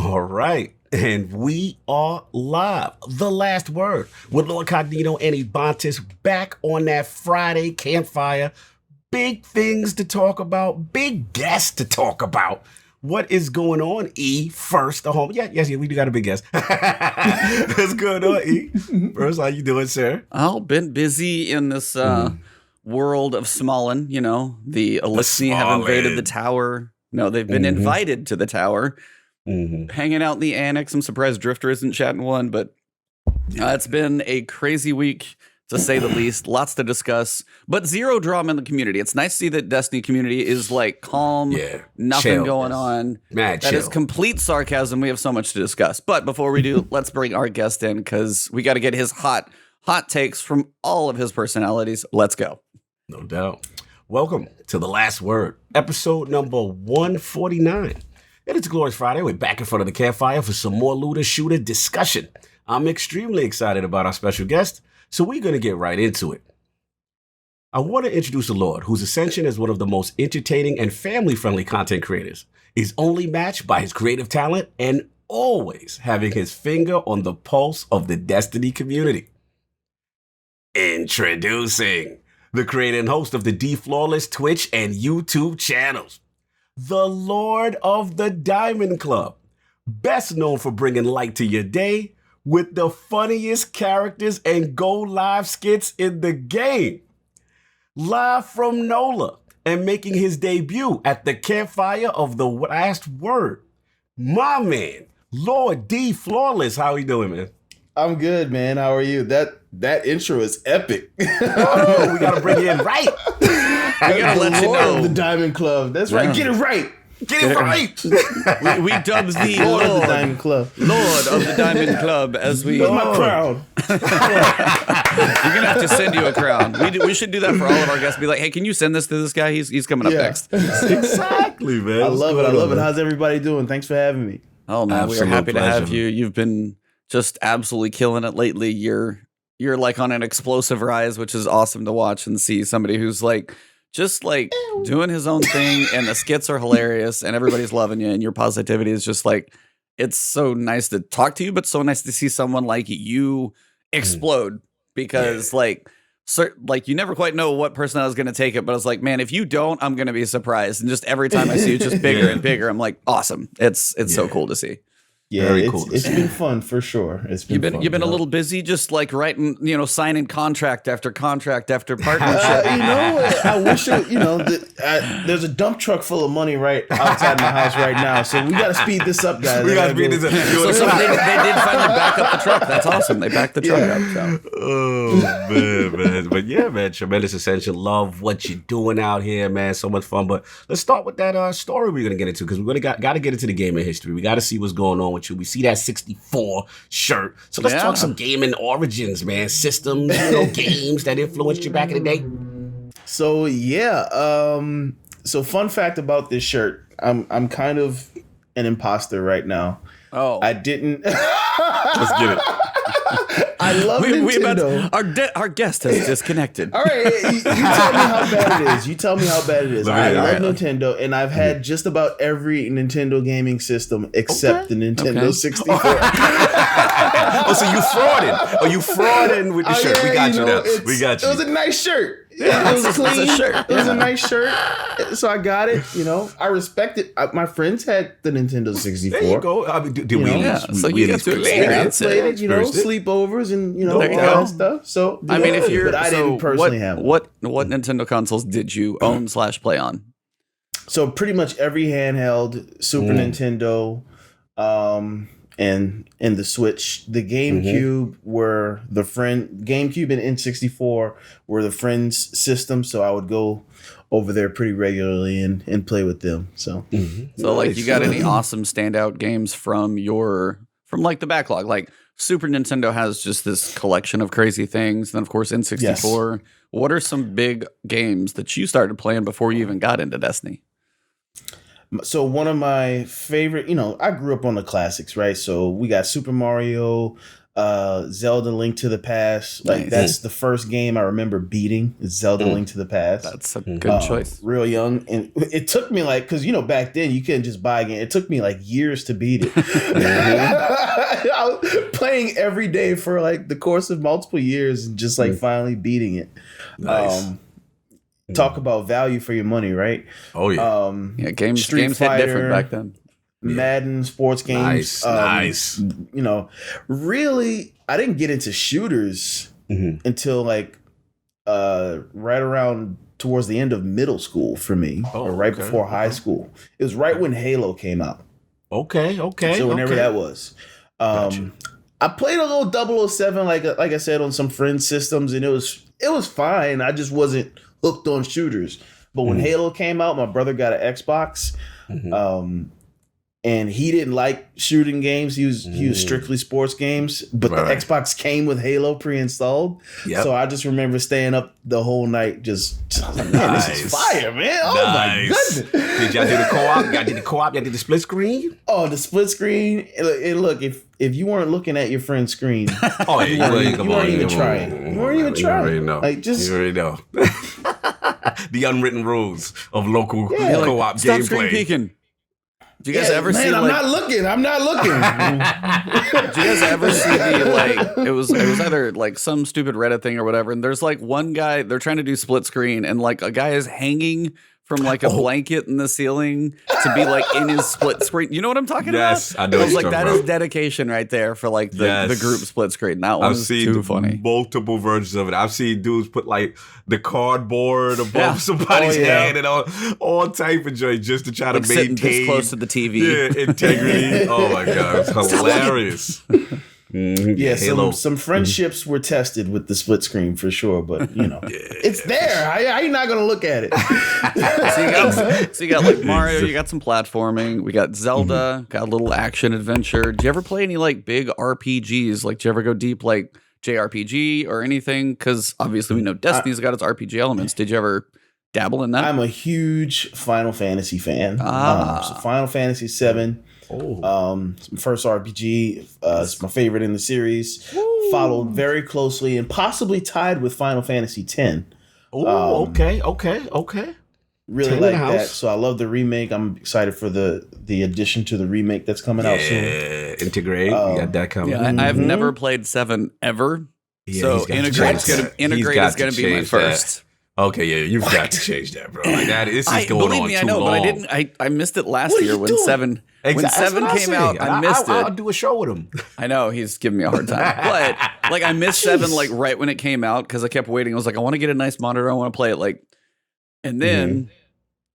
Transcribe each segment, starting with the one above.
All right. And we are live. The Last Word with Lord Cognito and Ebontis back on that Friday campfire. Big things to talk about, big guests to talk about. What is going on, E? First, the home. Yes, we do got a big guest. What's going on, E? First, how you doing, sir? Oh, been busy in this world of Smollen. You know, the Elixir have invaded the tower. No, they've been invited to the tower. Hanging out in the annex. I'm surprised Drifter isn't chatting one, but it's been a crazy week, to say the least. Lots to discuss, but zero drama in the community. It's nice to see that Destiny community is like calm, nothing chill. going on. Mad that chill. is complete sarcasm. We have so much to discuss. But before we do, let's bring our guest in because we got to get his hot takes from all of his personalities. Let's go. No doubt. Welcome to The Last Word, episode number 149. It is Glorious Friday. We're back in front of the campfire for some more looter shooter discussion. I'm extremely excited about our special guest, so we're going to get right into it. I want to introduce the Lord, whose ascension as one of the most entertaining and family-friendly content creators is only matched by his creative talent and always having his finger on the pulse of the Destiny community. Introducing the creator and host of the D-Flawless Twitch and YouTube channels, the Lord of the Diamond Club, best known for bringing light to your day with the funniest characters and go live skits in the game. Live from NOLA and making his debut at the campfire of The Last Word, my man, Lord D Flawless. How you doing, man? I'm good, man. How are you? That intro is epic. Oh, we gotta bring you in right. We gotta let you know. Of the Diamond Club. That's right. Get it right. Get it right. We dubbed the Lord of the Diamond Club. Lord of the Diamond Club as we. Where's my crown? We're gonna have to send you a crown. We should do that for all of our guests. Be like, hey, can you send this to this guy? He's coming up next. Exactly, man. I love it. How's everybody doing? Thanks for having me. Oh man, Absolute we are happy to have pleasure. you. You've been just absolutely killing it lately. You're like on an explosive rise, which is awesome to watch and see somebody who's like just like doing his own thing, and the skits are hilarious and everybody's loving you, and your positivity is just like, it's so nice to talk to you, but so nice to see someone like you explode because like you never quite know what personality is going to take it, but I was like, man, if you don't, I'm going to be surprised. And just every time I see it just bigger and bigger, I'm like, awesome. It's so cool to see. Yeah, Very cool. It's been fun for sure. You've been a little busy, just like writing, signing contract after partnership. I wish there's a dump truck full of money right outside my house right now, so we got to speed this up, guys. We got to speed this up. So they did finally back up the truck. That's awesome. They backed the truck up. So. Oh man. But yeah, man, tremendous ascension. Love what you're doing out here, man. So much fun. But let's start with that story we're gonna get into, because we're gonna got to get into the gaming history. We got to see what's going on with you. We see that 64 shirt. So let's talk some gaming origins, man. Systems, games that influenced you back in the day. So so fun fact about this shirt. I'm kind of an imposter right now. Oh, I didn't. Let's get it. I love Nintendo. Our guest has disconnected. All right, you tell me how bad it is. I love Nintendo, and I've had just about every Nintendo gaming system except the Nintendo 64. Oh, so you frauded. Oh, you frauded with the shirt. Yeah, we got you now. We got you. It was a nice shirt. Yeah, it was clean. It was a nice shirt. So I got it. I respect it. My friends had the Nintendo 64. There you go. I mean, did we? So you get to experience I played it, sleepovers and all that stuff. So I mean, if you're, but I didn't personally have one. What Nintendo consoles did you own / play on? So pretty much every handheld, Super Nintendo, and the Switch. The GameCube were the friend. GameCube and N64 were the friends' system, so I would go over there pretty regularly and play with them. So, so like, you got any awesome standout games from like the backlog? Like Super Nintendo has just this collection of crazy things. Then of course N64. Yes. What are some big games that you started playing before you even got into Destiny? So one of my favorite, I grew up on the classics, right? So we got Super Mario, Zelda Link to the Past. Like Nice. that's the first game I remember beating. Is Zelda Link to the Past. That's a good choice. Real young, and it took me like, because back then you couldn't just buy a game. It took me like years to beat it. I was playing every day for like the course of multiple years and just like finally beating it. Nice. Talk about value for your money, right? Oh yeah. Games hit different back then. Madden, sports games. Nice. Really, I didn't get into shooters until like right around towards the end of middle school for me, or right before high school. It was right when Halo came out. Okay. So whenever that was. Gotcha. I played a little 007, like I said, on some friend systems, and it was fine. I just wasn't hooked on shooters. But when Halo came out, my brother got an Xbox. And he didn't like shooting games. He was strictly sports games. But the Xbox came with Halo pre-installed. Yep. So I just remember staying up the whole night just like, man, this is fire, man. Oh my goodness. Did y'all do the co-op? Y'all did the co-op? Y'all did the split screen? Oh, the split screen. And look, if you weren't looking at your friend's screen, you weren't even trying. You weren't even trying. You already know. You already know. The unwritten rules of local co-op gameplay. Stop screen peeking. Do you guys ever see? I'm not looking. Do you guys ever see the It was either like some stupid Reddit thing or whatever. And there's like one guy. They're trying to do split screen, and like a guy is hanging from like a blanket in the ceiling to be like in his split screen. You know what I'm talking about? Yes, I know. I was like, that is dedication right there for like the group split screen. That was too funny. Multiple versions of it. I've seen dudes put like the cardboard above somebody's head and all type of joy just to try to maintain this close to the TV. Yeah, integrity. Oh my god, it's hilarious. Yeah, Halo. some friendships were tested with the split screen for sure, but it's there. How you not gonna look at it? So you got like Mario, you got some platforming, we got Zelda, got a little action adventure. Did you ever play any like big RPGs? Like, did you ever go deep like JRPG or anything? Because obviously we know Destiny's got its RPG elements. Did you ever dabble in that? I'm a huge Final Fantasy fan. So Final Fantasy VII. First RPG. It's my favorite in the series. Ooh. Followed very closely and possibly tied with Final Fantasy X. Okay. Really like that. So I love the remake. I'm excited for the addition to the remake that's coming out soon. Integrate. You got that coming. Yeah, I've never played 7 ever. Yeah, so Integrate is gonna be my first. Okay, yeah, you've got to change that, bro. Like that, this is going on too long. But I didn't. I missed it last year when 7. When 7 came out, I missed it. I'll do a show with him. I know he's giving me a hard time, but like I missed 7 like right when it came out because I kept waiting. I was like, I want to get a nice monitor. I want to play it like, and then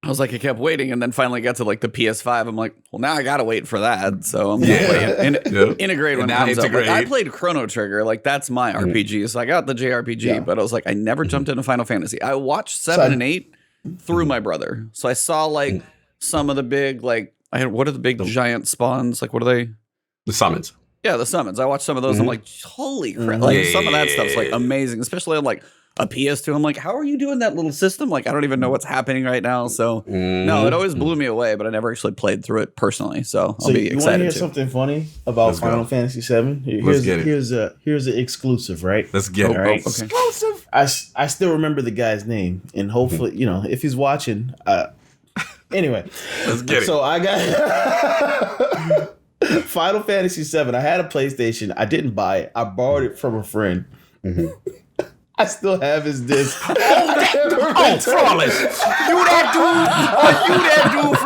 I was like, I kept waiting, and then finally got to like the PS5. I'm like, well, now I gotta wait for that. So I'm gonna play it. Integrate when it comes up. Like, I played Chrono Trigger, like that's my RPG. So I got the JRPG, but I was like, I never jumped into Final Fantasy. I watched 7 and 8 through my brother, so I saw like some of the big what are the big giant spawns? Like what are they? The summons. Yeah, the summons. I watched some of those. I'm like, holy crap! Like some of that stuff's like amazing, especially on like a PS2. I'm like, how are you doing that little system? Like, I don't even know what's happening right now. So no, it always blew me away, but I never actually played through it personally. So I'll be excited. You want to hear something funny about Final Fantasy VII? Here's an exclusive, right? Let's get it. Right? Okay. Exclusive. I still remember the guy's name, and hopefully, if he's watching. Anyway, let's get it. So I got Final Fantasy VII. I had a PlayStation. I didn't buy it. I borrowed it from a friend. I still have his disc. Flawless. You that dude,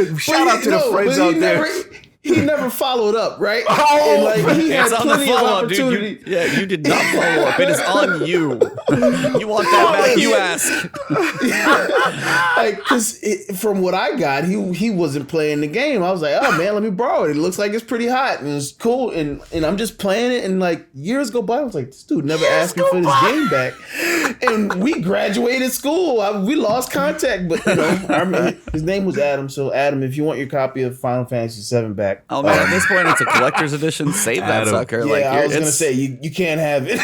Flawless. Shout out to the friends out there. He never followed up, right? Oh, and like he had plenty of opportunity. Dude. You did not follow up. It is on you. You want that back? You ask. Because from what I got, he wasn't playing the game. I was like, oh man, let me borrow it. It looks like it's pretty hot and it's cool. And I'm just playing it, and like years go by. I was like, this dude never asked me for this game back. And we graduated school. We lost contact, but his name was Adam. So Adam, if you want your copy of Final Fantasy VII back. Oh man, at this point it's a collector's edition. Save that sucker. Yeah, I was gonna say you can't have it.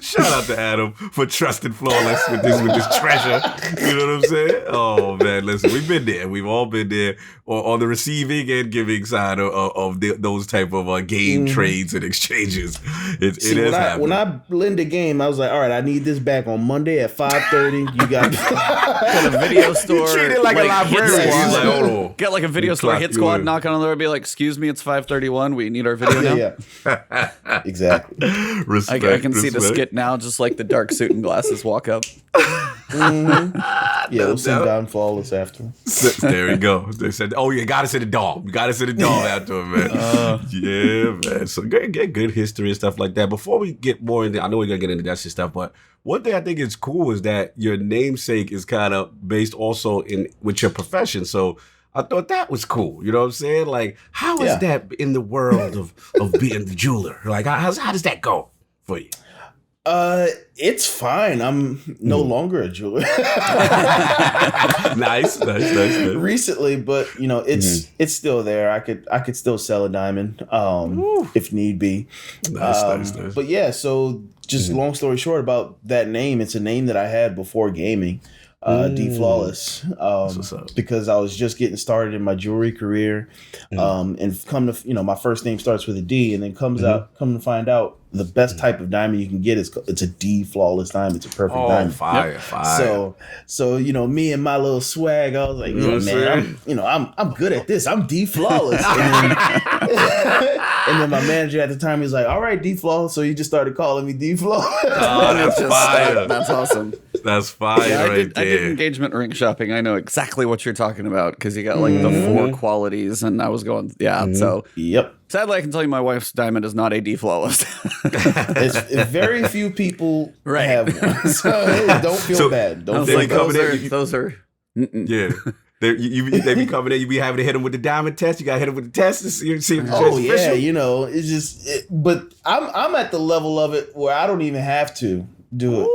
Shout out to Adam for trusting Flawless with this treasure. You know what I'm saying? Oh man, listen, we've been there. We've all been there on the receiving and giving side of those type of game trades and exchanges. It has happened. When I lend a game, I was like, all right, I need this back on Monday at 5:30. You got a video store. You treat it like a librarian. He's like, hold on. Get like a video store hit squad, knock on the door, and be like, "Excuse me, it's 5:31. We need our video now." Yeah, exactly. Respect, I can see the skit now, just like the dark suit and glasses walk up. Yeah, we'll send down Flawless after. There we go. They said, "Oh, you got to send a dog. You got to send a dog after him, man." Yeah, man. So good history and stuff like that. Before we get more into, I know we're gonna get into that shit stuff, but one thing I think is cool is that your namesake is kind of based also with your profession. So I thought that was cool. You know what I'm saying? Like, how is that in the world of being the jeweler? Like, how does that go for you? It's fine. I'm no longer a jeweler. Nice. Recently, but it's still there. I could still sell a diamond, if need be. Nice. But yeah, so just long story short about that name, it's a name that I had before gaming. D Flawless, because I was just getting started in my jewelry career, and come to my first name starts with a D, and then come to find out the best type of diamond you can get is it's a D Flawless diamond. It's a perfect diamond. Fire. So me and my little swag, I was like, I'm good at this. I'm D Flawless. And then my manager at the time, he's like, all right, D Flawless. So he just started calling me D Flawless. Oh, that's fire. That's awesome. That's fire there. I did engagement ring shopping. I know exactly what you're talking about because you got like the 4 qualities, and I was going, so. Yep. Sadly, I can tell you my wife's diamond is not a D Flawless. It's very few people have one, so don't feel bad. Don't feel bad. Those are. Yeah. They be coming in, you be having to hit them with the diamond test. You got to hit them with the test to see if it's official. It's just. But I'm at the level of it where I don't even have to do it.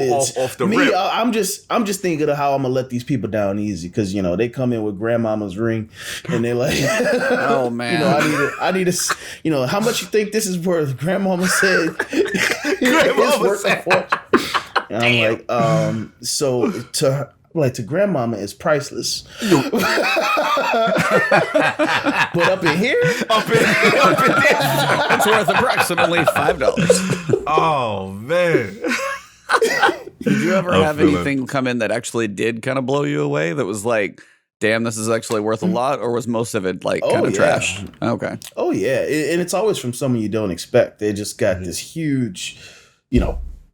It's off the me. rip. I'm just thinking of how I'm gonna let these people down easy because they come in with grandmama's ring and they're like, oh man, I need a how much you think this is worth? Grandmama said it's worth a fortune. And I'm like, so to her. Like to grandmama is priceless, but up in here, it's worth approximately $5. Oh man! Did you ever have anything come in that actually did kind of blow you away? That was like, damn, this is actually worth a lot, or was most of it like kind of trash? Okay. Oh yeah, and it's always from someone you don't expect. They just got this huge,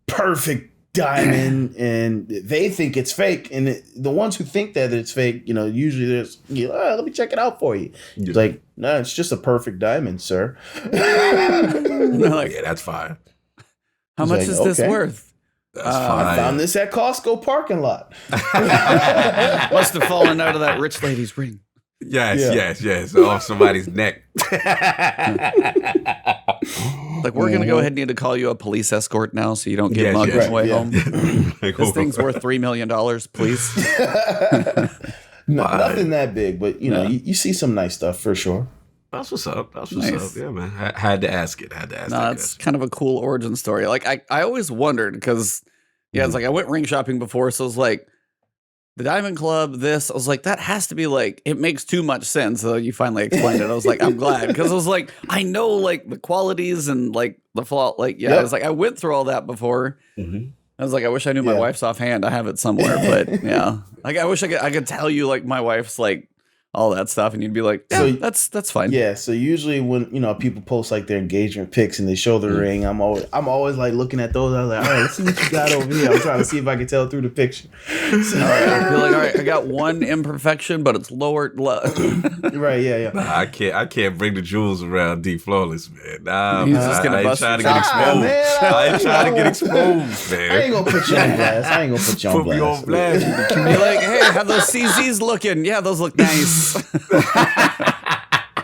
perfect diamond, and they think it's fake, and the ones who think that it's fake, usually there's let me check it out for you. It's like, no, it's just a perfect diamond, sir. Like, yeah, that's fine. How much is this worth? That's fine. I found this at Costco parking lot. Must have fallen out of that rich lady's ring. Yes, off somebody's neck. Like, we're going to go ahead and need to call you a police escort now so you don't get mugged on the way home. This thing's worth $3 million, please. Nothing that big, but, you see some nice stuff for sure. That's what's up. Yeah, man. I had to ask it. That's kind of a cool origin story. Like, I always wondered because, it's like I went ring shopping before, so it was like, the Diamond Club, I was like, that has to be like, it makes too much sense. So you finally explained it. I was like, I'm glad. Because I was like, I know like the qualities and like the flaw. Like, I was like, I went through all that before. I was like, I wish I knew my wife's offhand. I have it somewhere. But like, I wish I could tell you like my wife's like all that stuff. And you'd be like, yeah, so, that's fine. Yeah. So usually when, people post like their engagement pics and they show the ring, I'm always like looking at those. I was like, all right, let's see what you got over here. I'm trying to see if I can tell through the picture. So, I feel like, all right, I got one imperfection, but it's lower. Right. Yeah. Nah, I can't bring the jewels around D Flawless, man. Nah, he's just gonna bust. I ain't trying to get exposed. I ain't trying to get exposed, man. I ain't gonna put you on blast. Put me on blast. Be like, hey, how those CZs looking? Yeah, those look nice.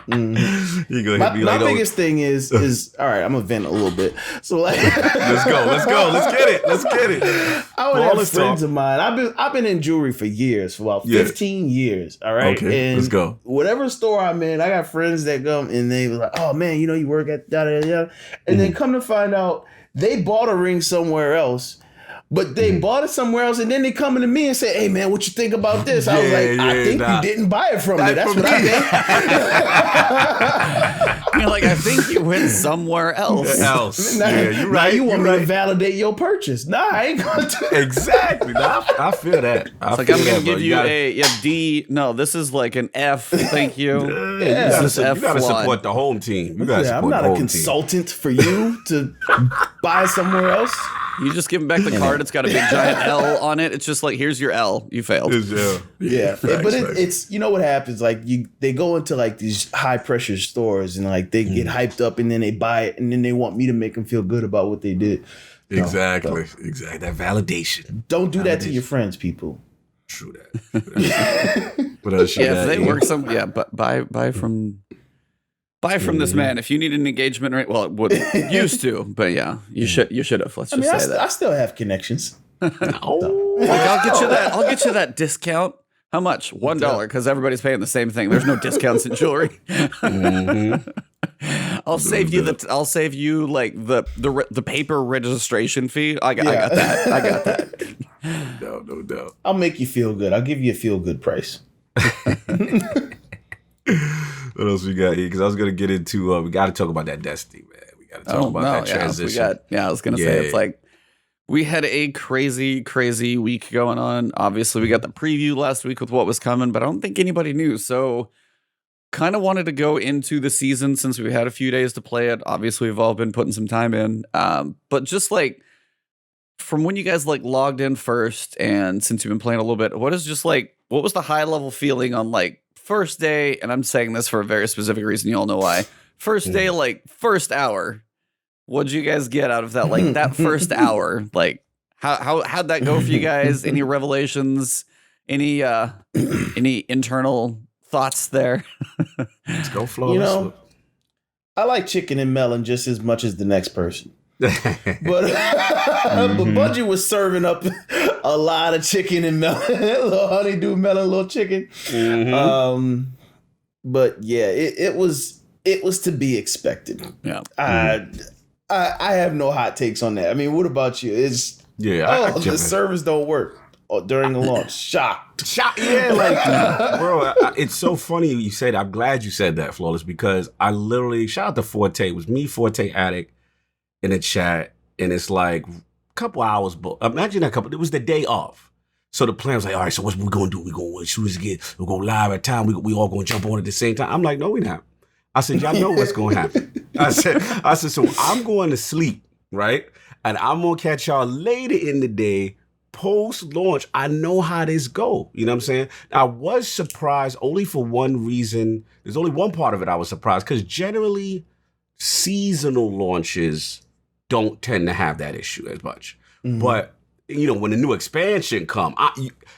My biggest thing is all right. I'm gonna vent a little bit. So like, let's go. Let's get it. I would have friends of mine. I've been in jewelry for years, for about 15 years. All right, okay, and let's go. Whatever store I'm in, I got friends that come and they were like, "Oh man, you work at da da da," and then come to find out they bought a ring somewhere else. But they bought it somewhere else, and then they come to me and say, "Hey, man, what you think about this?" I was like, "I think you didn't buy it from me. That's what I think." You're like, I think you went somewhere else. Now, you're right. You want me to validate your purchase? Nah, I ain't going to. Exactly. No, I feel that. I'm going to give you a D. No, this is like an F. Thank you. You got to support the home team. You gotta support I'm not the a home consultant for you to buy somewhere else. You just give him back the card. It's got a big giant L on it. It's just like, here's your L. You failed. Yeah. But it's, you know what happens? Like they go into like these high pressure stores and like they get hyped up and then they buy it and then they want me to make them feel good about what they did. Exactly. Exactly. That validation. Don't do that to your friends, people. True that. What else you got? If they work but buy from this man. If you need an engagement ring, well, it would used to, but yeah, you should have. Let's just say that. I still have connections. Like, I'll get you that discount. How much? $1 because everybody's paying the same thing. There's no discounts in jewelry. I'll save you like the paper registration fee. I got that. No doubt. I'll make you feel good. I'll give you a feel good price. What else we got here? Because I was going to get into, we got to talk about that Destiny, man. We got to talk about that transition. I was going to say, it's like, we had a crazy, crazy week going on. Obviously, we got the preview last week with what was coming, but I don't think anybody knew. So, kind of wanted to go into the season since we had a few days to play it. Obviously, we've all been putting some time in. But just like, from when you guys like logged in first, and since you've been playing a little bit, what was the high level feeling on like, first day, and I'm saying this for a very specific reason, you all know why. First day, like first hour. What'd you guys get out of that? Like that first hour? Like how'd that go for you guys? Any revelations? Any internal thoughts there? Let's go, Flo. You know, I like chicken and melon just as much as the next person. But Bungie was serving up a lot of chicken and melon, little honeydew melon, little chicken. But yeah, it was to be expected. Yeah, I have no hot takes on that. I mean, what about you? The servers don't work during the launch. Shocked. Yeah, like bro, it's so funny you say that. I'm glad you said that, Flawless, because I literally shout out to Forte. It was me, Forte Addict, in the chat, and it's like a couple hours, but imagine that it was the day off. So the plan was like, all right, so what we gonna do? We gonna, as soon as we'll go live at time, we all gonna jump on at the same time. I'm like, no, we not. I said, y'all know what's gonna happen. I said, so I'm going to sleep, right? And I'm gonna catch y'all later in the day, post-launch. I know how this go. You know what I'm saying? I was surprised only for one reason. There's only one part of it I was surprised, because generally seasonal launches don't tend to have that issue as much. But you know, when the new expansion come,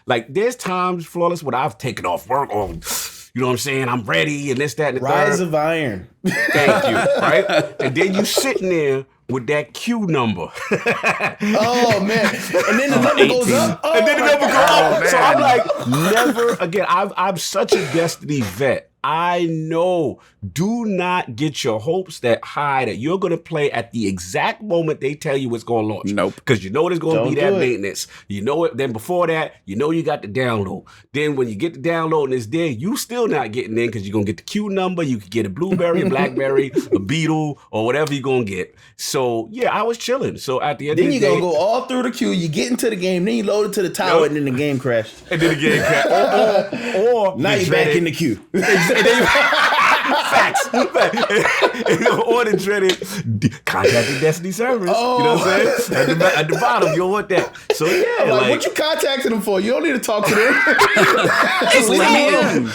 like there's times, Flawless, when I've taken off work, or you know what I'm saying, I'm ready, and this, that, and the Rise third. of Iron. Thank you, right? And then you sitting there with that Q number. Oh man! And then the number goes up. Oh, and then the number goes up. man. So I'm like, never again. I'm such a Destiny vet. I know. Do not get your hopes that high that you're going to play at the exact moment they tell you it's going to launch. Nope. Because you know there's going to be that do it. maintenance. You know it. Then before that, you know you got the download. Then when you get the download and it's there, you still not getting in because you're going to get the Q number. You could get a Blueberry, a Blackberry, a Beetle, or whatever you're going to get. So, yeah, I was chilling. So at the end of the day. Then you're going to go all through the queue. You get into the game. Then you load it to the tower and then the game crashed. And then the game crashed. Or now you're back in the queue. Facts. Or the dreaded contacting Destiny servers. Oh. You know what I'm saying? At the bottom, you don't want that. So yeah, like, what you contacting them for? You don't need to talk to them. Just let me in.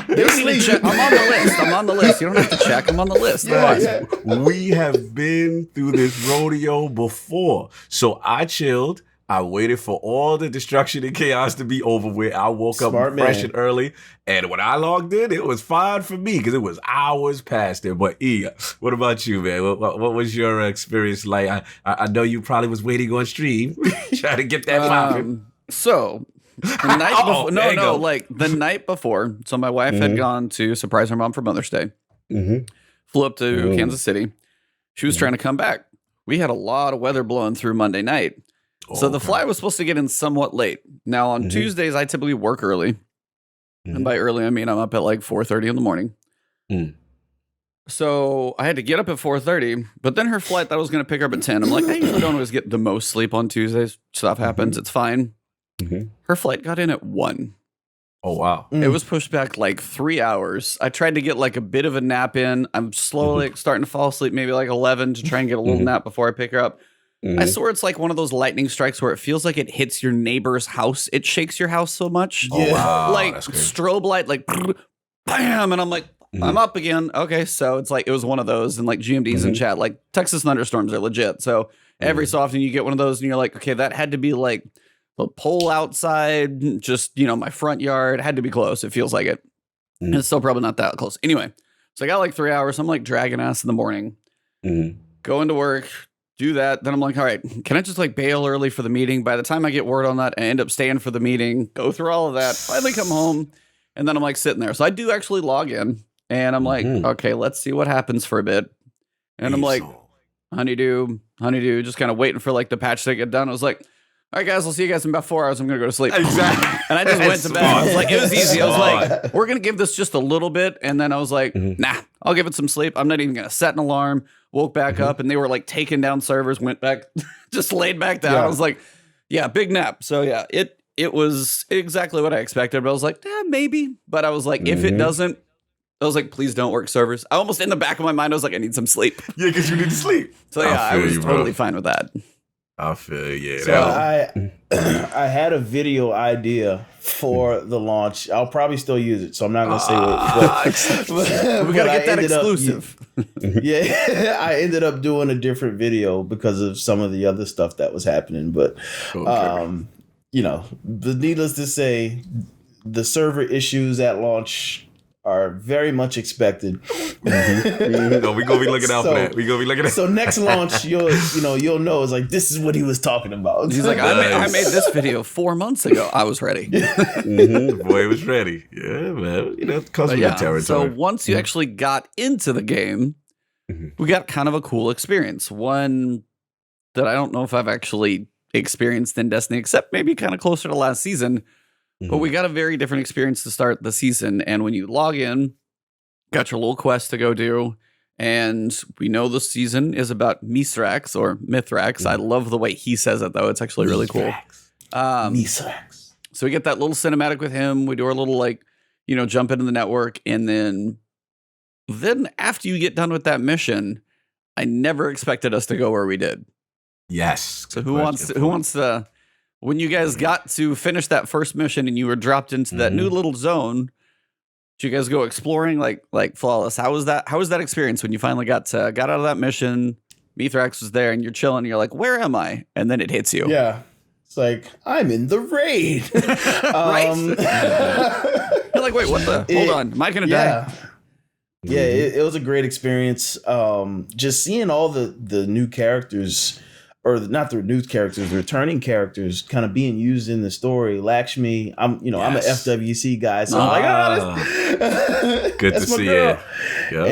You don't need to check. I'm on the list. I'm on the list. You don't have to check. I'm on the list. Yeah. We have been through this rodeo before. So I chilled. I waited for all the destruction and chaos to be over with. I woke up fresh and early. And when I logged in, it was fine for me because it was hours past it. But E, what about you, man? What was your experience like? I know you probably was waiting on stream, trying to get that popping. So the night before, like the night before. So my wife had gone to surprise her mom for Mother's Day. Flew up to Kansas City. She was trying to come back. we had a lot of weather blowing through Monday night. So the flight was supposed to get in somewhat late. Now on Tuesdays, I typically work early. And by early, I mean I'm up at like 4:30 in the morning. So I had to get up at 4:30, but then her flight that I was going to pick her up at 10. I'm like, I usually don't always get the most sleep on Tuesdays. Stuff happens. It's fine. Her flight got in at 1. Oh, wow. It was pushed back like 3 hours. I tried to get like a bit of a nap in. I'm slowly starting to fall asleep, maybe like 11 to try and get a little nap before I pick her up. I swear it's like one of those lightning strikes where it feels like it hits your neighbor's house. It shakes your house so much. Oh, wow. Like strobe light, like bam. And I'm like, I'm up again. Okay. So it's like, it was one of those. And like GMDs in chat, like Texas thunderstorms are legit. So every so often you get one of those and you're like, okay, that had to be like the pole outside, just, you know, my front yard. It had to be close. It feels like it. And it's still probably not that close. Anyway, so I got like 3 hours. I'm like dragging ass in the morning, going to work, do that. Then I'm like, all right, can I just like bail early for the meeting? By the time I get word on that, I end up staying for the meeting, go through all of that, finally come home. And then I'm like sitting there. So I do actually log in and I'm like, okay, let's see what happens for a bit. And I'm like, honeydew, just kind of waiting for like the patch to get done. I was like, all right, guys, I'll see you guys in about 4 hours. I'm going to go to sleep. Exactly. And I just went to bed. I was like, it was easy. I was like, we're going to give this just a little bit. And then I was like, nah, I'll give it some sleep. I'm not even going to set an alarm. Woke back up and they were like taking down servers, went back, just laid back down. I was like, yeah, big nap. So yeah, it was exactly what I expected. But I was like, maybe. But I was like, if it doesn't, I was like, please don't work servers. I almost in the back of my mind, I was like, I need some sleep. Yeah, because you need to sleep. So yeah, I was totally fine with that. I feel you. So I had a video idea for the launch. I'll probably still use it, so I'm not gonna say what. We gotta get that exclusive. Yeah, I ended up doing a different video because of some of the other stuff that was happening. But you know, needless to say, the server issues at launch are very much expected. No, we're gonna be looking out for that. We're gonna be looking out. So next launch, you'll know it's like this is what he was talking about. He's like, I made this video 4 months ago. I was ready. The boy was ready. Yeah, man. You know, comes with that territory. So once you actually got into the game, we got kind of a cool experience. One that I don't know if I've actually experienced in Destiny, except maybe kind of closer to last season. But we got a very different experience to start the season. And when you log in, got your little quest to go do. And we know the season is about Mithrax or Mithrax. I love the way he says it, though. It's actually really cool. Mithrax. So we get that little cinematic with him. We do our little, like, you know, jump into the network. And then after you get done with that mission, I never expected us to go where we did. Yes. So who wants to... When you guys got to finish that first mission and you were dropped into that new little zone, did you guys go exploring like flawless? How was that experience when you finally got out of that mission? Mithrax was there and you're chilling and you're like, where am I? And then it hits you. Yeah. It's like, I'm in the raid. Right? You're like, wait, what the? Hold on. Am I going to die? Yeah, it was a great experience. Just seeing all the new characters, or not the new characters, the returning characters kind of being used in the story. Lakshmi, I'm an FWC guy, so I'm like, good to see you. Yep.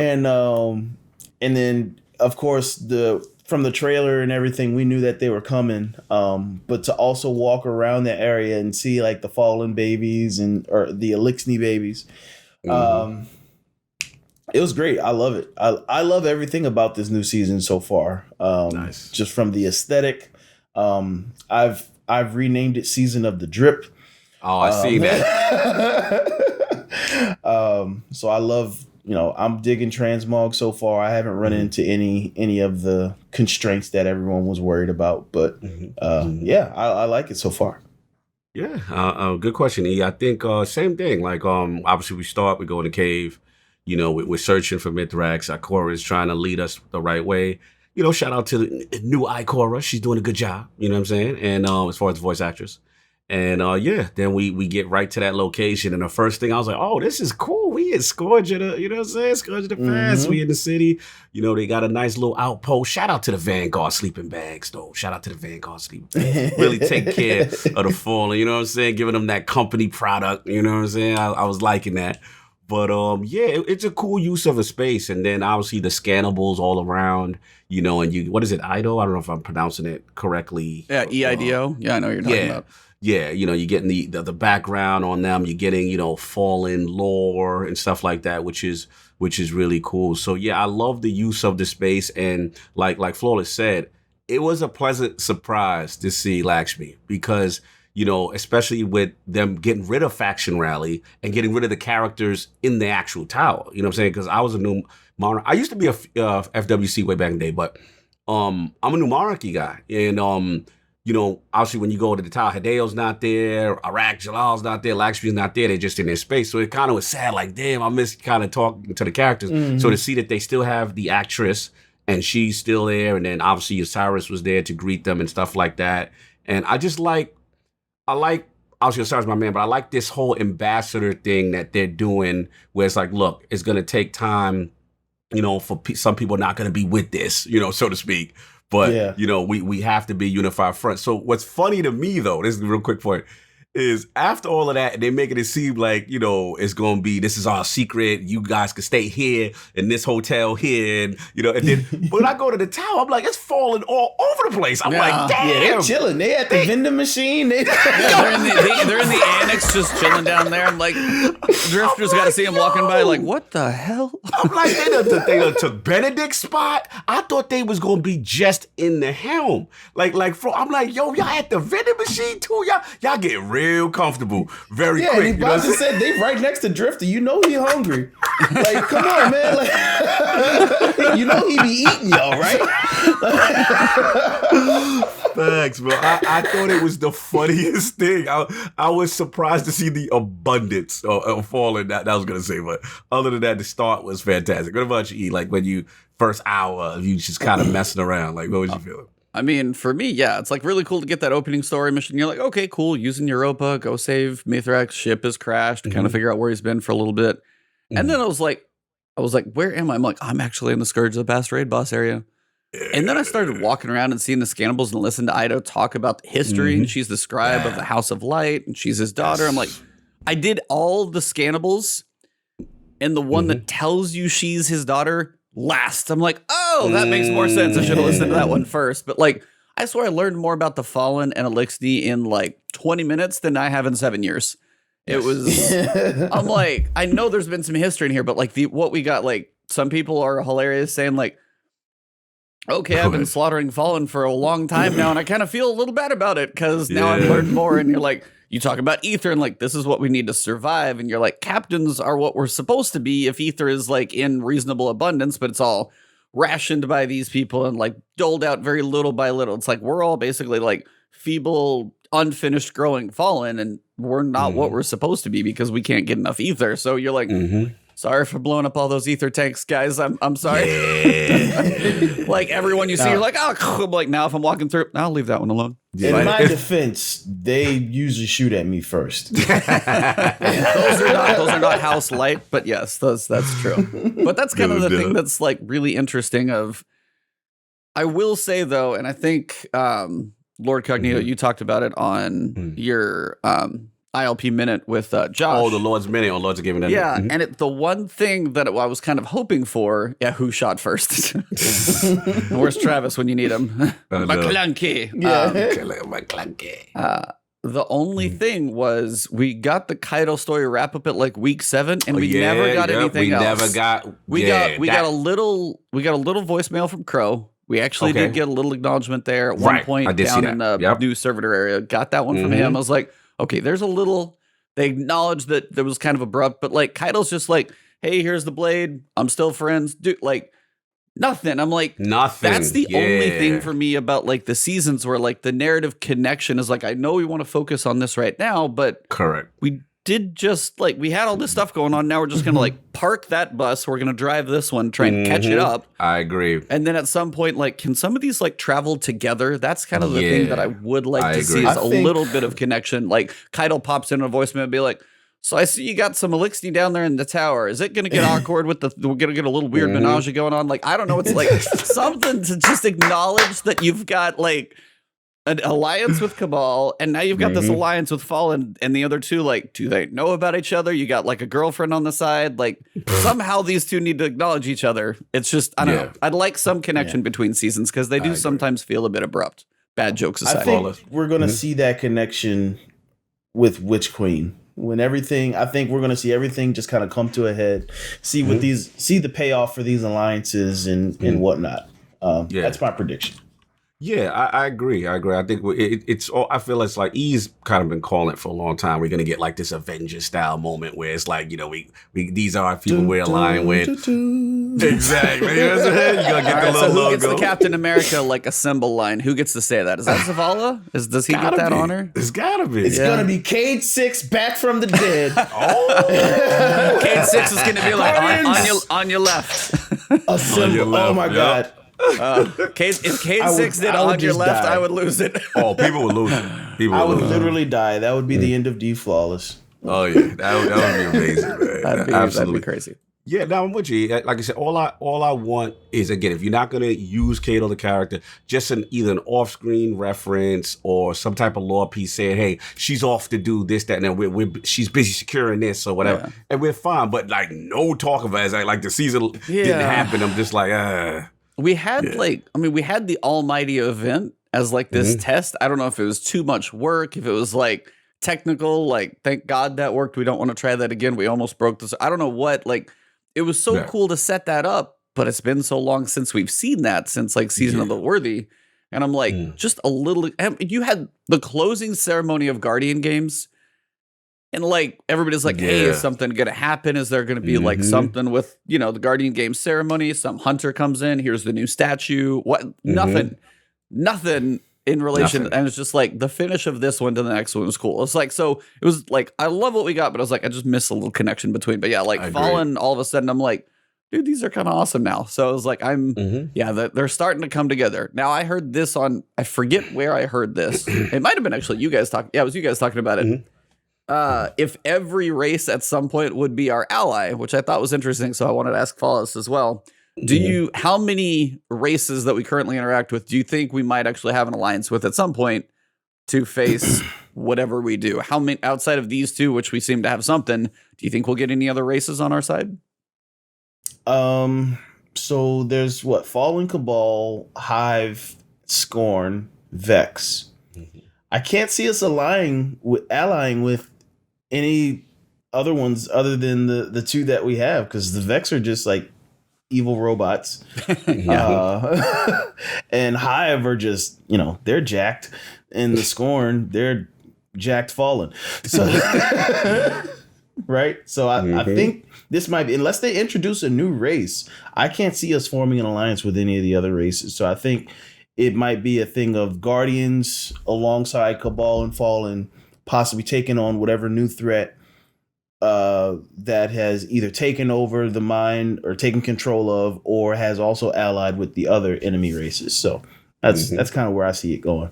And then of course from the trailer and everything, we knew that they were coming. But to also walk around the area and see like the Fallen babies or the Elixni babies, it was great. I love it. I love everything about this new season so far. Nice. Just from the aesthetic. I've renamed it Season of the Drip. Oh, I see that. So I love, I'm digging Transmog so far. I haven't run into any of the constraints that everyone was worried about, but yeah, I like it so far. Yeah, good question, E. I think same thing. Like, obviously we go in the cave. We're searching for Mithrax. Ikora is trying to lead us the right way. Shout out to the new Ikora. She's doing a good job. You know what I'm saying? And as far as the voice actress. And then we get right to that location. And the first thing I was like, oh, this is cool. We in Scourge of the, Scourge of the Pass. We in the city. They got a nice little outpost. Shout out to the Vanguard sleeping bags, though. Shout out to the Vanguard sleeping bags. Really take care of the Fallen. You know what I'm saying? Giving them that company product. You know what I'm saying? I was liking that. But yeah, it's a cool use of a space, and then obviously the scannables all around, you know, and you what is it, IDO? I don't know if I'm pronouncing it correctly. Yeah, EIDO. Yeah, I know what you're talking about. Yeah, you know, you're getting the background on them, you're getting, you know, Fallen lore and stuff like that, which is really cool. So yeah, I love the use of the space, and like Flawless said, it was a pleasant surprise to see Lakshmi because, you know, especially with them getting rid of Faction Rally and getting rid of the characters in the actual tower. You know what I'm saying? Because I was a new monarch. I used to be a FWC way back in the day, but I'm a new monarchy guy. And, you know, obviously when you go to the tower, Hideo's not there, Iraq Jalal's not there, Lakshmi's not there. They're just in their space. So it kind of was sad, like, damn, I miss kind of talking to the characters. Mm-hmm. So to see that they still have the actress and she's still there, and then obviously Osiris was there to greet them and stuff like that. And I like, obviously Osiris my man, but I like this whole ambassador thing that they're doing where it's like, look, it's going to take time, you know, for some people not going to be with this, you know, so to speak. But, you know, we have to be unified front. So what's funny to me, though, this is a real quick point, is after all of that, they're making it seem like, you know, it's going to be, this is our secret. You guys can stay here in this hotel here. And, you know, and then when I go to the tower, I'm like, it's falling all over the place. I'm like, damn. Yeah, they're chilling. They at the vending machine. They're in the annex just chilling down there. I'm like, Drifters got to see him walking by like, what the hell? I'm like, they done took Benedict's spot. I thought they was going to be just in the helm. I'm like, yo, y'all at the vending machine too? Y'all get real comfortable very quick. Yeah, and Boston said they right next to Drifter. You know he hungry. Like, come on, man. Like, you know he be eating y'all, right? Thanks, bro. I thought it was the funniest thing. I was surprised to see the abundance of Fallen that I was going to say. But other than that, the start was fantastic. What about you, E? Like when you first hour, you just kind of messing around. Like, what was you feeling? I mean, for me, yeah, it's like really cool to get that opening story mission. You're like, okay, cool. Using Europa, go save Mithrax. Ship has crashed. Kind of figure out where he's been for a little bit. And then I was like, where am I? I'm like, I'm actually in the Scourge of the Past raid boss area. And then I started walking around and seeing the scannables and listening to Ido talk about the history. And she's the scribe of the House of Light, and she's his daughter. I'm like, I did all the scannables, and the one that tells you she's his daughter last. I'm like, oh, that makes more sense. I should have listened to that one first. But like, I swear I learned more about the Fallen and Elixir in like 20 minutes than I have in 7 years. It was, I'm like, I know there's been some history in here, but like what we got, like some people are hilarious saying like, okay, I've been slaughtering Fallen for a long time now, and I kind of feel a little bad about it because now I've learned more. And you're like, you talk about ether and like, this is what we need to survive. And you're like, captains are what we're supposed to be if ether is like in reasonable abundance, but it's all rationed by these people and like doled out very little by little. It's like, we're all basically like feeble, unfinished growing Fallen, and we're not what we're supposed to be because we can't get enough ether. So you're like, sorry for blowing up all those ether tanks, guys. I'm sorry. Yeah. Like everyone you see, you're like, oh, I'm like, now if I'm walking through, I'll leave that one alone. In my defense, they usually shoot at me first. Those are not house light, but yes, that's true. But that's kind of the thing that's like really interesting. I will say though, and I think Lord Cognito, you talked about it on your ILP minute with Josh. Oh, the Lord's minute on Lords of Giving. Yeah, and the one thing that I was kind of hoping for, who shot first? Where's Travis when you need him? McClunky. McClunky. The only thing was we got the Kaido story wrap up at like week 7, and we never got anything else. We got a little voicemail from Crow. We actually did get a little acknowledgement there at one point down in the new servitor area. Got that one from him. I was like, okay, there's a little, they acknowledged that there was kind of abrupt, but like Kaido's just like, hey, here's the blade. I'm still friends. Dude, like nothing. I'm like, nothing. That's the only thing for me about like the seasons where like the narrative connection is like, I know we want to focus on this right now, but correct. We did just like, we had all this stuff going on. Now we're just going to like park that bus. We're going to drive this one, try and catch it up. I agree. And then at some point, like, can some of these like travel together? That's kind of the thing that I would like to see is a little bit of connection. Like Kaido pops in a voicemail and be like, so I see you got some elixir down there in the tower. Is it going to get awkward with we're going to get a little weird menage going on? Like, I don't know. It's like something to just acknowledge that you've got like an alliance with Cabal, and now you've got this alliance with Fallen, and the other two, like, do they know about each other? You got like a girlfriend on the side. Like, somehow these two need to acknowledge each other. It's just, I don't know. I'd like some connection between seasons because they do sometimes feel a bit abrupt. Bad jokes aside. I think we're going to see that connection with Witch Queen. When everything, I think we're going to see everything just kind of come to a head. See what see the payoff for these alliances and whatnot. That's my prediction. Yeah, I agree. I think it's all. I feel it's like E's kind of been calling it for a long time. We're gonna get like this Avengers style moment where it's like, you know, we these are people we're aligned with. Exactly. You know what I'm saying? You gotta get the little who logo. gets the Captain America like a symbol line? Who gets to say that? Is that Zavala? Does he get that honor? It's gotta be. It's gonna be Cade 6 back from the dead. Cade 6 is gonna be like on your left. A symbol. Oh my god. If Cade 6 did on your left, I would lose it. Oh, people would lose it. I would literally die. That would be the end of D Flawless. Oh yeah, that would be amazing, man. That'd be crazy. Yeah, now I'm with you. Like I said, all I want is, again, if you're not gonna use Cade or the character, just either an off-screen reference or some type of lore piece saying, "Hey, she's off to do this, that, and she's busy securing this or whatever," and we're fine. But like, no talk of it as like the season didn't happen. I'm just like, We had we had the almighty event as like this test. I don't know if it was too much work, if it was like technical, like thank God that worked. We don't want to try that again. We almost broke this. I don't know what, like it was so cool to set that up, but it's been so long since we've seen that since like Season of the Worthy. And I'm like, just a little, you had the closing ceremony of Guardian games. And like everybody's like, hey, is something gonna happen? Is there gonna be like something with, you know, the Guardian game ceremony? Some hunter comes in, here's the new statue. What? Nothing in relation. And it's just like the finish of this one to the next one was cool. It's like, so it was like, I love what we got, but I was like, I just miss a little connection between. But yeah, like Fallen, all of a sudden I'm like, dude, these are kind of awesome now. So I was like, they're starting to come together. Now I heard this on, I forget where I heard this. It might have been actually you guys talking. Yeah, it was you guys talking about it. If every race at some point would be our ally, which I thought was interesting, so I wanted to ask Follis as well. How many races that we currently interact with do you think we might actually have an alliance with at some point to face whatever we do? How many outside of these two, which we seem to have something, do you think we'll get any other races on our side? So there's Fallen Cabal, Hive, Scorn, Vex. I can't see us allying with any other ones other than the two that we have, because the Vex are just like evil robots. And Hive are just, you know, they're jacked, and the Scorn, they're jacked Fallen. So right? So I think this might be, unless they introduce a new race, I can't see us forming an alliance with any of the other races. So I think it might be a thing of Guardians alongside Cabal and Fallen, possibly taking on whatever new threat that has either taken over the mind or taken control of, or has also allied with the other enemy races. So that's kind of where I see it going.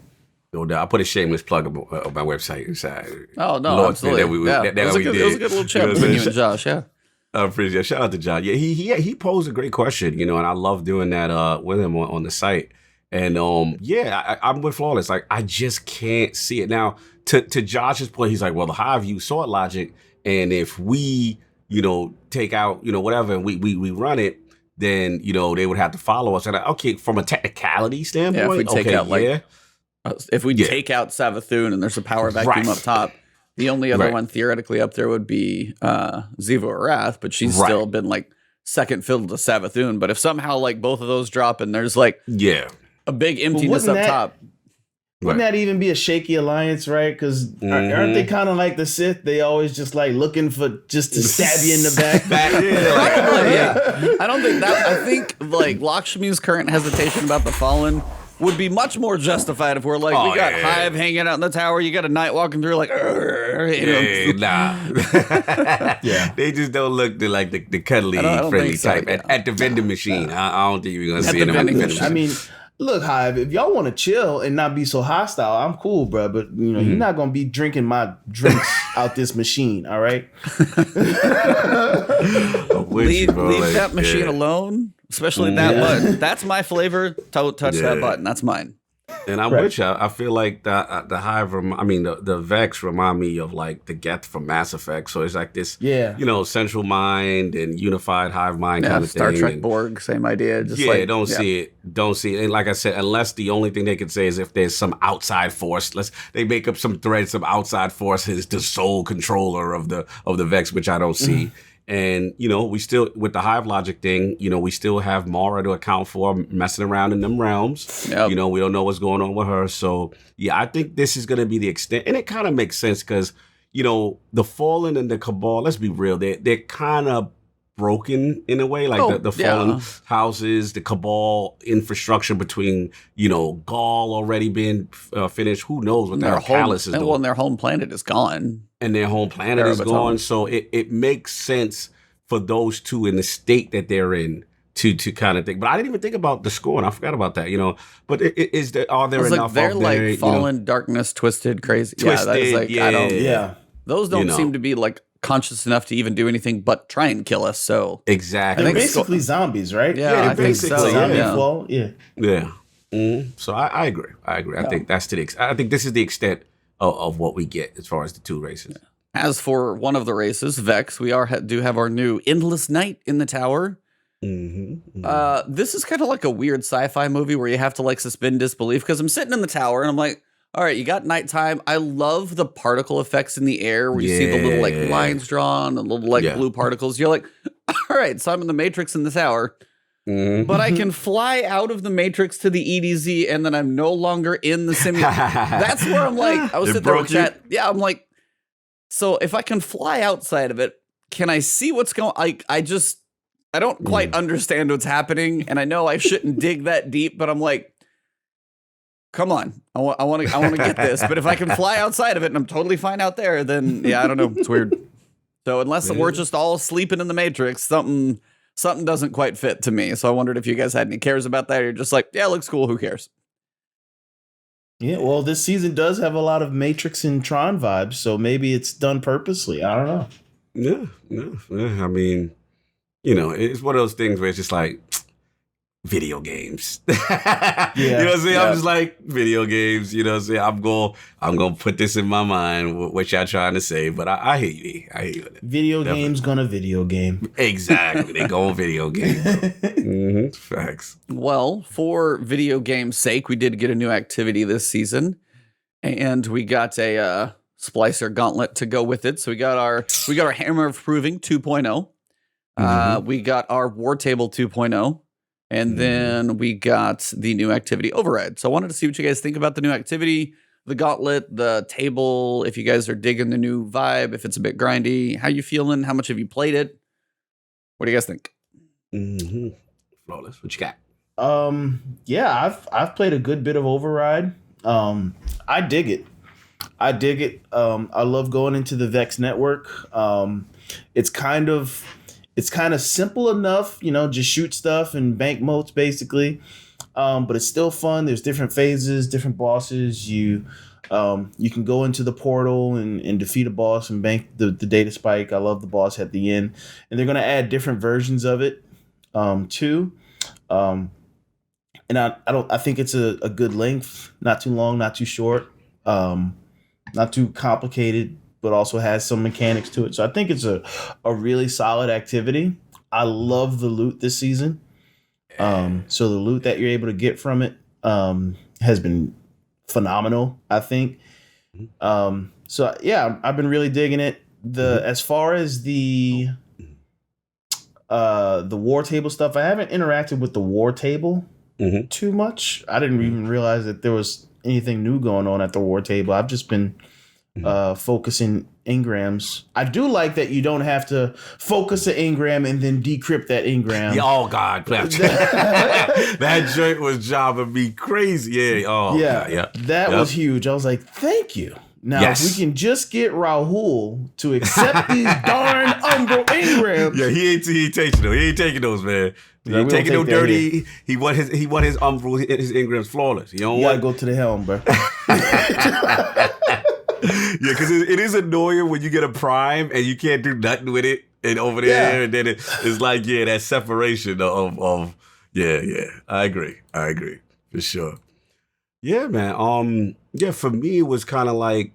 No doubt. I put a shameless plug on my website inside. Oh, no, absolutely. It was a good little chat between you and Josh, yeah. I appreciate it. Shout out to John. Yeah, he posed a great question, you know, and I love doing that with him on the site. And I'm with Flawless. Like, I just can't see it. Now, to Josh's point, he's like, well, the Hive use sword logic, and if we, you know, take out, you know, whatever, and we run it, then, you know, they would have to follow us. And okay, from a technicality standpoint, if we take out if we take out Savathun and there's a power vacuum up top, the only other one theoretically up there would be Ziva or Wrath, but she's still been like second fiddle to Savathun. But if somehow like both of those drop and there's like a big emptiness up top. Wouldn't that even be a shaky alliance, right? Because aren't they kind of like the Sith? They always just like looking for just to stab you in the back. I don't think that. I think like Lakshmi's current hesitation about the Fallen would be much more justified if we're like, we got Hive hanging out in the tower, you got a knight walking through like, they just don't look like the cuddly, friendly type at the vending machine. I don't think you're gonna see them at the vending machine. I mean, look, Hive, if y'all want to chill and not be so hostile, I'm cool, bro. But you know, you're not gonna be drinking my drinks out this machine, all right? Leave that machine alone, especially that button. That's my flavor. Touch that button. That's mine. And I'm Right. with you. I feel like the Hive, the Vex remind me of like the Geth from Mass Effect. So it's like this, Yeah. central mind and unified hive mind Yeah, kind of Star thing. Trek And Borg, same idea. Just don't see it. And like I said, unless the only thing they could say is if there's some outside force, they make up some thread, some outside force is the sole controller of the Vex, which I don't see. And, we still, with the Hive logic thing, we still have Mara to account for messing around in them realms. Yep. We don't know what's going on with her. So, yeah, I think this is going to be the extent. And it kind of makes sense because, the Fallen and the Cabal, let's be real, they're kind of broken in a way. Like the Fallen houses, the Cabal infrastructure between, Gaul already being finished. Who knows what their palace is doing. Well, and their home planet is gone. And their home planet is gone. So it makes sense for those two in the state that they're in to kind of think. But I didn't even think about the score, and I forgot about that, But are there enough they're of their, like fallen, darkness, twisted, crazy. Twisted, that is like, I don't, those don't You know. seem to be like conscious enough to even do anything but try and kill us. So Exactly. They're I think basically zombies, right? Yeah, they're I think so. basically, Zombie Yeah. flow. Yeah. Yeah. So I agree. I think that's I think this is the extent of what we get as far as the two races. As for one of the races, Vex, we do have our new Endless Night in the Tower. This is kind of like a weird sci-fi movie where you have to like suspend disbelief because I'm sitting in the tower and I'm like, all right, you got nighttime. I love the particle effects in the air where you see the little like lines drawn and little like blue particles. You're like, all right, so I'm in the Matrix in the tower. But I can fly out of the Matrix to the EDZ and then I'm no longer in the simulation. That's where I'm like, I was sitting there with chat. Yeah, I'm like, so if I can fly outside of it, can I see what's going on? I don't quite understand what's happening. And I know I shouldn't dig that deep, but I'm like, come on, I want to get this. But if I can fly outside of it and I'm totally fine out there, then yeah, I don't know. It's weird. So unless we're just all sleeping in the Matrix, something doesn't quite fit to me. So I wondered if you guys had any cares about that. Or you're just like, yeah, it looks cool. Who cares? Yeah, well, this season does have a lot of Matrix and Tron vibes, so maybe it's done purposely. I don't know. Yeah. I mean, it's one of those things where it's just like video games. You know what I'm saying? I'm just like video games. You know what I'm saying? I'm gonna put this in my mind. What y'all trying to say? But I hear you. I hear you. Video games gonna video game. Exactly. They go video game. Facts. Well, for video game's sake, we did get a new activity this season, and we got a Splicer Gauntlet to go with it. So we got our Hammer of Proving 2.0. We got our War Table 2.0. And then we got the new activity Override. So I wanted to see what you guys think about the new activity, the Gauntlet, the table, if you guys are digging the new vibe, if it's a bit grindy, how you feeling, how much have you played it? What do you guys think? Flawless. What you got? Yeah, I've played a good bit of Override. I dig it. I love going into the Vex network. It's kind of simple enough, just shoot stuff and bank motes basically. But it's still fun. There's different phases, different bosses. You can go into the portal and defeat a boss and bank the data spike. I love the boss at the end. And they're going to add different versions of it too. And I think it's a good length, not too long, not too short, not too complicated, but also has some mechanics to it. So I think it's a really solid activity. I love the loot this season. So the loot that you're able to get from it has been phenomenal, I think. So yeah, I've been really digging it. As far as the War Table stuff, I haven't interacted with the War Table too much. I didn't even realize that there was anything new going on at the War Table. I've just been focusing engrams. I do like that you don't have to focus an engram and then decrypt that engram. Yeah, oh God, that joint was driving me crazy. Yeah. Oh yeah, God, that was huge. I was like, thank you. Now, if we can just get Rahul to accept these darn engrams. Yeah, he ain't taking those. He ain't taking those, man. He ain't taking no dirty. He want his his engrams flawless. You gotta go to the helm, bro. Yeah, because it is annoying when you get a prime and you can't do nothing with it and over there, and then it's like that separation of I agree for sure. Yeah, man. Yeah, for me, it was kind of like,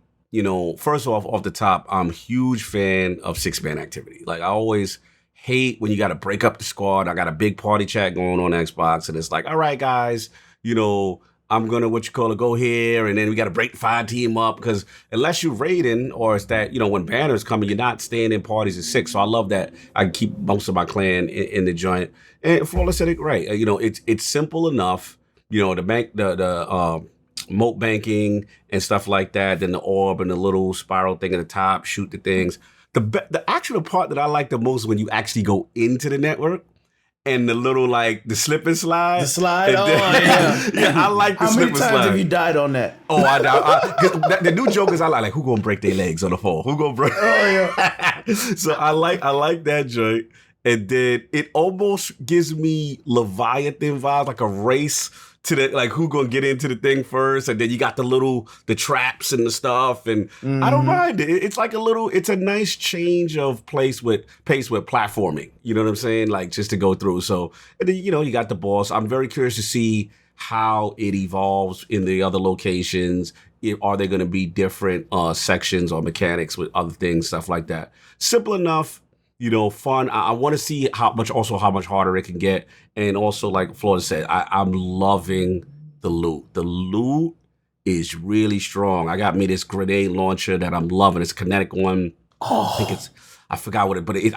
first off the top, I'm a huge fan of 6-man activity. Like, I always hate when you got to break up the squad. I got a big party chat going on Xbox, and it's like, all right, guys, I'm going to go here, and then we got to break the 5 team up, because unless you're raiding, or it's that, when banners coming, you're not staying in parties of 6. So I love that I can keep most of my clan in the joint. And Flawless said it right. It's simple enough. The moat banking and stuff like that, then the orb and the little spiral thing at the top, shoot the things. The actual part that I like the most when you actually go into the network and the little, like, the slip and slide. The slide? Yeah, I like the slip and slide. How many times have you died on that? Oh, the new jokers I like who gonna break their legs on the floor? Who gonna break? Oh, yeah. So I like that joint. And then it almost gives me Leviathan vibes, like a race to the, like, who gonna get into the thing first, and then you got the traps and the stuff, and I don't mind it. It's like it's a nice change of pace with platforming. You know what I'm saying? Like, just to go through. So, and then, you got the boss. I'm very curious to see how it evolves in the other locations. Are there going to be different sections or mechanics with other things, stuff like that? Simple enough. Fun. I want to see how much harder it can get. And also, like Florida said, I'm loving the loot. The loot is really strong. I got me this grenade launcher that I'm loving. It's a kinetic one. Oh. I forgot what it's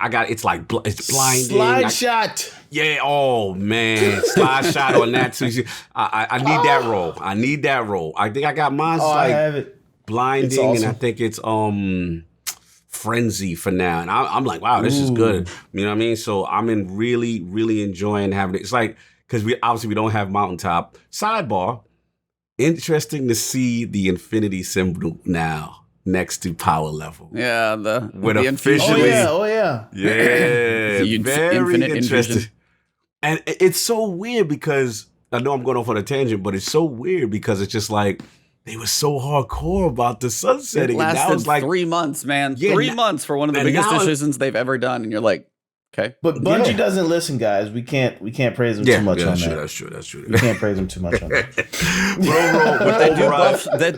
blinding. Slide shot. Yeah. Oh, man. Slide shot on that too. I need that roll. I think I got mine. I have it. Blinding, awesome. And I think it's Frenzy for now, and I'm like, wow, this is good. You know what I mean? So I'm really, really enjoying having it. It's like, because we don't have mountaintop. Sidebar, interesting to see the infinity symbol now next to power level. Yeah, the officially. Oh yeah. Yeah, very interesting. And it's so weird because I know I'm going off on a tangent, but it's so weird because it's just like, they were so hardcore about the sunsetting. It lasted 3 months, man. Yeah, 3 months for one of the biggest decisions they've ever done. And you're like, okay. But Bungie doesn't listen, guys. We can't praise them too much on that. That's true. We can't praise them too much on that.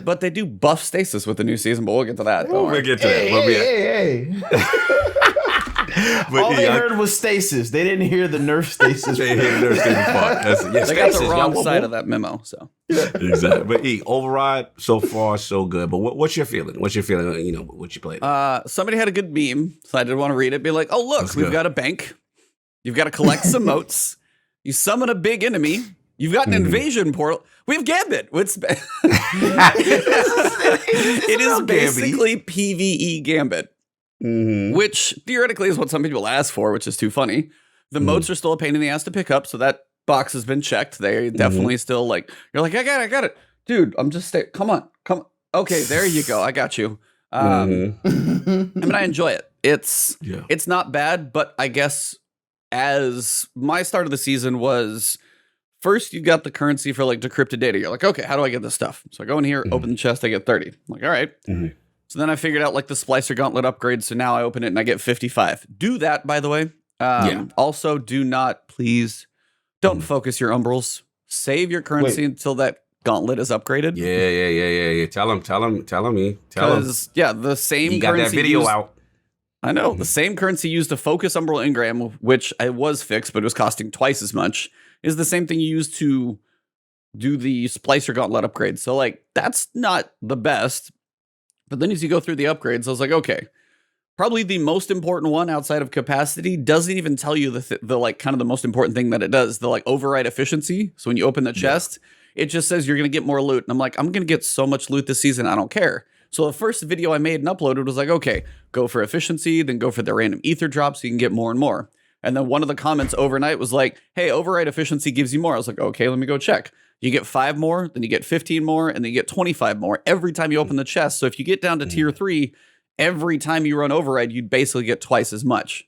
But they do buff stasis with the new season, but we'll get to that. We'll get to that. Hey. All they heard was stasis. They didn't hear the Nerf Stasis. They heard the Nerf Stasis part. They got the wrong side of that memo. So exactly. But Override, so far so good. But what's your feeling? What you played? Somebody had a good meme, so I did want to read it. Be like, oh look, we've got a bank. You've got to collect some motes. You summon a big enemy. You've got an invasion portal. We have Gambit. It is basically PvE Gambit. Which theoretically is what some people ask for, which is too funny. The moats are still a pain in the ass to pick up, so that box has been checked. They definitely still you're like, I got it. Dude, I'm just come on. Okay, there you go. I got you. I mean, I enjoy it. It's not bad, but I guess as my start of the season was, first you got the currency for decrypted data. You're like, okay, how do I get this stuff? So I go in here, open the chest, I get 30. I'm like, all right. So then I figured out the Splicer Gauntlet upgrade. So now I open it and I get 55. Do that, by the way. Also, please don't focus your umbrals. Save your currency until that Gauntlet is upgraded. Yeah. Tell him. Because, the same you got currency that video out. I know. The same currency used to focus Umbral Ingram, which I was fixed, but it was costing twice as much, is the same thing you use to do the Splicer Gauntlet upgrade. So, that's not the best. But then as you go through the upgrades, I was like, okay, probably the most important one outside of capacity doesn't even tell you the kind of the most important thing that it does, the override efficiency. So when you open the chest, it just says you're going to get more loot. And I'm like, I'm going to get so much loot this season, I don't care. So the first video I made and uploaded was like, okay, go for efficiency, then go for the random ether drop so you can get more and more. And then one of the comments overnight was like, hey, override efficiency gives you more. I was like, okay, let me go check. You get 5 more, then you get 15 more, and then you get 25 more every time you open the chest. So if you get down to tier 3, every time you run override, you'd basically get twice as much.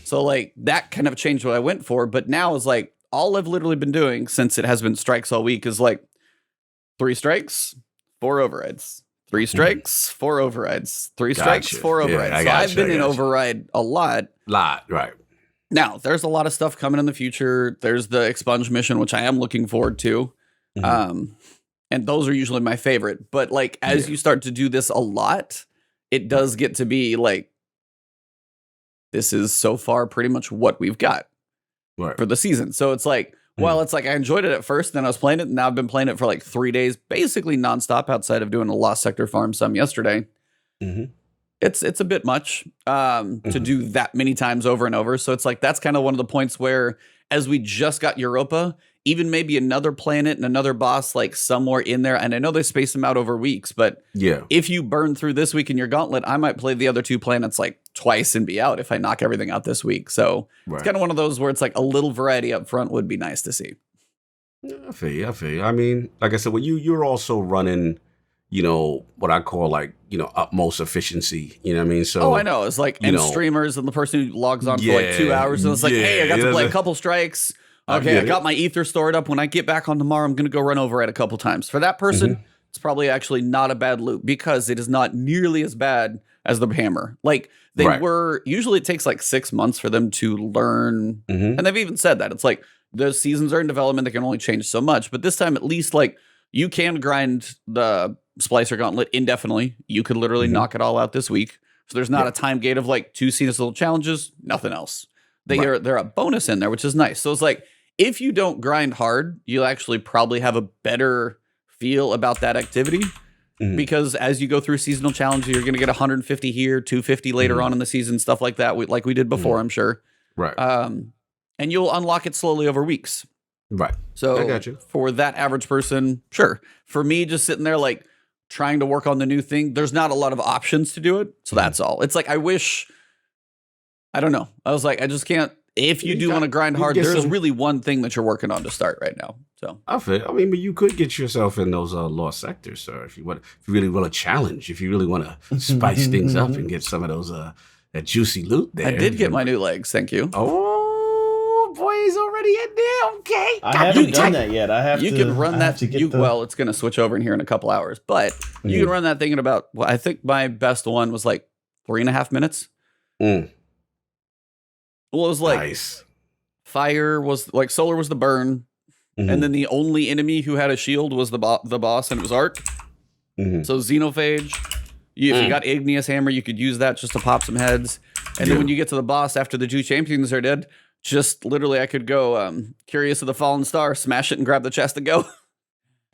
So that kind of changed what I went for. But now is all I've literally been doing since it has been strikes all week is 3 strikes, 4 overrides. 3 strikes, 4 overrides. 3 strikes, 4 overrides. So I've been in override a lot. Right. Now, there's a lot of stuff coming in the future. There's the expunge mission, which I am looking forward to. And those are usually my favorite. But like as you start to do this a lot, it does get to be like, this is so far pretty much what we've got for the season. So it's like, well, it's like I enjoyed it at first, then I was playing it, and now I've been playing it for like 3 days, basically nonstop outside of doing a Lost Sector farm some yesterday. It's a bit much to do that many times over and over. So it's like that's kind of one of the points where, as we just got Europa, even maybe another planet and another boss like somewhere in there. And I know they space them out over weeks, but if you burn through this week in your Gauntlet, I might play the other 2 planets like twice and be out if I knock everything out this week. So it's kind of one of those where it's like a little variety up front would be nice to see. Yeah, I feel you. I mean, like I said, well, you're also running, you know, what I call like, you know, utmost efficiency. You know what I mean? So I know. It's like streamers and the person who logs on for like 2 hours and it's like, hey, I got to play a couple strikes. Okay, I got my ether stored up. When I get back on tomorrow, I'm going to go run over it a couple times. For that person, it's probably actually not a bad loop because it is not nearly as bad as the hammer. Like they were, usually it takes like 6 months for them to learn. And they've even said that. It's like the seasons are in development. They can only change so much. But this time, at least like you can grind the Splicer Gauntlet indefinitely. You could literally knock it all out this week. So there's not a time gate of like 2 seasonal challenges, nothing else. They're a bonus in there, which is nice. So it's like, if you don't grind hard, you'll actually probably have a better feel about that activity because as you go through seasonal challenges, you're going to get 150 here, 250 later on in the season, stuff like that, like we did before, I'm sure. And you'll unlock it slowly over weeks. So I got you. For that average person, sure. For me, just sitting there like trying to work on the new thing, there's not a lot of options to do it. So that's all. It's like, I don't know. I was like, I just can't. If you do want to grind hard, there's really one thing that you're working on to start right now. So I mean, but you could get yourself in those lost sectors, sir. If you really want a challenge, if you really want to spice things up and get some of those that juicy loot there. I did get my new legs, thank you. Oh, boy, he's already in there. Okay, I haven't done that yet. You can run that. Well, it's going to switch over in here in a couple hours, but you can run that thing in about. Well, I think my best one was like 3.5 minutes. Well, it was like fire was like solar was the burn, and then the only enemy who had a shield was the boss, and it was arc. So xenophage. If you got igneous hammer, you could use that just to pop some heads. And then when you get to the boss after the 2 champions are dead, just literally I could go Curious of the Fallen Star, smash it and grab the chest and go.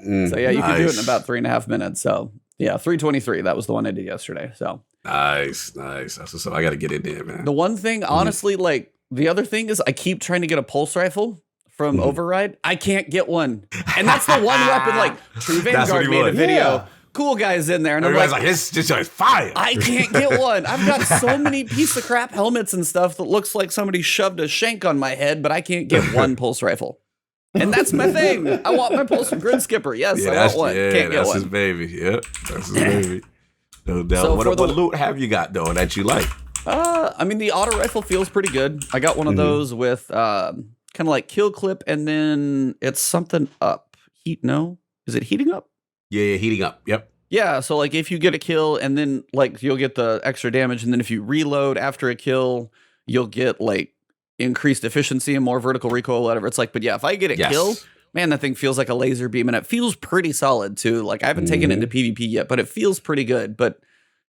So yeah, you could do it in about 3.5 minutes. So yeah, 3:23. That was the one I did yesterday. So. Nice. That's what's up. I got to get in there, man. The one thing, honestly, like the other thing is I keep trying to get a pulse rifle from Override. I can't get one. And that's the one weapon, like True Vanguard made a video. Cool guys in there. And everybody's like, it's just fire. I can't get one. I've got so many piece of crap helmets and stuff that looks like somebody shoved a shank on my head, but I can't get one pulse rifle. And that's my thing. I want my pulse grid skipper. Yes, I want one. Can't get that's one. His baby. Yep, that's his baby. No doubt. So what loot have you got though that you like? I mean, the auto rifle feels pretty good. I got one of those with kind of like kill clip, and then it's something up. Is it heating up? Yeah, heating up. Yep. Yeah, so like if you get a kill, and then like you'll get the extra damage, and then if you reload after a kill, you'll get like increased efficiency and more vertical recoil, whatever. It's like, but yeah, if I get a kill. Man, that thing feels like a laser beam, and it feels pretty solid, too. Like, I haven't taken it into PvP yet, but it feels pretty good. But,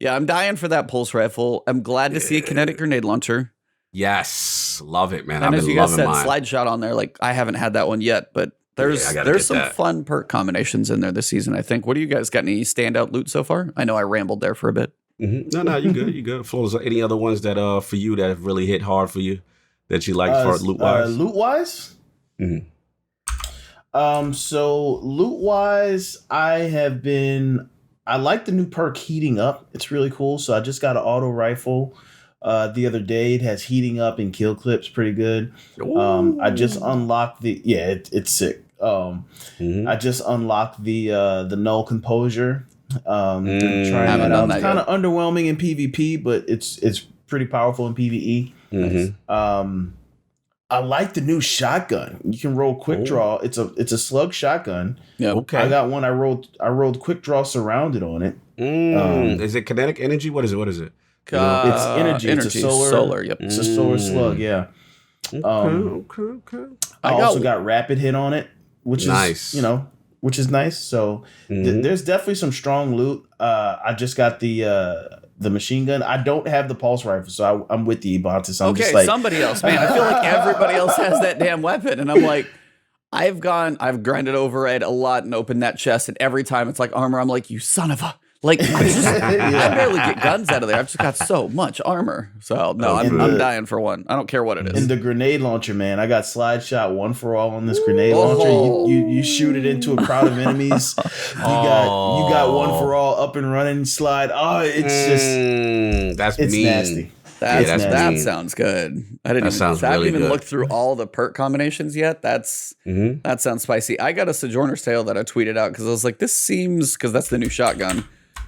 yeah, I'm dying for that pulse rifle. I'm glad to see a kinetic grenade launcher. Yes. Love it, man. And as you guys said, slide shot on there. Like, I haven't had that one yet, but there's some fun perk combinations in there this season, I think. What do you guys got? Any standout loot so far? I know I rambled there for a bit. No, you good. You good. Flo, any other ones that, for you, that have really hit hard for you that you like for loot-wise? Loot-wise? So loot-wise, I like the new perk Heating Up. It's really cool. So I just got an auto rifle the other day. It has Heating Up and kill clips pretty good. I just unlocked it's sick. I just unlocked the Null Composure. Trying that out. It's kind of underwhelming in PvP, but it's pretty powerful in PvE. I like the new shotgun. You can roll quick draw. It's a slug shotgun. Yeah. Okay. I got one. I rolled quick draw surrounded on it. Is it kinetic energy? What is it? It's energy. It's a solar. Yep. It's a solar slug. Yeah. Okay. I also got rapid hit on it, which is which is nice. So there's definitely some strong loot. I just got the machine gun. I don't have the pulse rifle, so I'm with you, Bontus. I'm just like, somebody else, man. I feel like everybody else has that damn weapon, and I'm like, I've grinded over it a lot and opened that chest, and every time it's like armor, I'm like, you son of a. Like, I barely get guns out of there. I've just got so much armor. So, no, I'm dying for one. I don't care what it is. And the grenade launcher, man. I got slide shot one for all on this grenade launcher. You shoot it into a crowd of enemies. You got one for all up and running slide. Oh, it's just... it's mean. Nasty. That sounds good. I haven't even looked through all the perk combinations yet. That sounds spicy. I got a Sojourner's Tale that I tweeted out because I was like, this seems... Because that's the new shotgun.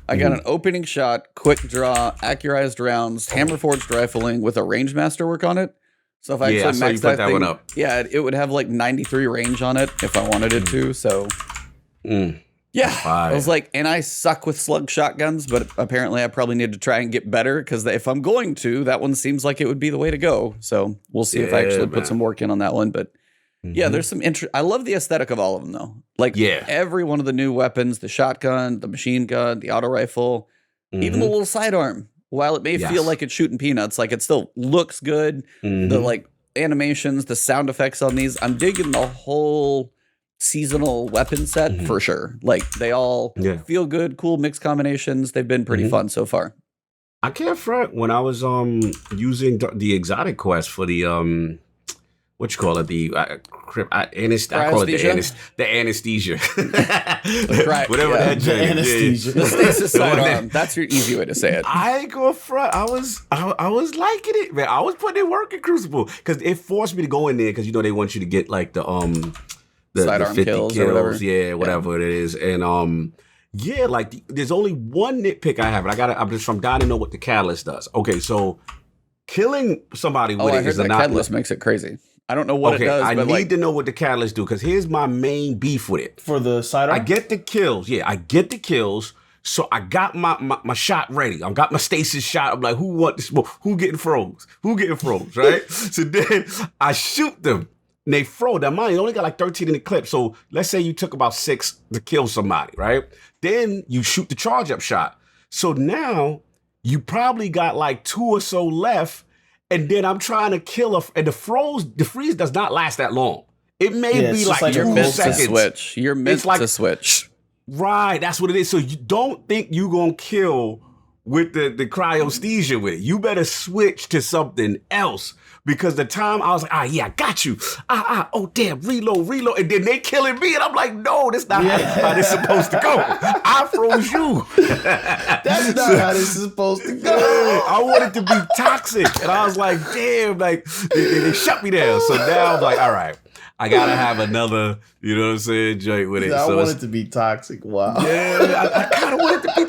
I got an opening shot, quick draw, accurized rounds, hammer forged rifling with a range master work on it. So if I actually max that thing, one up. Yeah, it would have like 93 range on it if I wanted it to. So yeah, I was like, and I suck with slug shotguns, but apparently I probably need to try and get better because if I'm going to, that one seems like it would be the way to go. So we'll see if I actually put some work in on that one. But yeah, there's some interest. I love the aesthetic of all of them, though. Like every one of the new weapons, the shotgun, the machine gun, the auto rifle, even the little sidearm. While it may feel like it's shooting peanuts, like it still looks good. The like animations, the sound effects on these, I'm digging the whole seasonal weapon set for sure. Like they all feel good, cool mixed combinations. They've been pretty fun so far. I can't front when I was using the exotic quest for the what you call it? The I call it the anesthesia. Whatever that the anesthesia. The stasis sidearm. That's your easy way to say it. I ain't gonna front. I was liking it, man. I was putting in work in Crucible because it forced me to go in there because they want you to get like the sidearm 50 kills or whatever. Whatever it is, and there's only one nitpick I have, and I'm just from dying to know what the catalyst does. Okay, so killing somebody with it is that catalyst makes it crazy. I don't know what it does. I need to know what the catalyst do because here's my main beef with it. For the sidearm? I get the kills. Yeah, I get the kills. So I got my shot ready. I got my stasis shot. I'm like, who want this smoke? Who getting froze? Right? So then I shoot them. And they froze. That mind, you only got like 13 in the clip. So let's say you took about 6 to kill somebody, right? Then you shoot the charge up shot. So now you probably got like 2 or so left. And then I'm trying to kill and the freeze does not last that long. It may be like 2 seconds. You're meant to switch. Right, that's what it is. So you don't think you're going to kill with the cryosthesia with it. You better switch to something else. Because the time I was like, I got you. Oh damn, reload. And then they killing me. And I'm like, no, that's not how this is supposed to go. I froze you. That's not how this is supposed to go. I wanted to be toxic. And I was like, damn, like they shut me down. So now I'm like, all right, I gotta have another, you know what I'm saying, joint with it. I wanted to be toxic. Wow. Yeah, I kind of wanted to be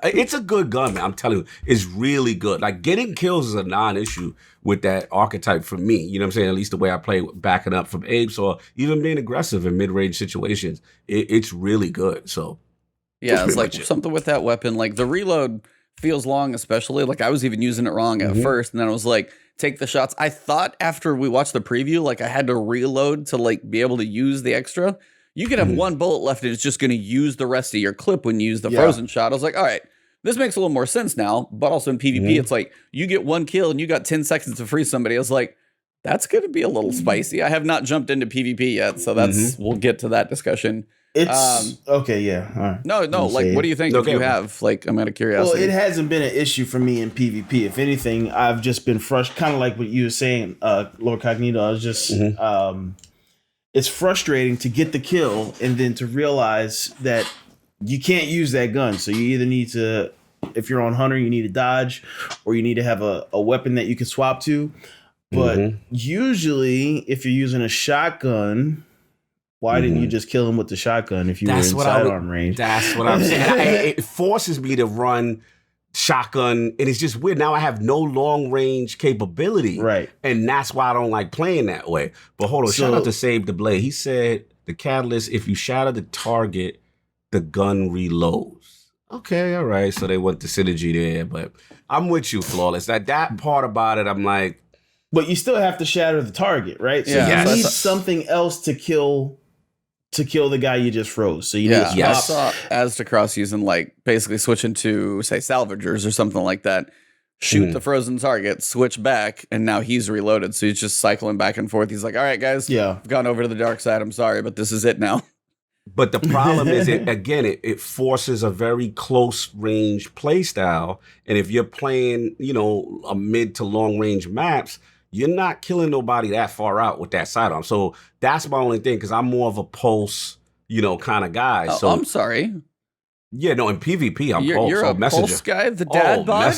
it's a good gun, man. I'm telling you, it's really good. Like getting kills is a non-issue with that archetype for me. You know what I'm saying? At least the way I play backing up from apes or even being aggressive in mid-range situations. It's really good. So yeah, it's like something with that weapon. Like the reload feels long, especially. Like I was even using it wrong at first, and then I was like, take the shots. I thought after we watched the preview, like I had to reload to like be able to use the extra. You could have one bullet left and it's just going to use the rest of your clip when you use the frozen shot. I was like, all right, this makes a little more sense now. But also in PvP, it's like you get 1 kill and you got 10 seconds to freeze somebody. I was like, that's going to be a little spicy. I have not jumped into PvP yet, so we'll get to that discussion. It's okay, yeah. All right. No. Like, what do you think? If you have, like, I'm out of curiosity. Well, it hasn't been an issue for me in PvP. If anything, I've just been frustrated. Kind of like what you were saying, Lord Cognito. I was just, it's frustrating to get the kill and then to realize that you can't use that gun. So you either need to, if you're on Hunter, you need to dodge, or you need to have a weapon that you can swap to. But usually, if you're using a shotgun, why didn't you just kill him with the shotgun if you were in sidearm range? That's what I'm saying. It forces me to run shotgun, and it's just weird. Now I have no long range capability, right? And that's why I don't like playing that way. But hold on, shout out to Save the Blade. He said the catalyst: if you shatter the target, the gun reloads. Okay, all right. So they want the synergy there, but I'm with you, Flawless. That part about it, I'm like, but you still have to shatter the target, right? So you need something else to kill to kill the guy you just froze. So you need to I swap. saw Aztecross using like basically switching to say salvagers or something like that. Shoot the frozen target, switch back, and now he's reloaded. So he's just cycling back and forth. He's like, all right, guys, I've gone over to the dark side. I'm sorry, but this is it now. But the problem is, it forces a very close range play style. And if you're playing, a mid to long range maps, you're not killing nobody that far out with that sidearm. So that's my only thing, because I'm more of a pulse, kind of guy. Oh, so I'm sorry. Yeah, no, in PvP, I'm you're, pulse. You're a messenger. Pulse guy, the dad bod?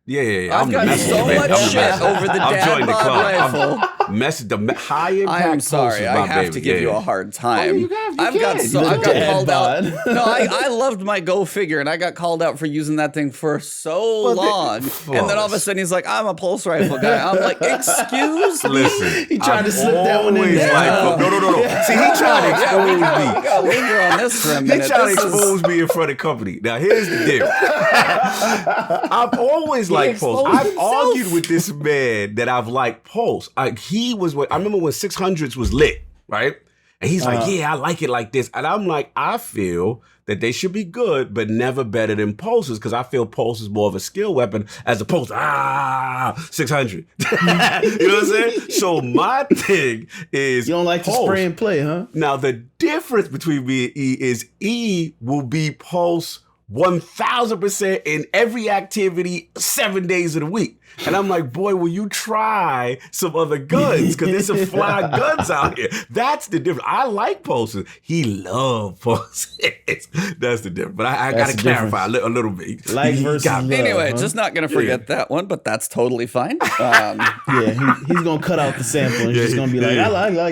Yeah. I've got so much shit over the dad bod rifle. The high impact. I'm sorry, I have to give you a hard time. I've got called out. No, I loved my Go figure, and I got called out for using that thing for so long. And then all of a sudden, he's like, "I'm a pulse rifle guy." I'm like, "Excuse me." Listen, he tried to slip that one in there. No. See, he tried to expose me. We gotta linger on this for a minute. He tried to expose me in front of company. Now, here's the deal. I've always liked Pulse. I've argued with this man that I've liked Pulse. I remember when 600s was lit, right? And he's like, yeah, I like it like this. And I'm like, I feel that they should be good, but never better than Pulses, because I feel Pulse is more of a skill weapon as opposed to 600. You know what I'm saying? So my thing is, you don't like Pulse. To spray and play, huh? Now the difference between me and E is E will be Pulse 1000% in every activity 7 days of the week. And I'm like, boy, will you try some other guns? Because there's some fly guns out here. That's the difference. I like pulses. He loves pulses. That's the difference. But I got to clarify a little bit. Like versus love, anyway, just not going to forget that one, but that's totally fine. He's going to cut out the sample and he's going to be like,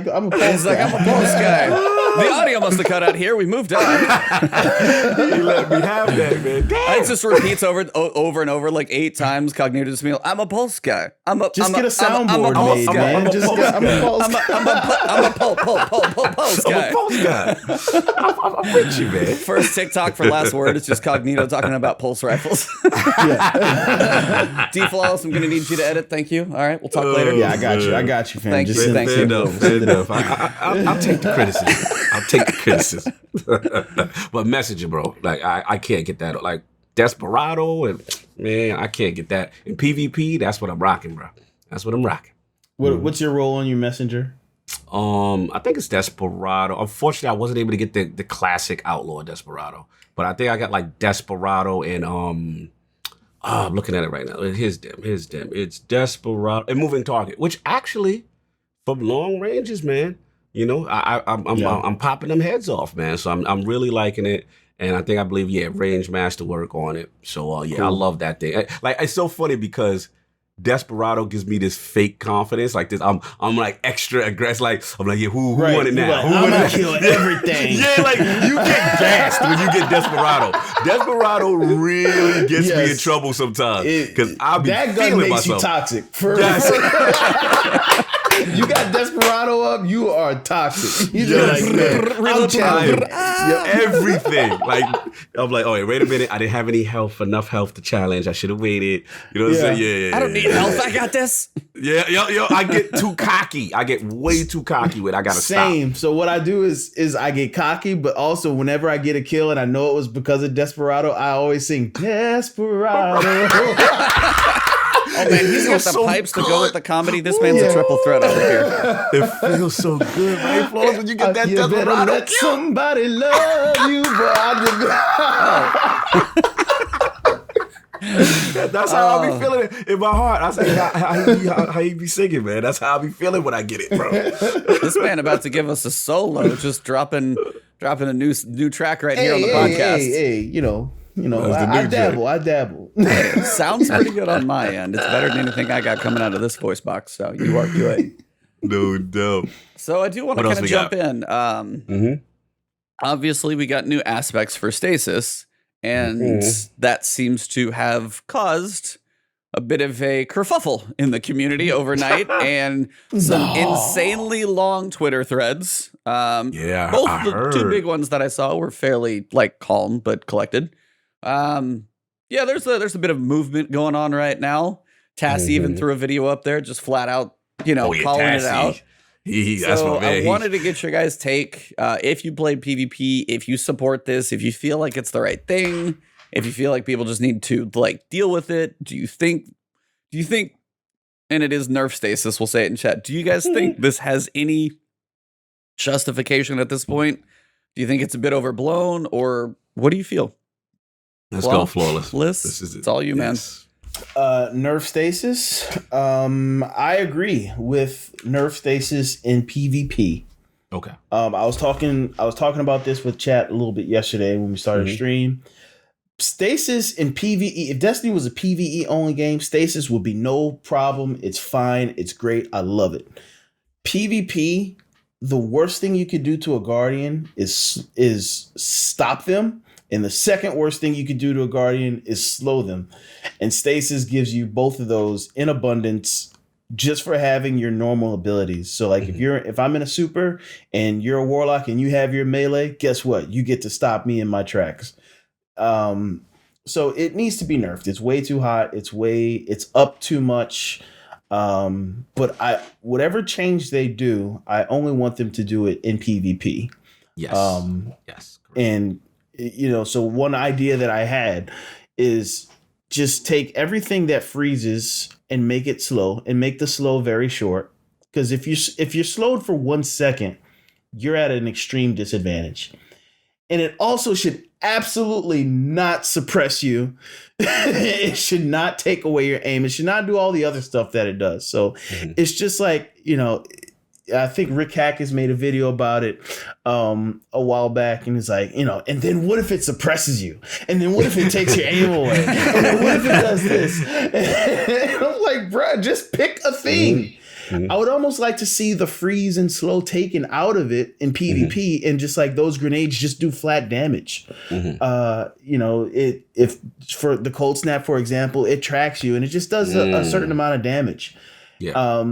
I'm a pulse guy. He's like, I'm a pulse guy. The audio must have cut out here. We moved on. He let me have that, man. It just repeats over and over like 8 times. Cognito just meal. I'm a pulse guy. Get a soundboard made, man. I'm a pulse guy. I'm a pulse guy. I'm a pulse guy. I'm with you, man. First TikTok for last word is just Cognito talking about pulse rifles. D-Flawless, I'm going to need you to edit. Thank you. All right, we'll talk later. Yeah, I got you, fam. Thank you. Fair enough. I'll take the criticism. But Messenger, bro, like I can't get that. Like Desperado, and man, I can't get that. In PvP, that's what I'm rocking, bro. That's what I'm rocking. What's your role on your Messenger? I think it's Desperado. Unfortunately, I wasn't able to get the classic Outlaw Desperado, but I think I got like Desperado and I'm looking at it right now. Here's them. It's Desperado and Moving Target, which actually from long ranges, man. I'm popping them heads off, man. So I'm really liking it. And I believe, Range Master work on it. So, cool. I love that thing. Like, it's so funny because Desperado gives me this fake confidence. Like this, I'm like extra aggressive. Like, I'm like, who won it now? Like, I'm gonna kill everything. Like you get gassed when you get Desperado. Desperado really gets me in trouble sometimes because I'll be that gun feeling makes myself. You toxic. You got Desperado up, you are toxic. You just like, man, I'm challenging everything. Like I'm like, oh wait a minute, I didn't have enough health to challenge. I should have waited. You know what I'm saying? Yeah. I don't need health. I got this. Yeah. I get too cocky. I get way too cocky with. I gotta stop. So what I do is I get cocky, but also whenever I get a kill and I know it was because of Desperado, I always sing Desperado. Oh man, he's got the pipes to go with the comedy. This man's a triple threat over here. It feels so good, right, Flawless, when you get that Desperado. Let somebody love you, That's how I be feeling it in my heart. I say how you be singing, man. That's how I be feeling when I get it, bro. This man about to give us a solo, just dropping a new track right here on the podcast. Hey, I dabble. Hey, sounds pretty good on my end. It's better than anything I got coming out of this voice box. So you are good. No doubt. So I do want to kind of jump in. Obviously, we got new aspects for Stasis, and that seems to have caused a bit of a kerfuffle in the community overnight, and some insanely long Twitter threads. Both the two big ones that I saw were fairly calm but collected. There's a bit of movement going on right now. Tassie even threw a video up there, just flat out, calling it out. That's my man. I wanted to get your guys' take. If you played PvP, if you support this, if you feel like it's the right thing, if you feel like people just need to like deal with it, do you think, and it is Nerf Stasis, we'll say it in chat. Do you guys think this has any justification at this point? Do you think it's a bit overblown, or what do you feel? Let's go flawless. This is it's all you, man. Nerf Stasis. I agree with Nerf Stasis in PvP. Okay. I was talking about this with chat a little bit yesterday when we started stream. Stasis in PvE. If Destiny was a PvE only game, Stasis would be no problem. It's fine. It's great. I love it. PvP. The worst thing you could do to a Guardian is stop them. And the second worst thing you could do to a Guardian is slow them. And Stasis gives you both of those in abundance just for having your normal abilities. So like if I'm in a super and you're a Warlock and you have your melee, guess what? You get to stop me in my tracks. So it needs to be nerfed. It's way too hot. It's up too much. But whatever change they do, I only want them to do it in PvP. Yes. Yes. Correct. And so one idea that I had is just take everything that freezes and make it slow and make the slow very short. Because if you're slowed for 1 second, you're at an extreme disadvantage. And it also should absolutely not suppress you. It should not take away your aim. It should not do all the other stuff that it does. So it's just like, I think Rick Hack has made a video about it a while back, and he's like, and then what if it suppresses you? And then what if it takes your aim away? And then what if it does this? And I'm like, bro, just pick a thing. I would almost like to see the freeze and slow taken out of it in PvP, and just like those grenades just do flat damage. If for the cold snap, for example, it tracks you and it just does a certain amount of damage. Yeah.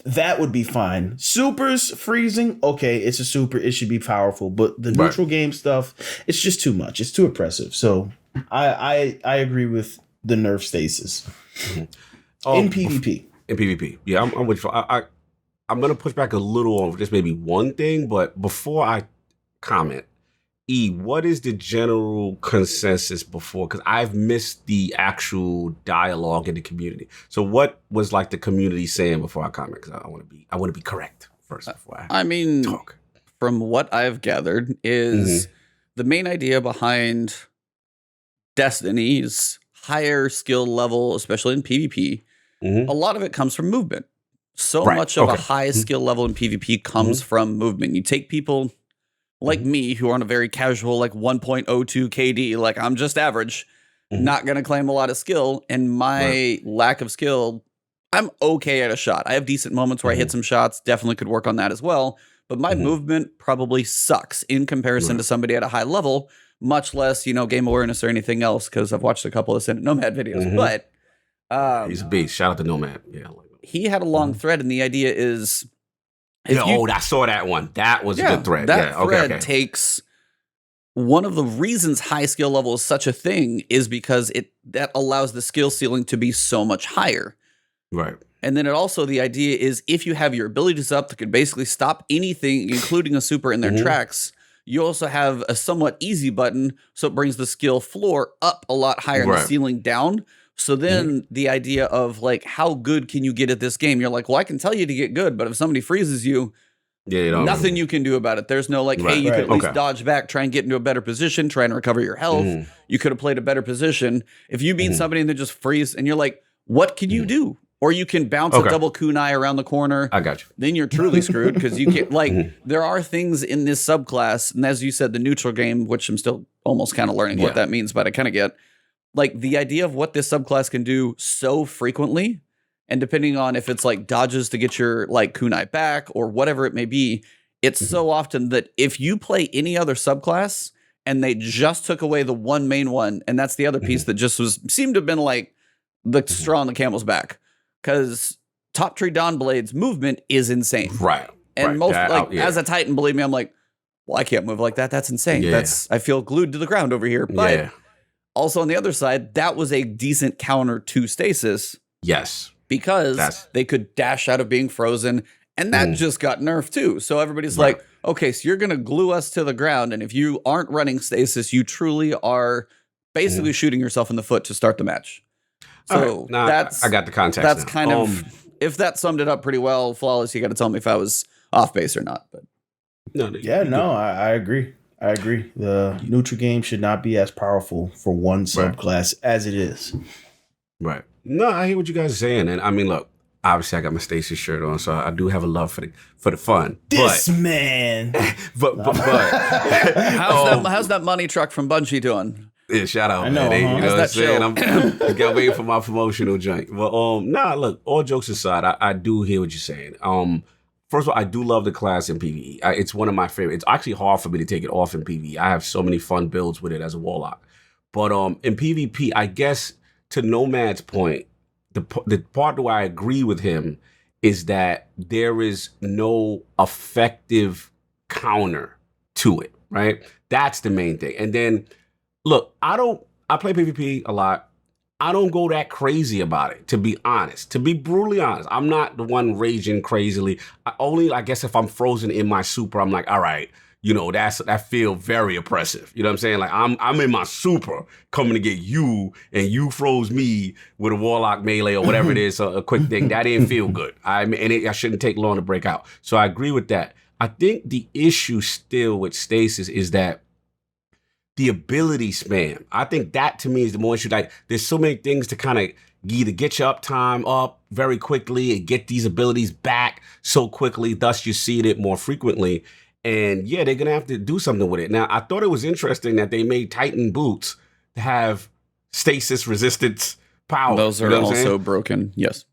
That would be fine. Supers freezing, okay, it's a super, it should be powerful, but the neutral game stuff, it's just too much. It's too oppressive. So I agree with the Nerf Stasis in PvP. In PvP, yeah, I'm with you. I'm gonna push back a little on just maybe one thing, but before I comment, what is the general consensus before? Because I've missed the actual dialogue in the community. So what was like the community saying before I comment? Because I want to be correct first before I talk. From what I've gathered is the main idea behind Destiny's higher skill level, especially in PvP. A lot of it comes from movement. So much of a high skill level in PvP comes from movement. You take people like me, who are on a very casual, like 1.02 KD, like I'm just average, not going to claim a lot of skill. And my lack of skill, I'm okay at a shot. I have decent moments where I hit some shots, definitely could work on that as well. But my movement probably sucks in comparison to somebody at a high level, much less, game awareness or anything else, because I've watched a couple of Senate Nomad videos. But he's a beast. Shout out to Nomad. Yeah, he had a long thread, and the idea is, I saw that one. That was a good thread. That thread takes one of the reasons high skill level is such a thing is because that allows the skill ceiling to be so much higher. Right. And then the idea is if you have your abilities up that could basically stop anything, including a super in their tracks, you also have a somewhat easy button, so it brings the skill floor up a lot higher and the ceiling down. So then the idea of like, how good can you get at this game? You're like, well, I can tell you to get good, but if somebody freezes you, nothing you can do about it. There's no like, hey, you could at least dodge back, try and get into a better position, try and recover your health. You could have played a better position. If you beat somebody and they just freeze and you're like, what can you do? Or you can bounce a double kunai around the corner. I got you. Then you're truly screwed because you can't there are things in this subclass. And as you said, the neutral game, which I'm still almost kind of learning what that means, but I kind of get. Like the idea of what this subclass can do so frequently, and depending on if it's like dodges to get your like kunai back or whatever it may be, it's so often that if you play any other subclass and they just took away the one main one, and that's the other piece that just seemed to have been like the straw on the camel's back, because Top Tree Dawnblade's movement is insane. Right. And as a Titan, believe me, I'm like, well, I can't move like that. That's insane. I feel glued to the ground over here. But also on the other side, that was a decent counter to Stasis. Yes. Because they could dash out of being frozen And that just got nerfed too. So everybody's like, okay, so you're going to glue us to the ground. And if you aren't running stasis, you truly are basically shooting yourself in the foot to start the match. So that's, I got the context. That's now. kind of, if that summed it up pretty well, Flawless, you got to tell me if I was off base or not. But I agree. I agree. The neutral game should not be as powerful for one subclass as it is. Right. No, I hear what you guys are saying. And I mean, look, obviously I got my Stasis shirt on, so I do have a love for the fun. This man. But how's that money truck from Bungie doing? Yeah, shout out, I know, man. You know what I'm saying? chill? I'm got waiting for my promotional joint. But look, all jokes aside, I do hear what you're saying. First of all, I do love the class in PvE. It's one of my favorites. It's actually hard for me to take it off in PvE. I have so many fun builds with it as a Warlock. But in PvP, I guess to Nomad's point, the part where I agree with him is that there is no effective counter to it, right? That's the main thing. And then, look, I play PvP a lot. I don't go that crazy about it, to be honest. To be brutally honest, I'm not the one raging crazily. I guess if I'm frozen in my super, I'm like, all right, you know, that feel very oppressive. You know what I'm saying? Like I'm in my super coming to get you, and you froze me with a Warlock melee or whatever it is, a quick thing. That didn't feel good. I shouldn't take long to break out. So I agree with that. I think the issue still with Stasis is that the ability spam. I think that to me is the more issue. Like there's so many things to kind of either get your uptime up very quickly and get these abilities back so quickly. Thus you see it more frequently. And yeah, they're going to have to do something with it. Now, I thought it was interesting that they made Titan boots to have stasis resistance power. Those are also broken. Yes.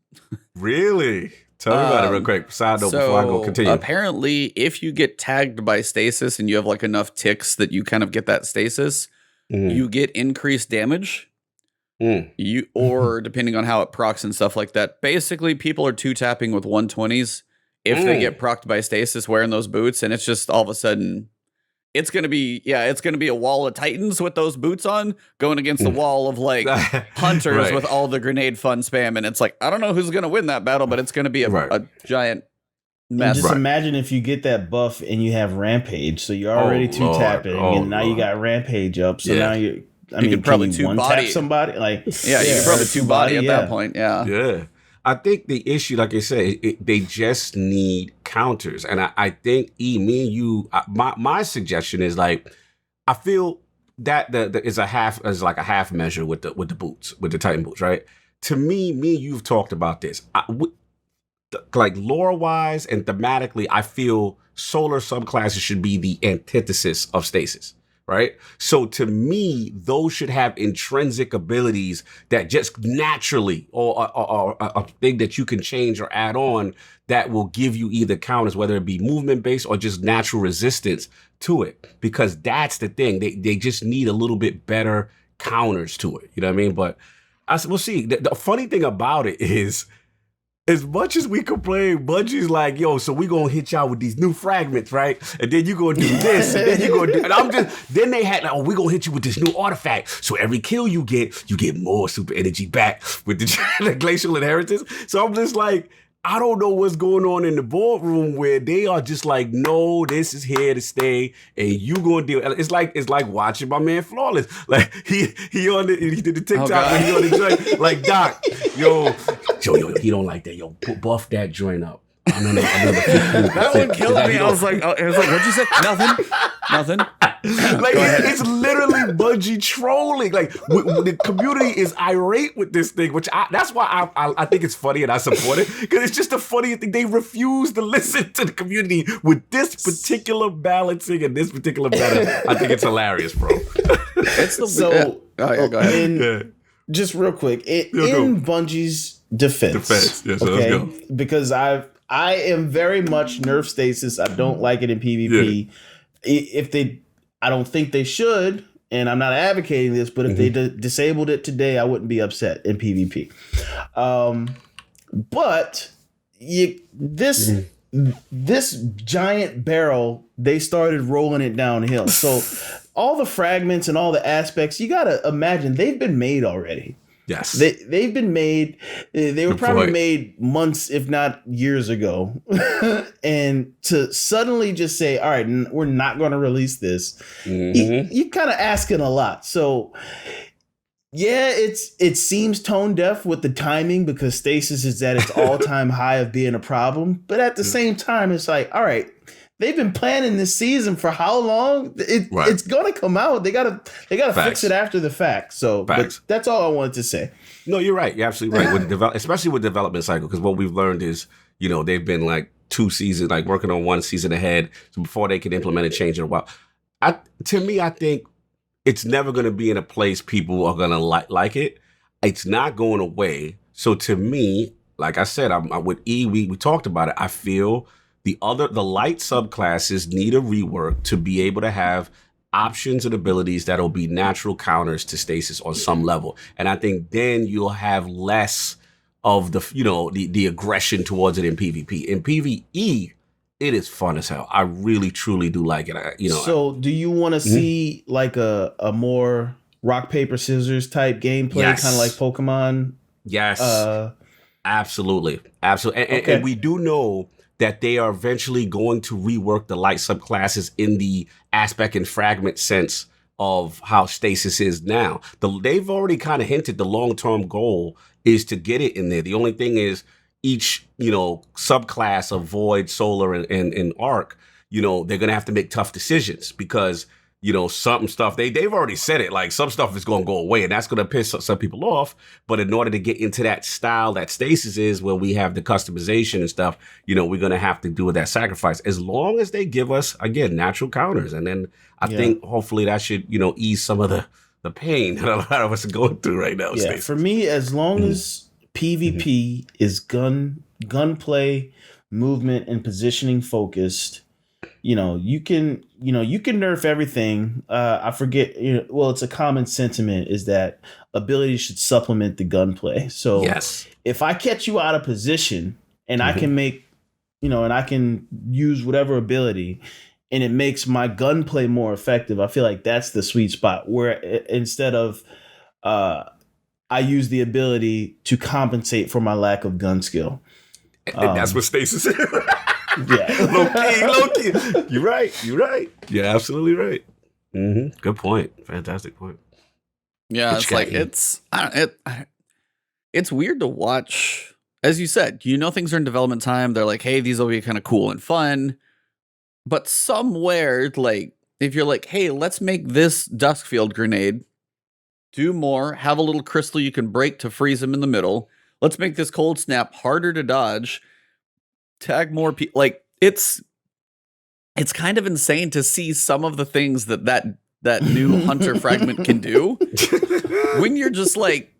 Really? Tell me about it real quick. Side note before I go continue. Apparently, if you get tagged by stasis and you have like enough ticks that you kind of get that stasis, you get increased damage. Or depending on how it procs and stuff like that. Basically, people are 2-tapping with 120s if they get procced by stasis wearing those boots, and it's just all of a sudden it's gonna be a wall of Titans with those boots on going against the wall of like hunters with all the grenade fun spam, and it's like I don't know who's gonna win that battle, but it's gonna be a giant mess. And just imagine if you get that buff and you have Rampage, so you're already 2-tapping, and now you got Rampage up, so now you can probably can you 1-tap somebody, like you can probably 2-body at that point, yeah. I think the issue, like I say, they just need counters. And I think, me and you, my suggestion is like, I feel that is like a half measure with the boots, with the Titan boots, right? To me and you've talked about this. Like lore-wise and thematically, I feel solar subclasses should be the antithesis of stasis. Right? So to me, those should have intrinsic abilities that just naturally or a thing that you can change or add on that will give you either counters, whether it be movement based or just natural resistance to it. Because that's the thing. They just need a little bit better counters to it. You know what I mean? But we'll see. The funny thing about it is, as much as we complain, Bungie's like, yo, so we gonna hit y'all with these new fragments, right? And then you gonna do this, and then you gonna do, and then they had like, oh, we gonna hit you with this new artifact. So every kill you get more super energy back with the glacial inheritance. So I'm just like, I don't know what's going on in the boardroom where they are just like, no, this is here to stay, and you gonna deal. It's like watching my man Flawless. Like he did the TikTok when he on the joint. Like Doc, yo, he don't like that. Yo, buff that joint up. That one killed me. I was like, what'd you say? Nothing. Like it's literally Bungie trolling. Like the community is irate with this thing, which that's why I think it's funny and I support it, because it's just a funny thing. They refuse to listen to the community with this particular balancing and this particular meta. I think it's hilarious, bro. It's the go ahead. Just real quick, in Bungie's defense. Yes, okay? Let's go. Because I am very much Nerf Stasis. I don't like it in PvP. Yeah. I don't think they should, and I'm not advocating this, but if they disabled it today, I wouldn't be upset in PvP. But this giant barrel, they started rolling it downhill. So all the fragments and all the aspects, you got to imagine they've been made already. Yes. They've been made. They were Good probably point. made months, if not years ago. And to suddenly just say, all right, we're not going to release this, you're kind of asking a lot. So yeah, it seems tone deaf with the timing because Stasis is at its all-time high of being a problem. But at the same time, it's like, all right, they've been planning this season for how long? It's gonna come out. They gotta fix it after the fact. So but that's all I wanted to say. No, you're right. You're absolutely right. With especially with development cycle, because what we've learned is, they've been like 2 seasons, like working on 1 season ahead, so before they can implement a change in a while. To me, I think it's never going to be in a place people are going to like it. It's not going away. So to me, like I said, I'm with E. We talked about it. I feel the light subclasses need a rework to be able to have options and abilities that'll be natural counters to stasis on some level. And I think then you'll have less of the aggression towards it in PvP. In PvE, it is fun as hell. I really, truly do like it. So do you want to see like a more rock, paper, scissors type gameplay, kind of like Pokemon? Yes, absolutely. And we do know that they are eventually going to rework the light subclasses in the aspect and fragment sense of how stasis is now. They've already kind of hinted the long-term goal is to get it in there. The only thing is each, subclass of Void, Solar, and Arc, they're going to have to make tough decisions because, some stuff, they've already said it, like some stuff is going to go away and that's going to piss some people off. But in order to get into that style that Stasis is, where we have the customization and stuff, we're going to have to do that sacrifice. As long as they give us, again, natural counters. And then I think hopefully that should, ease some of the pain that a lot of us are going through right now. Yeah, Stasis. for me, as long as PvP is gunplay, movement, and positioning focused, you can nerf everything. I forget, it's a common sentiment is that ability should supplement the gunplay. So if I catch you out of position and I can make, and I can use whatever ability and it makes my gunplay more effective, I feel like that's the sweet spot where instead of, I use the ability to compensate for my lack of gun skill. And that's what Stasis is. Yeah. Low key. You're right. You're absolutely right. Mm-hmm. Good point. Fantastic point. Yeah, it's like, it's weird to watch. As you said, things are in development time. They're like, hey, these will be kind of cool and fun. But somewhere, like, if you're like, hey, let's make this Duskfield grenade do more, have a little crystal you can break to freeze them in the middle. Let's make this cold snap harder to dodge. Tag more people. Like, it's kind of insane to see some of the things that new Hunter fragment can do. When you're just like,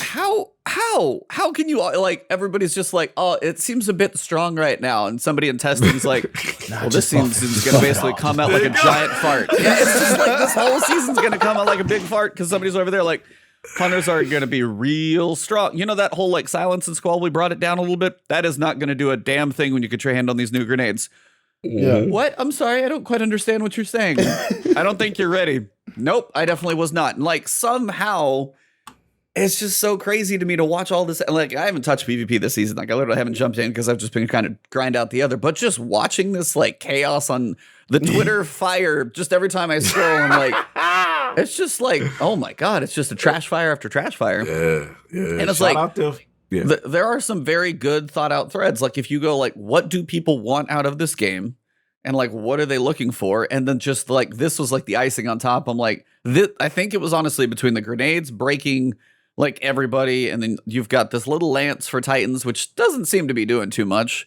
how can you, like, everybody's just like, oh, it seems a bit strong right now, and somebody in testing's like, well, this season's gonna basically come out like a giant fart. Yeah, it's just like this whole season's gonna come out like a big fart because somebody's over there like, Hunters are gonna be real strong. That whole like silence and squall, we brought it down a little bit. That is not gonna do a damn thing when you get your hand on these new grenades. Yeah. What? I'm sorry, I don't quite understand what you're saying. I don't think you're ready. Nope, I definitely was not. And like somehow, it's just so crazy to me to watch all this. Like, I haven't touched PvP this season. Like, I literally haven't jumped in because I've just been kind of grind out the other. But just watching this like chaos on the Twitter fire, just every time I scroll, I'm like, it's just like, oh my God, it's just a trash fire after trash fire. Yeah. And it's there are some very good thought out threads. Like, if you go like, what do people want out of this game? And like, what are they looking for? And then just like, this was like the icing on top. I'm like, I think it was honestly between the grenades breaking like everybody, and then you've got this little lance for Titans, which doesn't seem to be doing too much.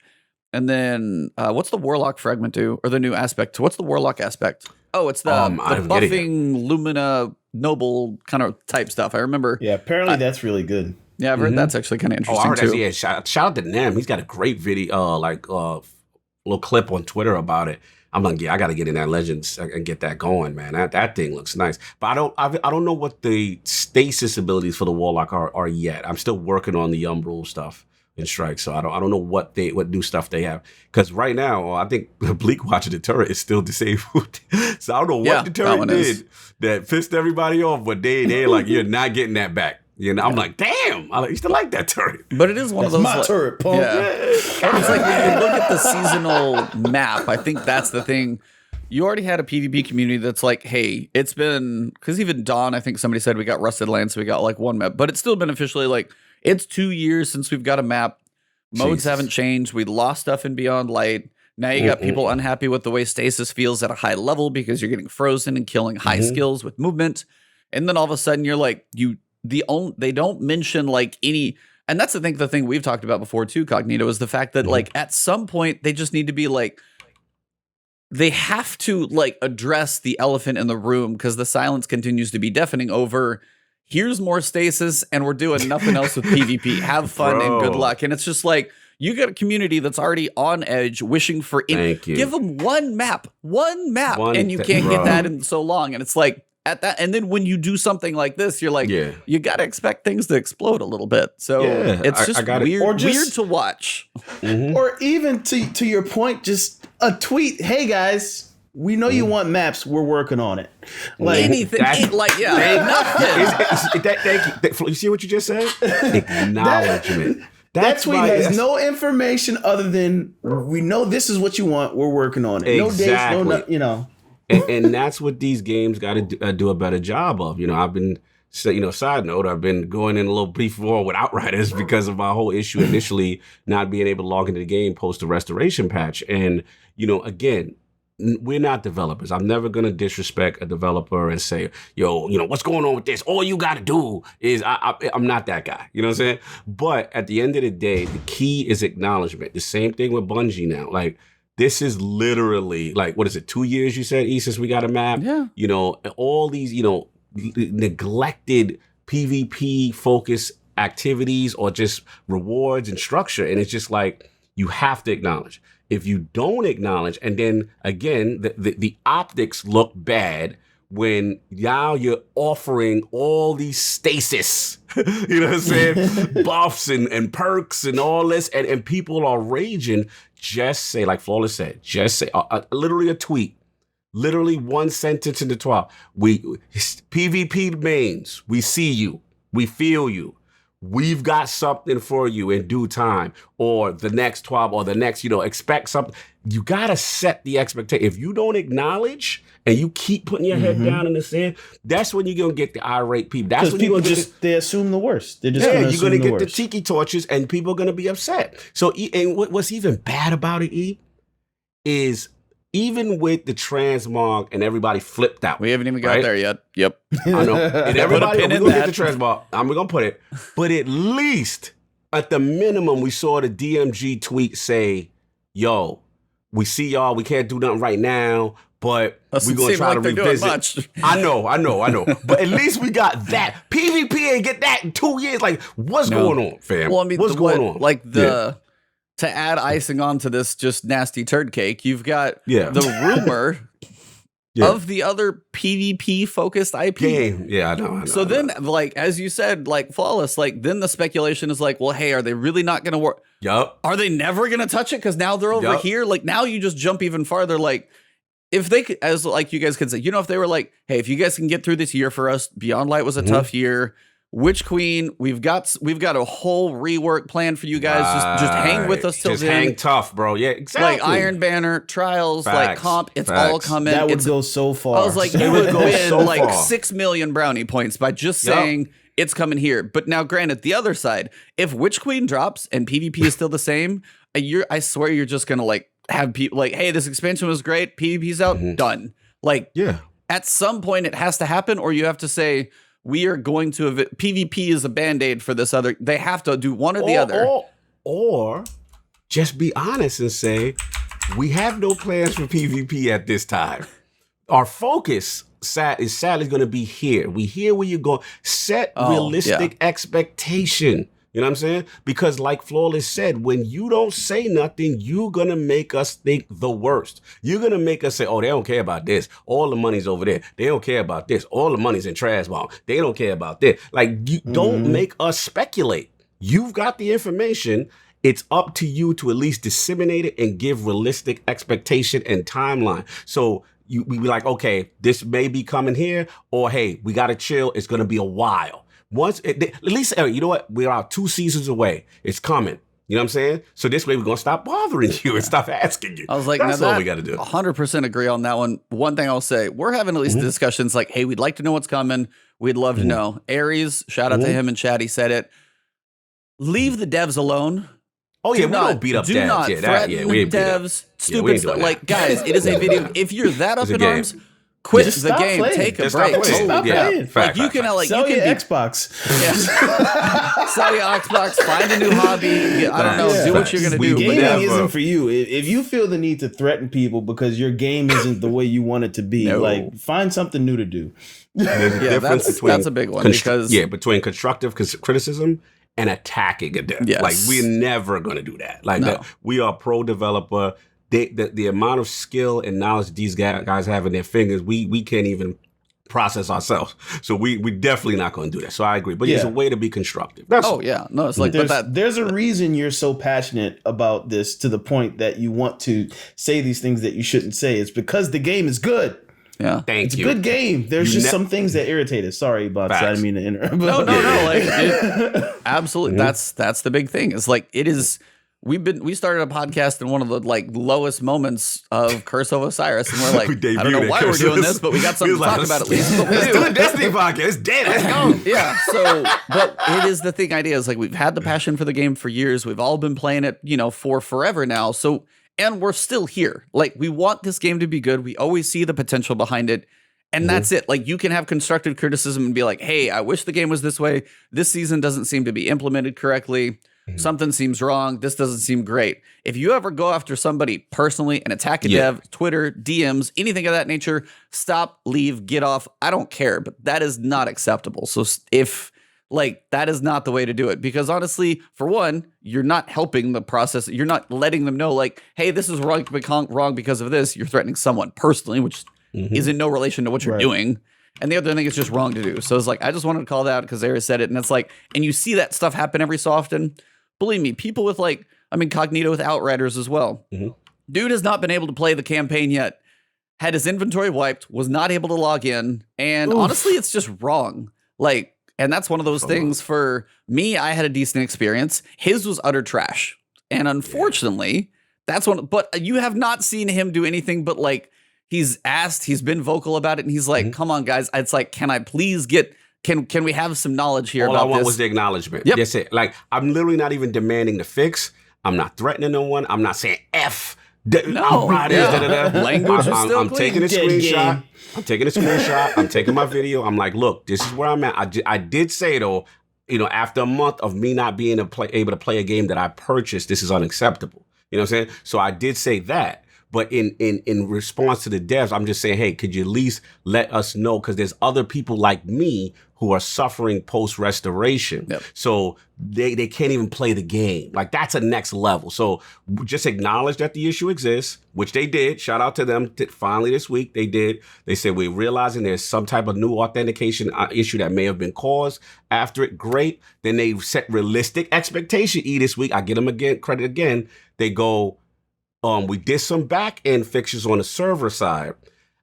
And then what's the Warlock fragment do? Or the new aspect? What's the Warlock aspect? Oh, it's the buffing Lumina Noble kind of type stuff. I remember. Yeah, apparently that's really good. Yeah, I've heard that's actually kind of interesting too. Yeah, shout out to Nem. He's got a great video, little clip on Twitter about it. I'm like, I got to get in that Legends and get that going, man. That thing looks nice. But I don't know what the stasis abilities for the Warlock are yet. I'm still working on the Umbral stuff in Strike, so I don't know what new stuff they have. Because right now, I think the Bleak Watcher deterrent is still disabled. So I don't know what deterrent did that pissed everybody off, but they're like, you're not getting that back. You know, I'm like, damn, I used to like that turret. But it is one of those. My turret, punk. Yeah. And it's like when you look at the seasonal map, I think that's the thing. You already had a PvP community that's like, hey, it's been, because even Dawn, I think somebody said we got Rusted Land, so we got like one map, but it's still been officially like, it's 2 years since we've got a map. Modes haven't changed. We lost stuff in Beyond Light. Now you got people unhappy with the way Stasis feels at a high level because you're getting frozen and killing high skills with movement. And then all of a sudden you're like, they don't mention like any, and that's the thing we've talked about before too, Cognito, is the fact that like at some point they just need to be like, they have to like address the elephant in the room because the silence continues to be deafening over here's more stasis and we're doing nothing else with PvP. Have fun and good luck. And it's just like, you got a community that's already on edge wishing for give them one map, and you can't get that in so long. And it's like at that, and then when you do something like this, you're like, you got to expect things to explode a little bit. So it's just weird to watch. Or even to your point, just a tweet, hey guys, we know you want maps, we're working on it. Like anything, nothing. Thank you. You see what you just said? Acknowledgement. That tweet has no information other than we know this is what you want, we're working on it. Exactly. No dates, no. And that's what these games got to do a better job of. You know, I've been, side note, I've been going in a little brief war with Outriders because of my whole issue initially not being able to log into the game post the restoration patch. And, again, we're not developers. I'm never going to disrespect a developer and say, yo, what's going on with this? All you got to do is, I'm not that guy. You know what I'm saying? But at the end of the day, the key is acknowledgement. The same thing with Bungie now. Like, this is literally, like, what is it, 2 years you said, since we got a map? Yeah. All these, neglected PvP-focused activities or just rewards and structure. And it's just like, you have to acknowledge. If you don't acknowledge, and then again, the optics look bad when now you're offering all these stasis, you know what I'm saying? Buffs and perks and all this, and people are raging. Just say, like Flawless said, literally a tweet, literally one sentence in the TWAB. PvP mains, we see you, we feel you. We've got something for you in due time, or the next TWAB, or the next, expect something. You got to set the expectation. If you don't acknowledge and you keep putting your head down in the sand, that's when you're going to get the irate people. That's when people they assume the worst. They're just you're going to get the tiki torches and people are going to be upset. So, and what's even bad about it, is even with the transmog and everybody flipped out. We haven't even got there yet. Yep. I know. And everybody, we're going to get the transmog. I'm going to put it. But at least, at the minimum, we saw the DMG tweet say, yo, we see y'all. We can't do nothing right now, but we're going to try to revisit. I know. But at least we got that. PvP ain't get that in 2 years. Like, what's going on, fam? Well, I mean, what's going on? Like to add icing onto this just nasty turd cake, you've got the rumor of the other PvP focused IP game. Yeah, I know. So then, like, as you said, like Flawless, like then the speculation is like, well, hey, are they really not going to work? Yup. Are they never going to touch it? Because now they're over here. Like now you just jump even farther. Like if they could, as like you guys could say, if they were like, hey, if you guys can get through this year for us, Beyond Light was a tough year. Witch Queen, we've got a whole rework plan for you guys. Just hang with us till then. Just hang tough, bro. Yeah, exactly. Like Iron Banner, Trials, like comp, it's all coming. That would go so far. I was like, you would win like 6 million brownie points by just saying it's coming here. But now, granted, the other side, if Witch Queen drops and PvP is still the same, I swear you're just gonna like have people like, hey, this expansion was great, PvP's out, done. Like, at some point it has to happen, or you have to say, we are going to PvP is a band-aid for this other. They have to do one or the other. Or just be honest and say, we have no plans for PvP at this time. Our focus is sadly going to be here. We hear where you're going. Set realistic expectation. You know what I'm saying? Because like Flawless said, when you don't say nothing, you're going to make us think the worst. You're going to make us say, oh, they don't care about this. All the money's over there. They don't care about this. All the money's in Transmog. They don't care about this. Like, you don't make us speculate. You've got the information. It's up to you to at least disseminate it and give realistic expectation and timeline. So we be like, okay, this may be coming here, or hey, we got to chill. It's going to be a while. At least, Eric, you know what? We're out 2 seasons away. It's coming. You know what I'm saying? So this way we're going to stop bothering you and stop asking you. I was like, that's now all we got to do. 100% agree on that one. One thing I'll say, we're having at least discussions like, hey, we'd like to know what's coming. We'd love to know. Aries, shout out to him and Chad. He said it. Leave the devs alone. Oh, yeah, we don't beat up do devs. not Yeah, we ain't beat up. devs, stupid stuff. Like, guys, it is a video. If you're that up in game. arms, quit Just the stop game. playing. Take a Just break. stop playing. Stop playing. Like, you can like Sell you your can be Xbox. Yeah. Sell your Xbox, find a new hobby. I don't know, do what you're gonna do. Gaming never- isn't for you. If you feel the need to threaten people because your game isn't the way you want it to be, No. like find something new to do. There's a difference between that's a big one because between constructive criticism and attacking a dev. Yes. Like we're never going to do that. Like that, we are pro developer. The amount of skill and knowledge these guys have in their fingers, we can't even process ourselves. So we definitely not going to do that. So I agree. But it's a way to be constructive. That's all. no, it's like there's a reason you're so passionate about this to the point that you want to say these things that you shouldn't say. It's because the game is good. Yeah, It's a good game. There's just some things that irritate us. Sorry, Box. I didn't mean to interrupt. No. Like, absolutely. That's the big thing. It's like it is. We started a podcast in one of the like lowest moments of Curse of Osiris, and we're like, I don't know why we're doing this, but we got something to talk about at least. But we Let's do a Destiny podcast. It's dead. Let's go. Yeah. So, but it is the thing. Idea is like we've had the passion for the game for years. We've all been playing it, for forever now. So. And we're still here. Like, we want this game to be good. We always see the potential behind it. And that's it. Like, you can have constructive criticism and be like, hey, I wish the game was this way. This season doesn't seem to be implemented correctly. Something seems wrong. This doesn't seem great. If you ever go after somebody personally and attack a dev, Twitter, DMs, anything of that nature, stop, leave, get off. I don't care. But that is not acceptable. So if... like, that is not the way to do it because honestly, for one, you're not helping the process. You're not letting them know like, hey, this is wrong because of this. You're threatening someone personally, which is in no relation to what you're doing. And the other thing is just wrong to do. So it's like, I just wanted to call that out because Aries said it. And it's like, and you see that stuff happen every so often. Believe me, people with like, Cognito with Outriders as well. Dude has not been able to play the campaign yet. Had his inventory wiped, was not able to log in. And honestly, it's just wrong. Like, and that's one of those things for me. I had a decent experience. His was utter trash. And unfortunately, that's one. But you have not seen him do anything but like he's been vocal about it. And he's like, come on, guys. It's like, can I please can we have some knowledge here All about I want this? was the acknowledgement. Yep. That's it. Like, I'm literally not even demanding the fix. I'm not threatening no one. I'm not saying F. Language is still I'm clean. taking a screenshot. I'm taking a screenshot. I'm taking my video. I'm like, look, this is where I'm at. I did say though, after a month of me not being able to play a game that I purchased, this is unacceptable. You know what I'm saying? So I did say that. But in response to the devs, I'm just saying, hey, could you at least let us know? Because there's other people like me who are suffering post-restoration. Yep. So they can't even play the game. Like, that's a next level. So just acknowledge that the issue exists, which they did. Shout out to them. Finally this week, they did. They said, we're realizing there's some type of new authentication issue that may have been caused after it. Great. Then they set realistic expectation this week. I get them credit again. They go, we did some back-end fixes on the server side.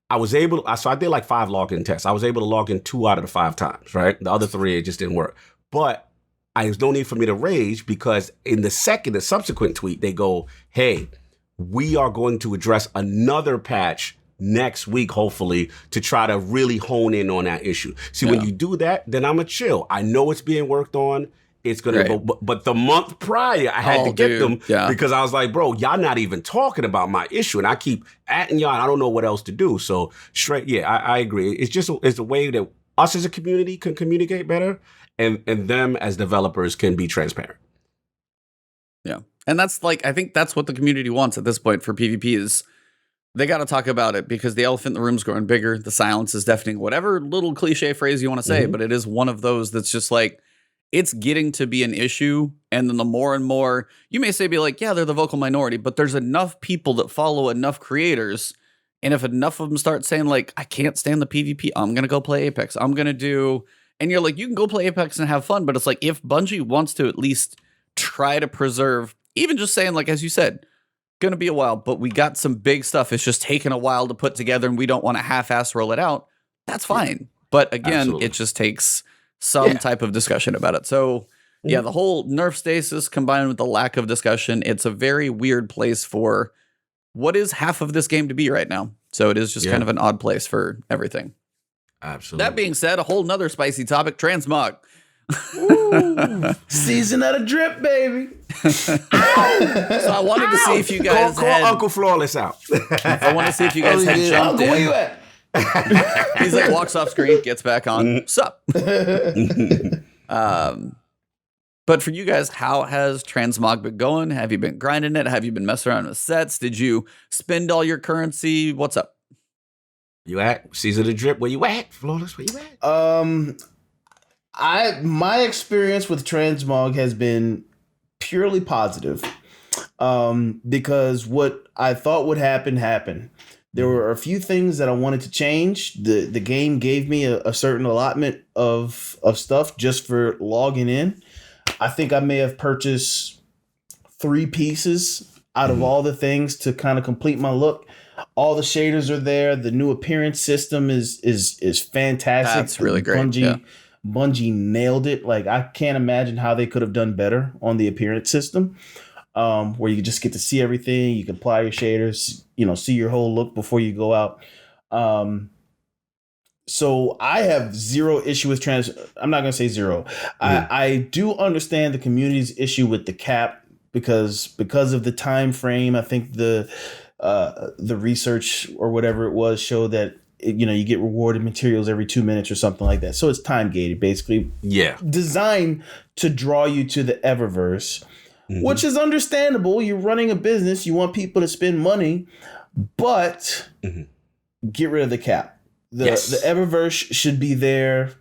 I did like 5 login tests. I was able to log in 2 out of the 5 times, right? The other 3, it just didn't work. But there's no need for me to rage because in the subsequent tweet, they go, hey, we are going to address another patch next week, hopefully, to try to really hone in on that issue. See, when you do that, then I'm a chill. I know it's being worked on. It's going to go, but the month prior, I had to get them because I was like, bro, y'all not even talking about my issue. And I keep atting y'all, and I don't know what else to do. So I agree. It's a way that us as a community can communicate better and them as developers can be transparent. Yeah. And that's like, I think that's what the community wants at this point for PvP is they got to talk about it because the elephant in the room is growing bigger. The silence is deafening, whatever little cliche phrase you want to say, but it is one of those that's just like, it's getting to be an issue. And then the more and more, you may say, be like, yeah, they're the vocal minority, but there's enough people that follow enough creators. And if enough of them start saying like, I can't stand the PvP, I'm going to go play Apex. I'm going to do, and you're like, you can go play Apex and have fun. But it's like, if Bungie wants to at least try to preserve, even just saying like, as you said, going to be a while, but we got some big stuff. It's just taking a while to put together and we don't want to half-ass roll it out. That's fine. But again, it just takes some type of discussion about it. So yeah, the whole Nerf Stasis combined with the lack of discussion, it's a very weird place for what is half of this game to be right now. So it is just kind of an odd place for everything. Absolutely. That being said, a whole nother spicy topic, Transmog. Season of the drip, baby. So I wanted to see if you guys call Uncle Flawless out. I want to see if you guys had jumped Uncle, where in. you at? He's like walks off screen, gets back on. Sup? But for you guys, how has Transmog been going? Have you been grinding it? Have you been messing around with sets? Did you spend all your currency? What's up? You at Season of the Drip? Where you at, Flawless? Where you at? My experience with Transmog has been purely positive, because what I thought would happen happened. There were a few things that I wanted to change. The game gave me a certain allotment of stuff just for logging in. I think I may have purchased 3 pieces out of all the things to kind of complete my look. All the shaders are there. The new appearance system is fantastic. That's really great. Bungie nailed it. Like, I can't imagine how they could have done better on the appearance system, where you just get to see everything. You can apply your shaders, see your whole look before you go out. So I have zero issue with I'm not going to say zero. I do understand the community's issue with the cap because of the time frame. I think the research or whatever it was showed that you get rewarded materials every 2 minutes or something like that. So it's time gated, basically. Yeah. Designed to draw you to the Eververse, which is understandable. You're running a business. You want people to spend money, but get rid of the cap. The Eververse should be there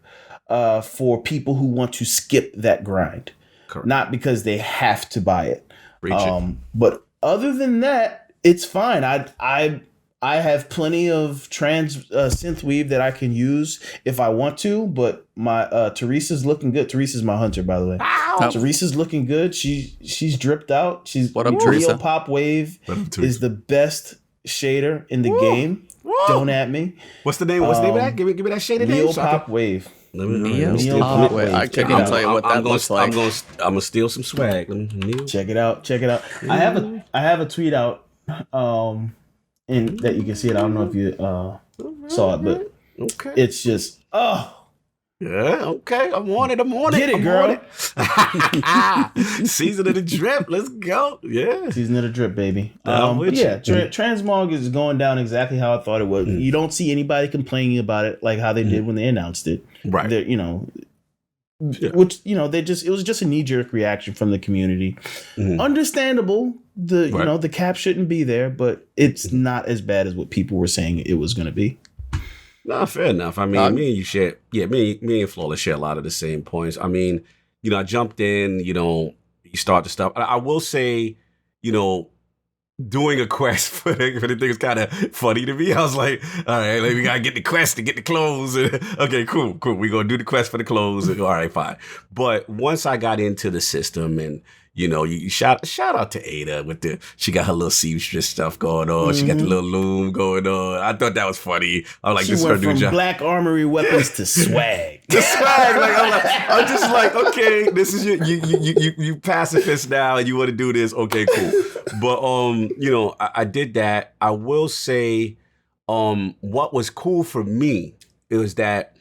for people who want to skip that grind. Correct. Not because they have to buy it. But other than that, it's fine. I have plenty of synth weave that I can use if I want to, but my Teresa's looking good. Teresa's my hunter, by the way. Teresa's looking good. She's dripped out. What up, Teresa? Neo Pop Wave is the best shader in the game. Don't at me. What's the name? What's the name of that? Give me that shader name. Neo Pop Wave. Neo Pop Wave. I can't even tell you what that looks like. I'm gonna steal some swag. Check it out. I have a tweet out, and that you can see it. I don't know if you saw it, but it's just yeah, okay. I'm on it. Get it, girl. Season of the Drip. Let's go. Yeah. Season of the Drip, baby. Transmog is going down exactly how I thought it would. You don't see anybody complaining about it like how they did when they announced it. Right. Which, it was just a knee-jerk reaction from the community. Understandable. The cap shouldn't be there, but it's not as bad as what people were saying it was going to be. Nah, fair enough. I mean, me and you share, me and Flawless share a lot of the same points. I mean, I jumped in, you start the stuff. I will say, doing a quest for the thing is kind of funny to me. I was like, all right, we got to get the quest to get the clothes. Okay, cool. We're going to do the quest for the clothes. All right, fine. But once I got into the system and, you shout out to Ada she got her little seamstress stuff going on. She got the little loom going on. I thought that was funny. I was like, this is her new job. Black Armory weapons to swag. The swag. I'm just like, okay, this is you pacifist now and you want to do this. Okay, cool. But I did that. I will say, what was cool for me is that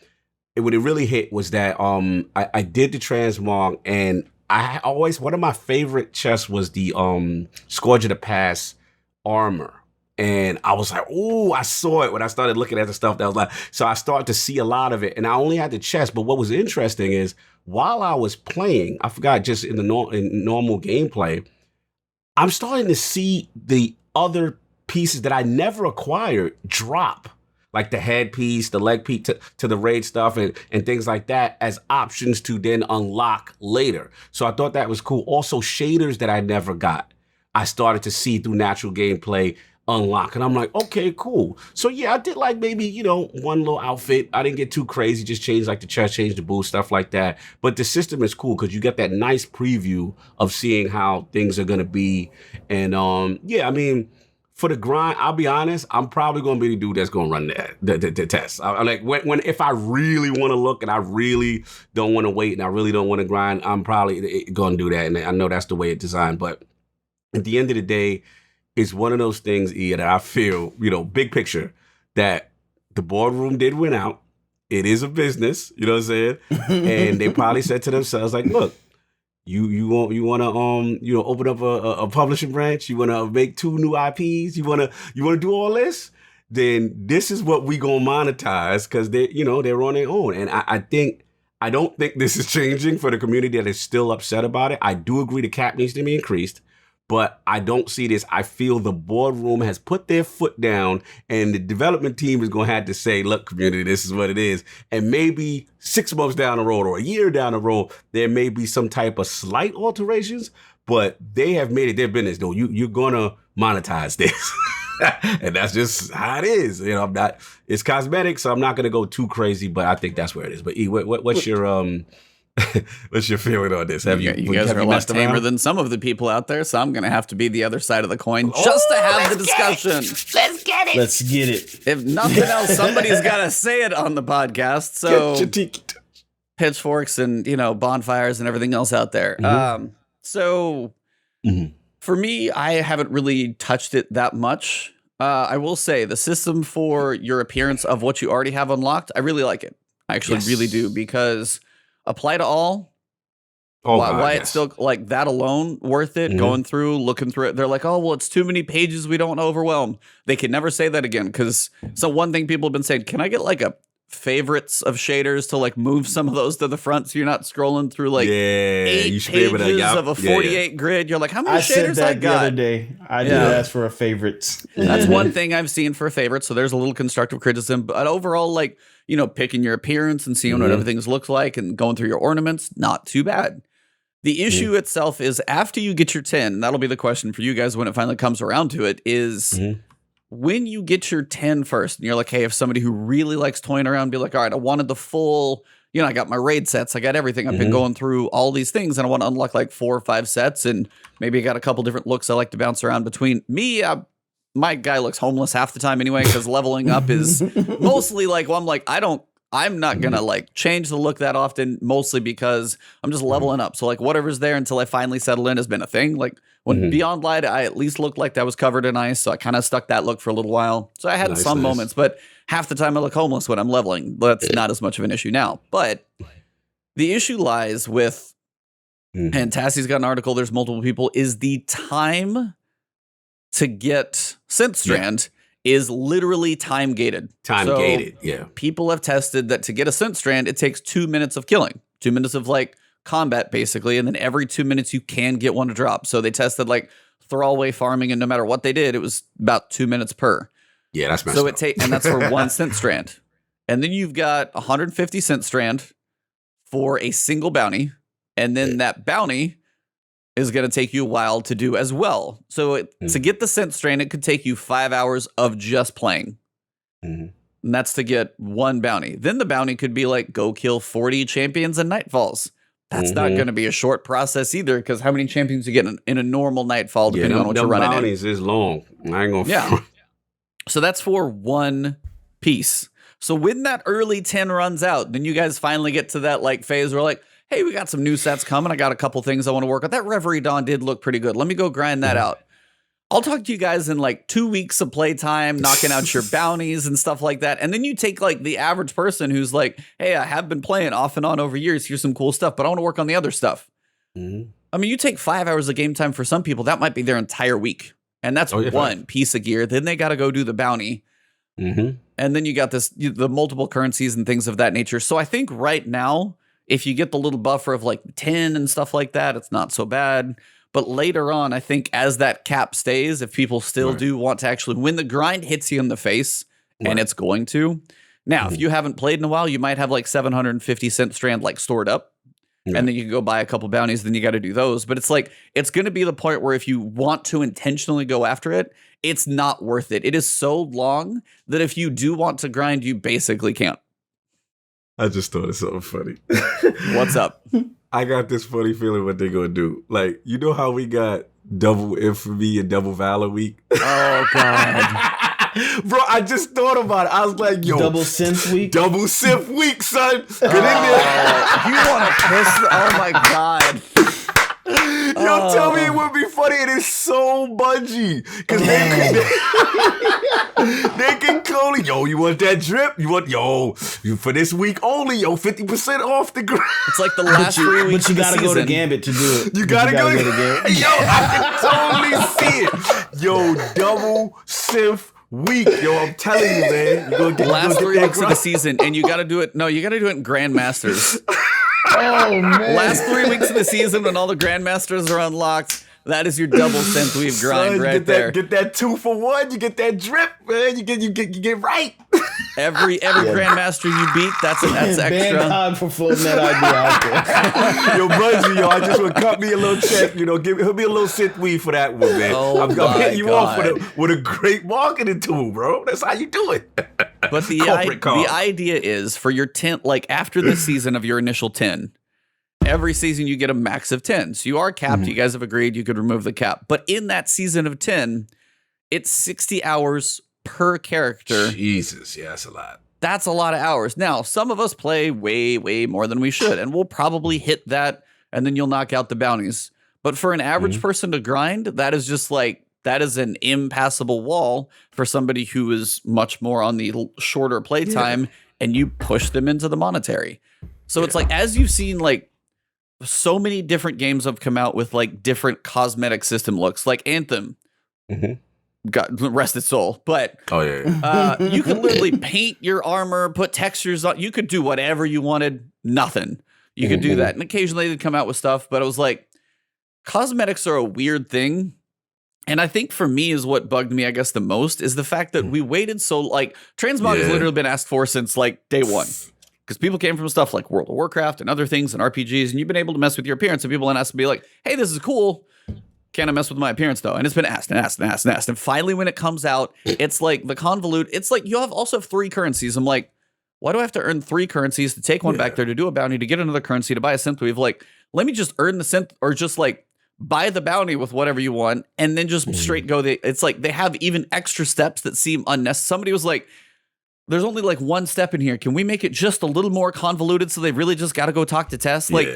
when it really hit was that I did the Transmog and one of my favorite chests was the Scourge of the Past armor. And I was like, oh, I saw it when I started looking at the stuff that was like, so I started to see a lot of it. And I only had the chest. But what was interesting is while I was playing, I forgot just in normal gameplay, I'm starting to see the other pieces that I never acquired drop. Like the headpiece, the leg piece to the raid stuff and things like that as options to then unlock later. So I thought that was cool. Also, shaders that I never got, I started to see through natural gameplay unlock. And I'm like, okay, cool. So yeah, I did like maybe, one little outfit. I didn't get too crazy, just change like the chest, change the boots, stuff like that. But the system is cool because you get that nice preview of seeing how things are going to be. And I mean, for the grind, I'll be honest, I'm probably going to be the dude that's going to run the test. I'm like, if I really want to look and I really don't want to wait and I really don't want to grind, I'm probably going to do that. And I know that's the way it's designed. But at the end of the day, it's one of those things, that I feel, big picture, that the boardroom did win out. It is a business, you know what I'm saying? And they probably said to themselves, like, look, you want to open up a publishing branch, you want to make 2 new IPs, you want to do all this, then this is what we gonna monetize, because they're on their own. And I don't think this is changing for the community that is still upset about it. I do agree the cap needs to be increased, but I don't see this. I feel the boardroom has put their foot down, and the development team is going to have to say, look, community, this is what it is. And maybe 6 months down the road or a year down the road, there may be some type of slight alterations, but they have made it their business, though. You're going to monetize this. And that's just how it is. It's cosmetic, so I'm not going to go too crazy, but I think that's where it is. But E, what's your... what's your feeling on this? You guys are a lot tamer than some of the people out there, so I'm going to have to be the other side of the coin just to have the discussion. Let's get it. If nothing else, somebody's got to say it on the podcast. So pitchforks and bonfires and everything else out there. For me, I haven't really touched it that much. I will say the system for your appearance of what you already have unlocked, I really like it. I actually really do, because apply to all. Why it's still like that alone worth it? Going through, looking through it. They're like, oh, well, it's too many pages. We don't want to overwhelm. They can never say that again, because one thing people have been saying, can I get like a favorites of shaders to like move some of those to the front so you're not scrolling through like 8 pages of a 48 grid? You're like, how many shaders I got? The other day. I did ask for a favorites. That's one thing I've seen for favorites. So there's a little constructive criticism, but overall, like, picking your appearance and seeing what everything's looks like and going through your ornaments, not too bad. The issue itself is after you get your 10, and that'll be the question for you guys when it finally comes around to it, is when you get your 10 first, and you're like, hey, if somebody who really likes toying around, be like, all right, I wanted the full, I got my raid sets, I got everything. I've been going through all these things, and I want to unlock like 4 or 5 sets, and maybe I got a couple different looks I like to bounce around between. Me, my guy looks homeless half the time anyway, because leveling up is mostly like, well, I'm not going to like change the look that often, mostly because I'm just leveling up. So like whatever's there until I finally settle in has been a thing. Like when Beyond Light, I at least looked like that was covered in ice. So I kind of stuck that look for a little while. So I had some moments, but half the time I look homeless when I'm leveling. That's not as much of an issue now. But the issue lies with, and Tassie's got an article, there's multiple people, is the time to get Synth Strand is literally time gated. People have tested that to get a Synth Strand, it takes 2 minutes of killing, 2 minutes of like combat basically, and then every 2 minutes you can get one to drop. So they tested like throwaway farming, and no matter what they did, it was about 2 minutes per. Yeah, that's messed up. And that's for one Synth Strand. And then you've got 150 Synth Strand for a single bounty, and then that bounty is going to take you a while to do as well. So to get the Synth Strand, it could take you 5 hours of just playing. And that's to get one bounty. Then the bounty could be like, go kill 40 champions and Nightfalls. That's not going to be a short process either, because how many champions you get in a normal Nightfall, depending on what you're running bounties is long. I ain't going to So that's for one piece. So when that early 10 runs out, then you guys finally get to that like phase where like, hey, we got some new sets coming. I got a couple things I want to work on. That Reverie Dawn did look pretty good. Let me go grind that out. I'll talk to you guys in like 2 weeks of playtime, knocking out your bounties and stuff like that. And then you take like the average person who's like, hey, I have been playing off and on over years. Here's some cool stuff, but I want to work on the other stuff. I mean, you take 5 hours of game time for some people. That might be their entire week. And that's one piece of gear. Then they got to go do the bounty. And then you got the multiple currencies and things of that nature. So I think right now, if you get the little buffer of like 10 and stuff like that, it's not so bad. But later on, I think as that cap stays, if people still do want to actually, when the grind hits you in the face, and it's going to. Now, if you haven't played in a while, you might have like 750 Synth Strand like stored up. And then you can go buy a couple bounties, then you got to do those. But it's like, it's going to be the point where if you want to intentionally go after it, it's not worth it. It is so long that if you do want to grind, you basically can't. I just thought it's something funny. What's up? I got this funny feeling what they're going to do. Like, you know how we got double infamy and double valor week. Oh God. Bro, I just thought about it. I was like, yo, double synth week. double synth week, son. Get in there. You want to piss? Oh my God. Yo, tell me it would be funny. It is so Bungie. Because they can call it, yo, you want that drip? You want, for this week only, 50% off the grip. It's like the last 3 weeks. But you gotta of the go to season. Gambit to do it. You gotta go to Gambit. Yo, I can totally see it. Yo, double synth week. Yo, I'm telling you, man. You gonna get Last 3 weeks of the grind. season, and you got to do it. No, you got to do it in Grandmasters. Oh man. Last 3 weeks of the season, when all the Grandmasters are unlocked, that is your double synthweave grind Son, right there. Get that 2 for 1. You get that drip, man. You get right. Every Grandmaster you beat, that's Ban extra. Todd for floating that idea out there. Yo, Bungie, I just want to cut me a little check. Give me a little synth weed for that one, man. Oh I'm my hitting you God. off with a great marketing tool, bro. That's how you do it. But the idea is for your 10, like after the season of your initial 10, every season you get a max of 10. So you are capped. You guys have agreed you could remove the cap. But in that season of 10, it's 60 hours per character. Jesus, yeah, that's a lot. That's a lot of hours. Now, some of us play way, way more than we should, and we'll probably hit that, and then you'll knock out the bounties. But for an average person to grind, that is just like, that is an impassable wall for somebody who is much more on the shorter playtime, and you push them into the monetary. So it's like, as you've seen, like, so many different games have come out with like different cosmetic system looks, like Anthem. God rest its soul, but you could literally paint your armor, put textures on. You could do whatever you wanted. Nothing. You could do that, and occasionally they'd come out with stuff. But it was like cosmetics are a weird thing, and I think for me is what bugged me, I guess, the most is the fact that we waited so like Transmog has literally been asked for since like day one. Because people came from stuff like World of Warcraft and other things and RPGs, and you've been able to mess with your appearance, and people and ask to be like, hey, this is cool. Can I mess with my appearance, though? And it's been asked and asked and asked and asked. And finally, when it comes out, it's like the convolute. It's like you also have 3 currencies. I'm like, why do I have to earn 3 currencies to take one back there, to do a bounty, to get another currency, to buy a synthwave? Like, let me just earn the synth, or just like buy the bounty with whatever you want, and then just straight go. It's like they have even extra steps that seem unnecessary. Somebody was like, there's only like 1 step in here. Can we make it just a little more convoluted so they really just got to go talk to Tess? Like,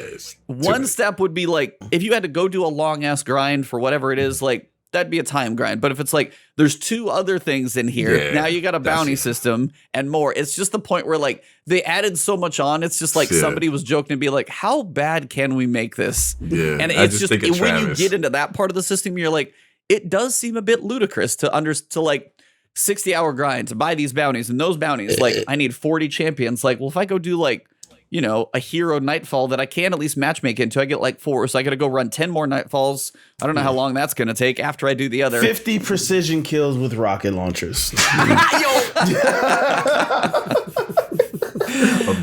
one step would be like, if you had to go do a long ass grind for whatever it is, like that'd be a time grind. But if it's like, there's 2 other things in here, now you got a bounty system and more. It's just the point where like they added so much on. It's just like somebody was joking and be like, how bad can we make this? And it's just when you get into that part of the system, you're like, it does seem a bit ludicrous to like 60-hour grind to buy these bounties, and those bounties, like I need 40 champions. Like, well, if I go do like, a hero nightfall that I can at least matchmake into, I get like 4. So I got to go run 10 more nightfalls. I don't know how long that's going to take after I do the other 50 precision kills with rocket launchers. I'm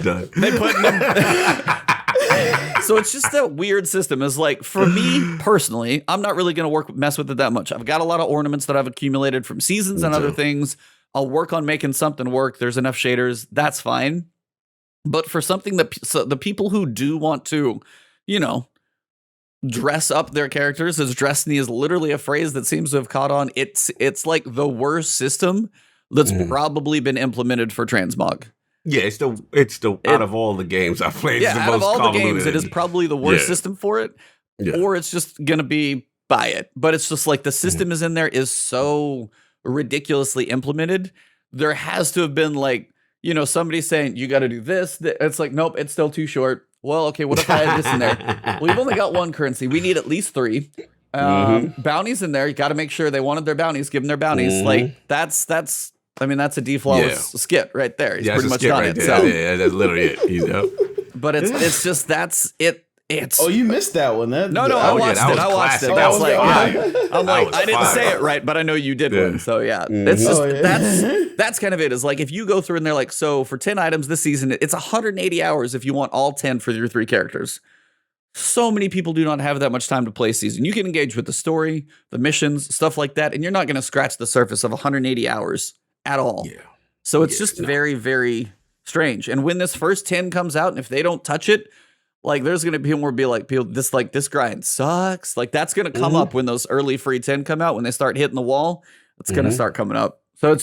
done. They put them. So it's just that weird system. Is like, for me personally, I'm not really going to mess with it that much. I've got a lot of ornaments that I've accumulated from seasons and other things. I'll work on making something work. There's enough shaders. That's fine. But for something that the people who do want to, dress up their characters, as dressney is literally a phrase that seems to have caught on. It's like the worst system that's probably been implemented for Transmog. Yeah, it's the out of all the games I've played, it's the out of most all the games, convoluted. it is probably the worst system for it. Or it's just gonna be buy it. But it's just like the system is in there is so ridiculously implemented. There has to have been like, somebody saying you got to do this. It's like, nope, it's still too short. Well, okay, what if I had this in there? We've only got 1 currency. We need at least 3. Bounties in there. You got to make sure they wanted their bounties. Give them their bounties. Like that's. I mean, that's a D-flawless skit right there. He's pretty much done right it. There. So. Yeah, that's literally it. But it's just that's it. It's you missed that one. No, I watched it. I watched it. That was like, fire. I'm like, I didn't fire. say it right, but I know you did one. So yeah, it's just that's kind of it. Is like, if you go through and they're like, so for 10 items this season, it's 180 hours if you want all 10 for your 3 characters. So many people do not have that much time to play season. You can engage with the story, the missions, stuff like that, and you're not going to scratch the surface of 180 hours at all. Yeah. So it's just very, very strange. And when this first 10 comes out, and if they don't touch it, like there's gonna be more be like people this grind sucks. Like that's gonna come up when those early free 10 come out, when they start hitting the wall, it's gonna start coming up. So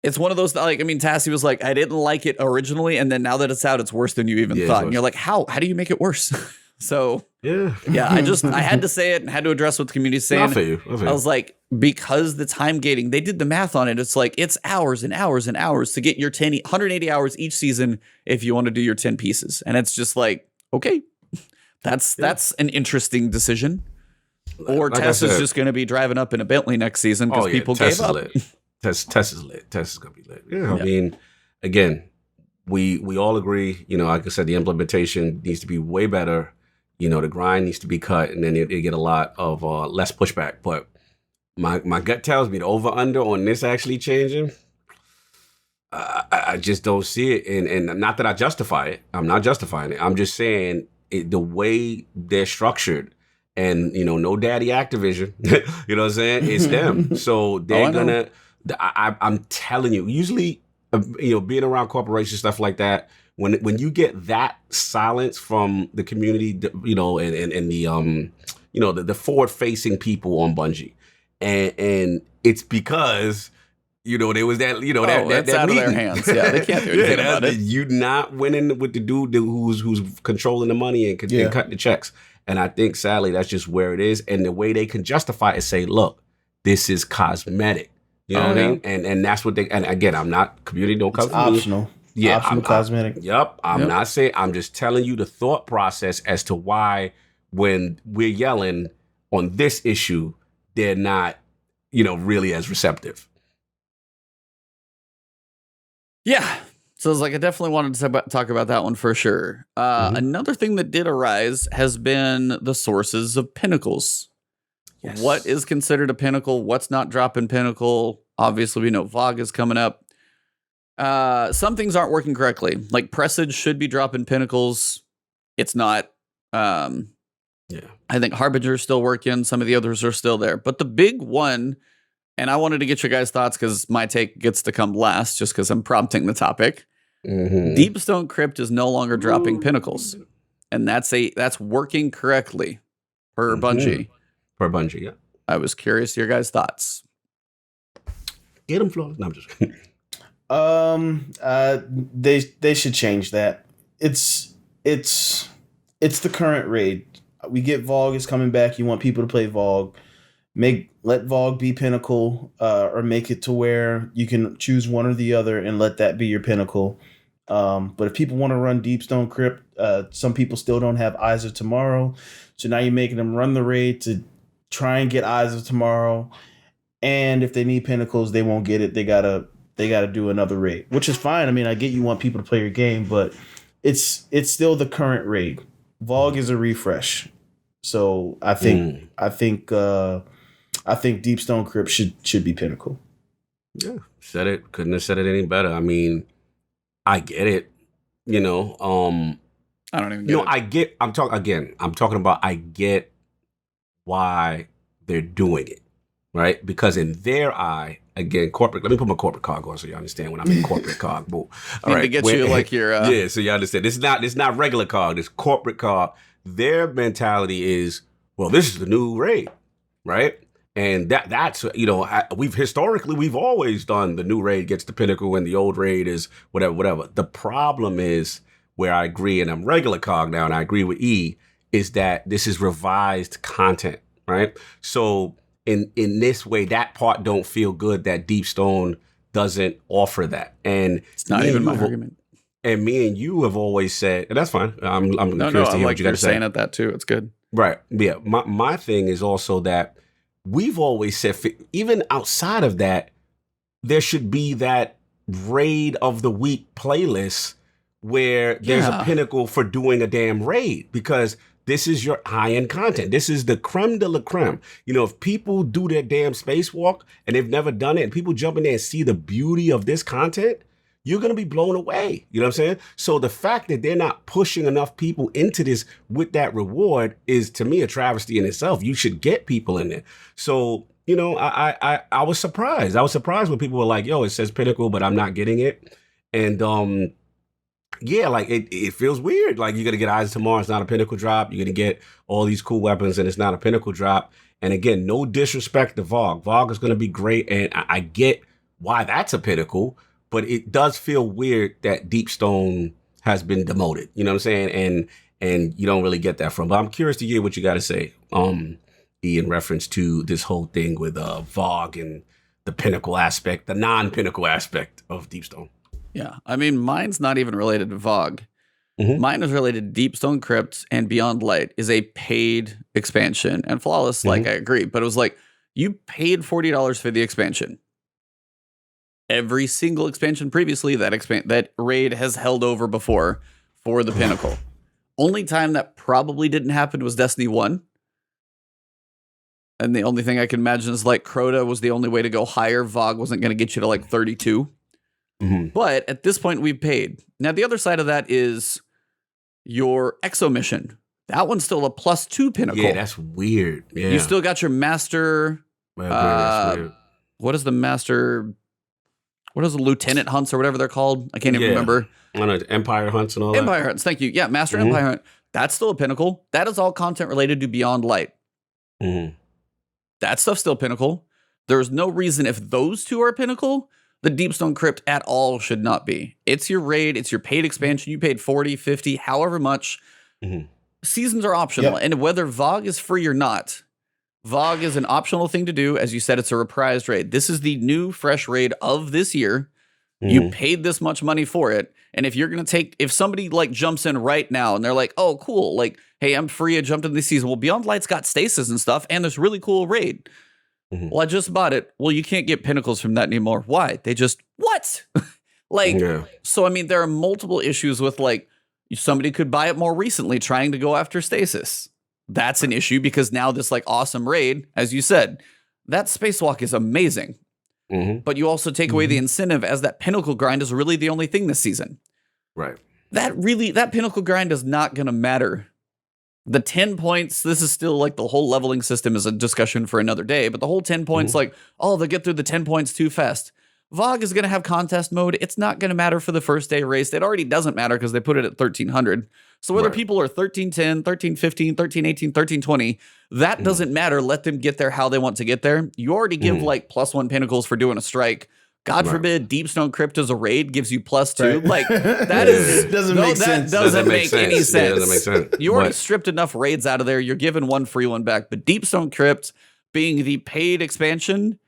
it's one of those, like, I mean, Tassie was like, I didn't like it originally, and then now that it's out, it's worse than you even thought. And you're like, how do you make it worse? So yeah, I had to say it and had to address what the community is saying. I was like, because the time gating, they did the math on it. It's like, it's hours and hours and hours to get your 180 hours each season if you want to do your 10 pieces. And it's just like, okay, that's an interesting decision. Or like Tess is just going to be driving up in a Bentley next season because people gave up. Tess is lit. Tess is going to be lit. Yeah, I mean, again, we all agree, like I said, the implementation needs to be way better. The grind needs to be cut, and then you get a lot of less pushback. But my gut tells me the over-under on this actually changing, I just don't see it. And not that I justify it. I'm not justifying it. I'm just saying the way they're structured, and, no daddy Activision, you know what I'm saying? It's them. So they're gonna, I'm telling you, usually, being around corporations, stuff like that, when you get that silence from the community, and the forward-facing people on Bungie, and it's because there was that that's that out meeting. Of their hands. Yeah, they can't do anything about it. You not winning with the dude who's controlling the money and cutting the checks, and I think sadly that's just where it is. And the way they can justify it is say, look, this is cosmetic. You know what I mean? And that's what they. And again, I'm not community. Don't come. It's optional. Yeah, optional cosmetic. I'm not saying. I'm just telling you the thought process as to why when we're yelling on this issue, they're not, really as receptive. Yeah. So it's like I definitely wanted to talk about that one for sure. Another thing that did arise has been the sources of Pinnacles. Yes. What is considered a pinnacle? What's not dropping pinnacle? Obviously, we know VOG is coming up. Some things aren't working correctly. Like Presage should be dropping Pinnacles. It's not. I think Harbinger is still working. Some of the others are still there. But the big one, and I wanted to get your guys' thoughts because my take gets to come last just because I'm prompting the topic. Deepstone Crypt is no longer dropping Pinnacles. And that's working correctly per Bungie. Per Bungie, yeah. I was curious your guys' thoughts. Get them, Flo. No, I'm just they should change that. It's the current raid. We get VOG is coming back. You want people to play VOG. Let VOG be Pinnacle, or make it to where you can choose one or the other and let that be your Pinnacle. But if people want to run Deepstone Crypt, some people still don't have Eyes of Tomorrow. So now you're making them run the raid to try and get Eyes of Tomorrow. And if they need Pinnacles, they won't get it. They gotta do another raid, which is fine. I mean, I get you want people to play your game, but it's still the current raid. VOG is a refresh. So I think Deepstone Crypt should be Pinnacle. Yeah, couldn't have said it any better. I mean, I get it. I don't even get it. I'm talking about I get why they're doing it, right? Because in their eye, again, corporate. Let me put my corporate cog on so you understand when I'm in corporate cog. All right, to get you like your so you understand. It's not regular cog. It's corporate cog. Their mentality is, well, this is the new raid, right? And that's we've always done the new raid gets the Pinnacle and the old raid is whatever. The problem is where I agree, and I'm regular cog now, and I agree with E, is that this is revised content, right? So in this way, that part don't feel good that Deepstone doesn't offer that. And it's not even my argument. And me and you have always said, and that's fine. I'm curious to hear what you got to say. Saying at that too. It's good. Right. Yeah. My thing is also that we've always said, even outside of that, there should be that raid of the week playlist where there's a Pinnacle for doing a damn raid, because this is your high-end content. This is the creme de la creme. If people do their damn spacewalk and they've never done it, and people jump in there and see the beauty of this content, you're going to be blown away. You know what I'm saying? So the fact that they're not pushing enough people into this with that reward is, to me, a travesty in itself. You should get people in there. So, I was surprised. I was surprised when people were like, yo, it says Pinnacle, but I'm not getting it. And Yeah, like it feels weird. Like you're gonna get Eyes of Tomorrow, it's not a Pinnacle drop. You're gonna get all these cool weapons, and it's not a Pinnacle drop. And again, no disrespect to Vogue. Vogue is gonna be great, and I get why that's a Pinnacle, but it does feel weird that Deepstone has been demoted. You know what I'm saying? And you don't really get that from. But I'm curious to hear what you got to say, E, in reference to this whole thing with Vogue and the Pinnacle aspect, the non-Pinnacle aspect of Deepstone. Yeah, I mean, mine's not even related to Vogue. Mhm. Mine is related to Deepstone Crypt, and Beyond Light is a paid expansion. And Flawless, like, I agree, but it was like, you paid $40 for the expansion. Every single expansion previously, that raid has held over before for the Pinnacle. Only time that probably didn't happen was Destiny 1. And the only thing I can imagine is like Crota was the only way to go higher. Vogue wasn't going to get you to like 32. But at this point, we've paid. Now, the other side of that is your Exo mission. That one's still a +2 Pinnacle. Yeah, that's weird. Yeah. You still got your Master. That's weird. What is the Master? What is the Lieutenant Hunts or whatever they're called? I can't even remember. I know, Empire Hunts and all that. Empire Hunts, thank you. Yeah, Master Empire Hunt. That's still a Pinnacle. That is all content related to Beyond Light. That stuff's still Pinnacle. There's no reason if those two are Pinnacle, the Deepstone Crypt at all should not be. It's your raid. It's your paid expansion. You paid 40, 50, however much. Seasons are optional. And whether Vogue is free or not, Vogue is an optional thing to do. As you said, it's a reprised raid. This is the new fresh raid of this year. You paid this much money for it. And if you're going to if somebody like jumps in right now and they're like, oh, cool. Like, hey, I'm free. I jumped in this season. Well, Beyond Light's got Stasis and stuff. And this really cool raid. Well, I just bought it. Well, you can't get Pinnacles from that anymore. Why? They just, what? So, I mean, there are multiple issues with like, somebody could buy it more recently trying to go after Stasis. That's an issue because now this like awesome raid, as you said, that spacewalk is amazing. But you also take away the incentive as that Pinnacle grind is really the only thing this season. Right. That Pinnacle grind is not going to matter. The 10 points, this is still like the whole leveling system is a discussion for another day, but the whole 10 points, like, oh, they get through the 10 points too fast. Vogue is going to have contest mode. It's not going to matter for the first day race. It already doesn't matter because they put it at 1300. So whether people are 1310, 1315, 1318, 1320, that doesn't matter. Let them get there how they want to get there. You already give like +1 Pinnacles for doing a strike. God forbid Deepstone Crypt as a raid gives you +2. Like that doesn't make sense. That doesn't make any sense. Yeah, doesn't make sense. You already stripped enough raids out of there. You're giving one free one back. But Deepstone Crypt being the paid expansion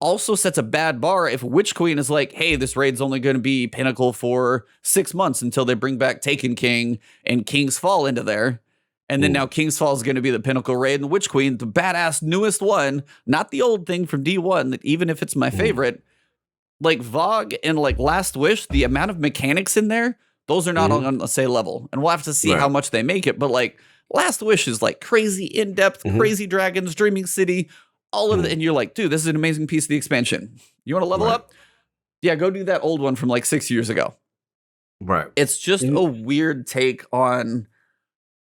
also sets a bad bar if Witch Queen is like, hey, this raid's only going to be Pinnacle for 6 months until they bring back Taken King and King's Fall into there. And then now King's Fall is going to be the Pinnacle raid, and Witch Queen, the badass newest one, not the old thing from D1, that even if it's my favorite, like Vogue and like Last Wish, the amount of mechanics in there, those are not on the same level. And we'll have to see how much they make it. But like Last Wish is like crazy in-depth, crazy dragons, Dreaming City, all of it. And you're like, dude, this is an amazing piece of the expansion. You want to level up? Yeah, go do that old one from like 6 years ago. Right. It's just a weird take on.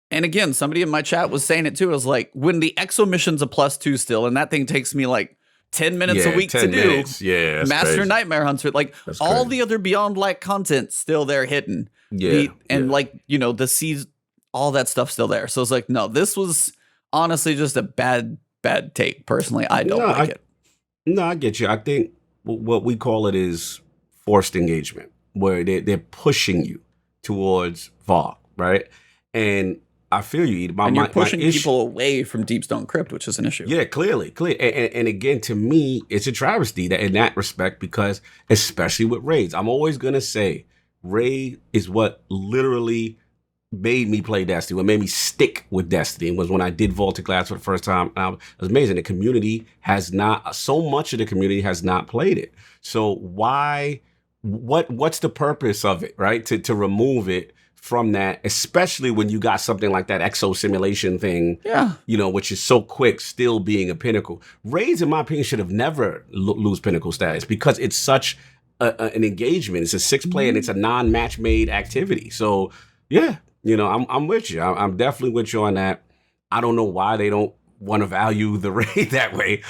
And again, somebody in my chat was saying it too. It was like, when the Exo mission's a +2 still, and that thing takes me like 10 minutes a week to do. Yeah, Master crazy. Nightmare Hunter, like all the other Beyond Light content still there hidden. Like, you know, the seas, all that stuff still there. So it's like, no, this was honestly just a bad take. Personally, I don't like it. No, I get you. I think what we call it is forced engagement, where they're pushing you towards Vogue, right? And I feel you. And you're pushing people away from Deepstone Crypt, which is an issue. Yeah, clearly. And again, to me, it's a travesty in that respect, because especially with raids, I'm always going to say raid is what literally made me play Destiny, what made me stick with Destiny, was when I did Vaulted Glass for the first time. It was amazing. The community has not, so much of the community has not played it. So what's the purpose of it, right? To remove it from that, especially when you got something like that exo simulation thing, you know, which is so quick, still being a Pinnacle. Raids, in my opinion, should have never lose Pinnacle status, because it's such an engagement. It's a 6-player and it's a non-match made activity. So yeah, you know, I'm with you. I'm definitely with you on that. I don't know why they don't want to value the raid that way.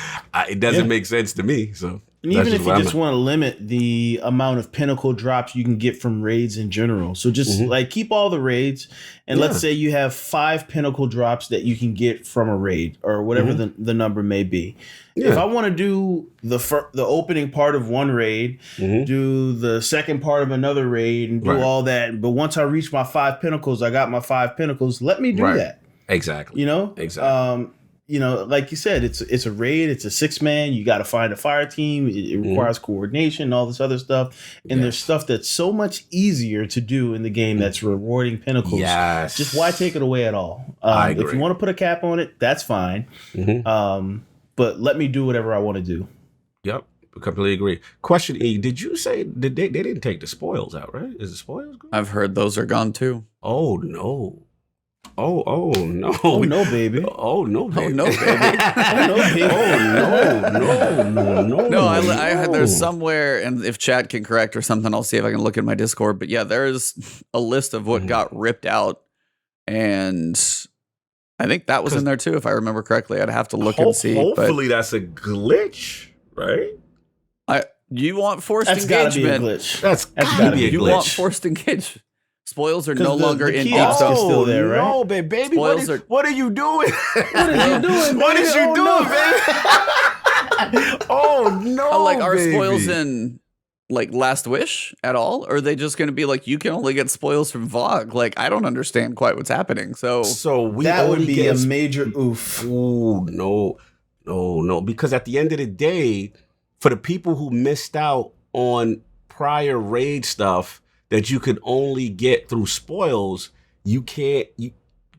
It doesn't make sense to me. So And even if you just want to limit the amount of pinnacle drops you can get from raids in general. So just like keep all the raids. And let's say you have 5 pinnacle drops that you can get from a raid or whatever the number may be. Yeah. If I want to do the opening part of one raid, do the second part of another raid and do all that. But once I reach my 5 pinnacles, I got my 5 pinnacles. Let me do that. Exactly. You know? Exactly. You know, like you said, it's a raid. It's a 6-man. You got to find a fire team. It requires coordination, all this other stuff. And there's stuff that's so much easier to do in the game that's rewarding pinnacles. Yes. Just why take it away at all? I agree. If you want to put a cap on it, that's fine. But let me do whatever I want to do. Yep. Completely agree. Question E, did you say they didn't take the spoils out, right? Is the spoils gone? I've heard those are gone too. Oh, no. Oh no! Oh no, baby! Oh no, baby! Oh no, baby! Oh no, baby! No! No, I there's somewhere, and if chat can correct or something, I'll see if I can look in my Discord. But yeah, there's a list of what got ripped out, and I think that was in there too, if I remember correctly. I'd have to look and see. Hopefully, that's a glitch, right? You want forced That's engagement? Gotta be a glitch. That's gotta be a glitch. You want forced engagement? Spoils are no longer in deep kiosk stone. is still there, right? No, baby. What are you doing? What are you doing? What is you doing, baby? Oh no! Like, are baby. spoils in like Last Wish at all? Or are they just going to be like, you can only get spoils from VOG? Like, I don't understand quite what's happening. So that would be a major oof. Ooh, no. Because at the end of the day, for the people who missed out on prior raid stuff that you could only get through spoils, you got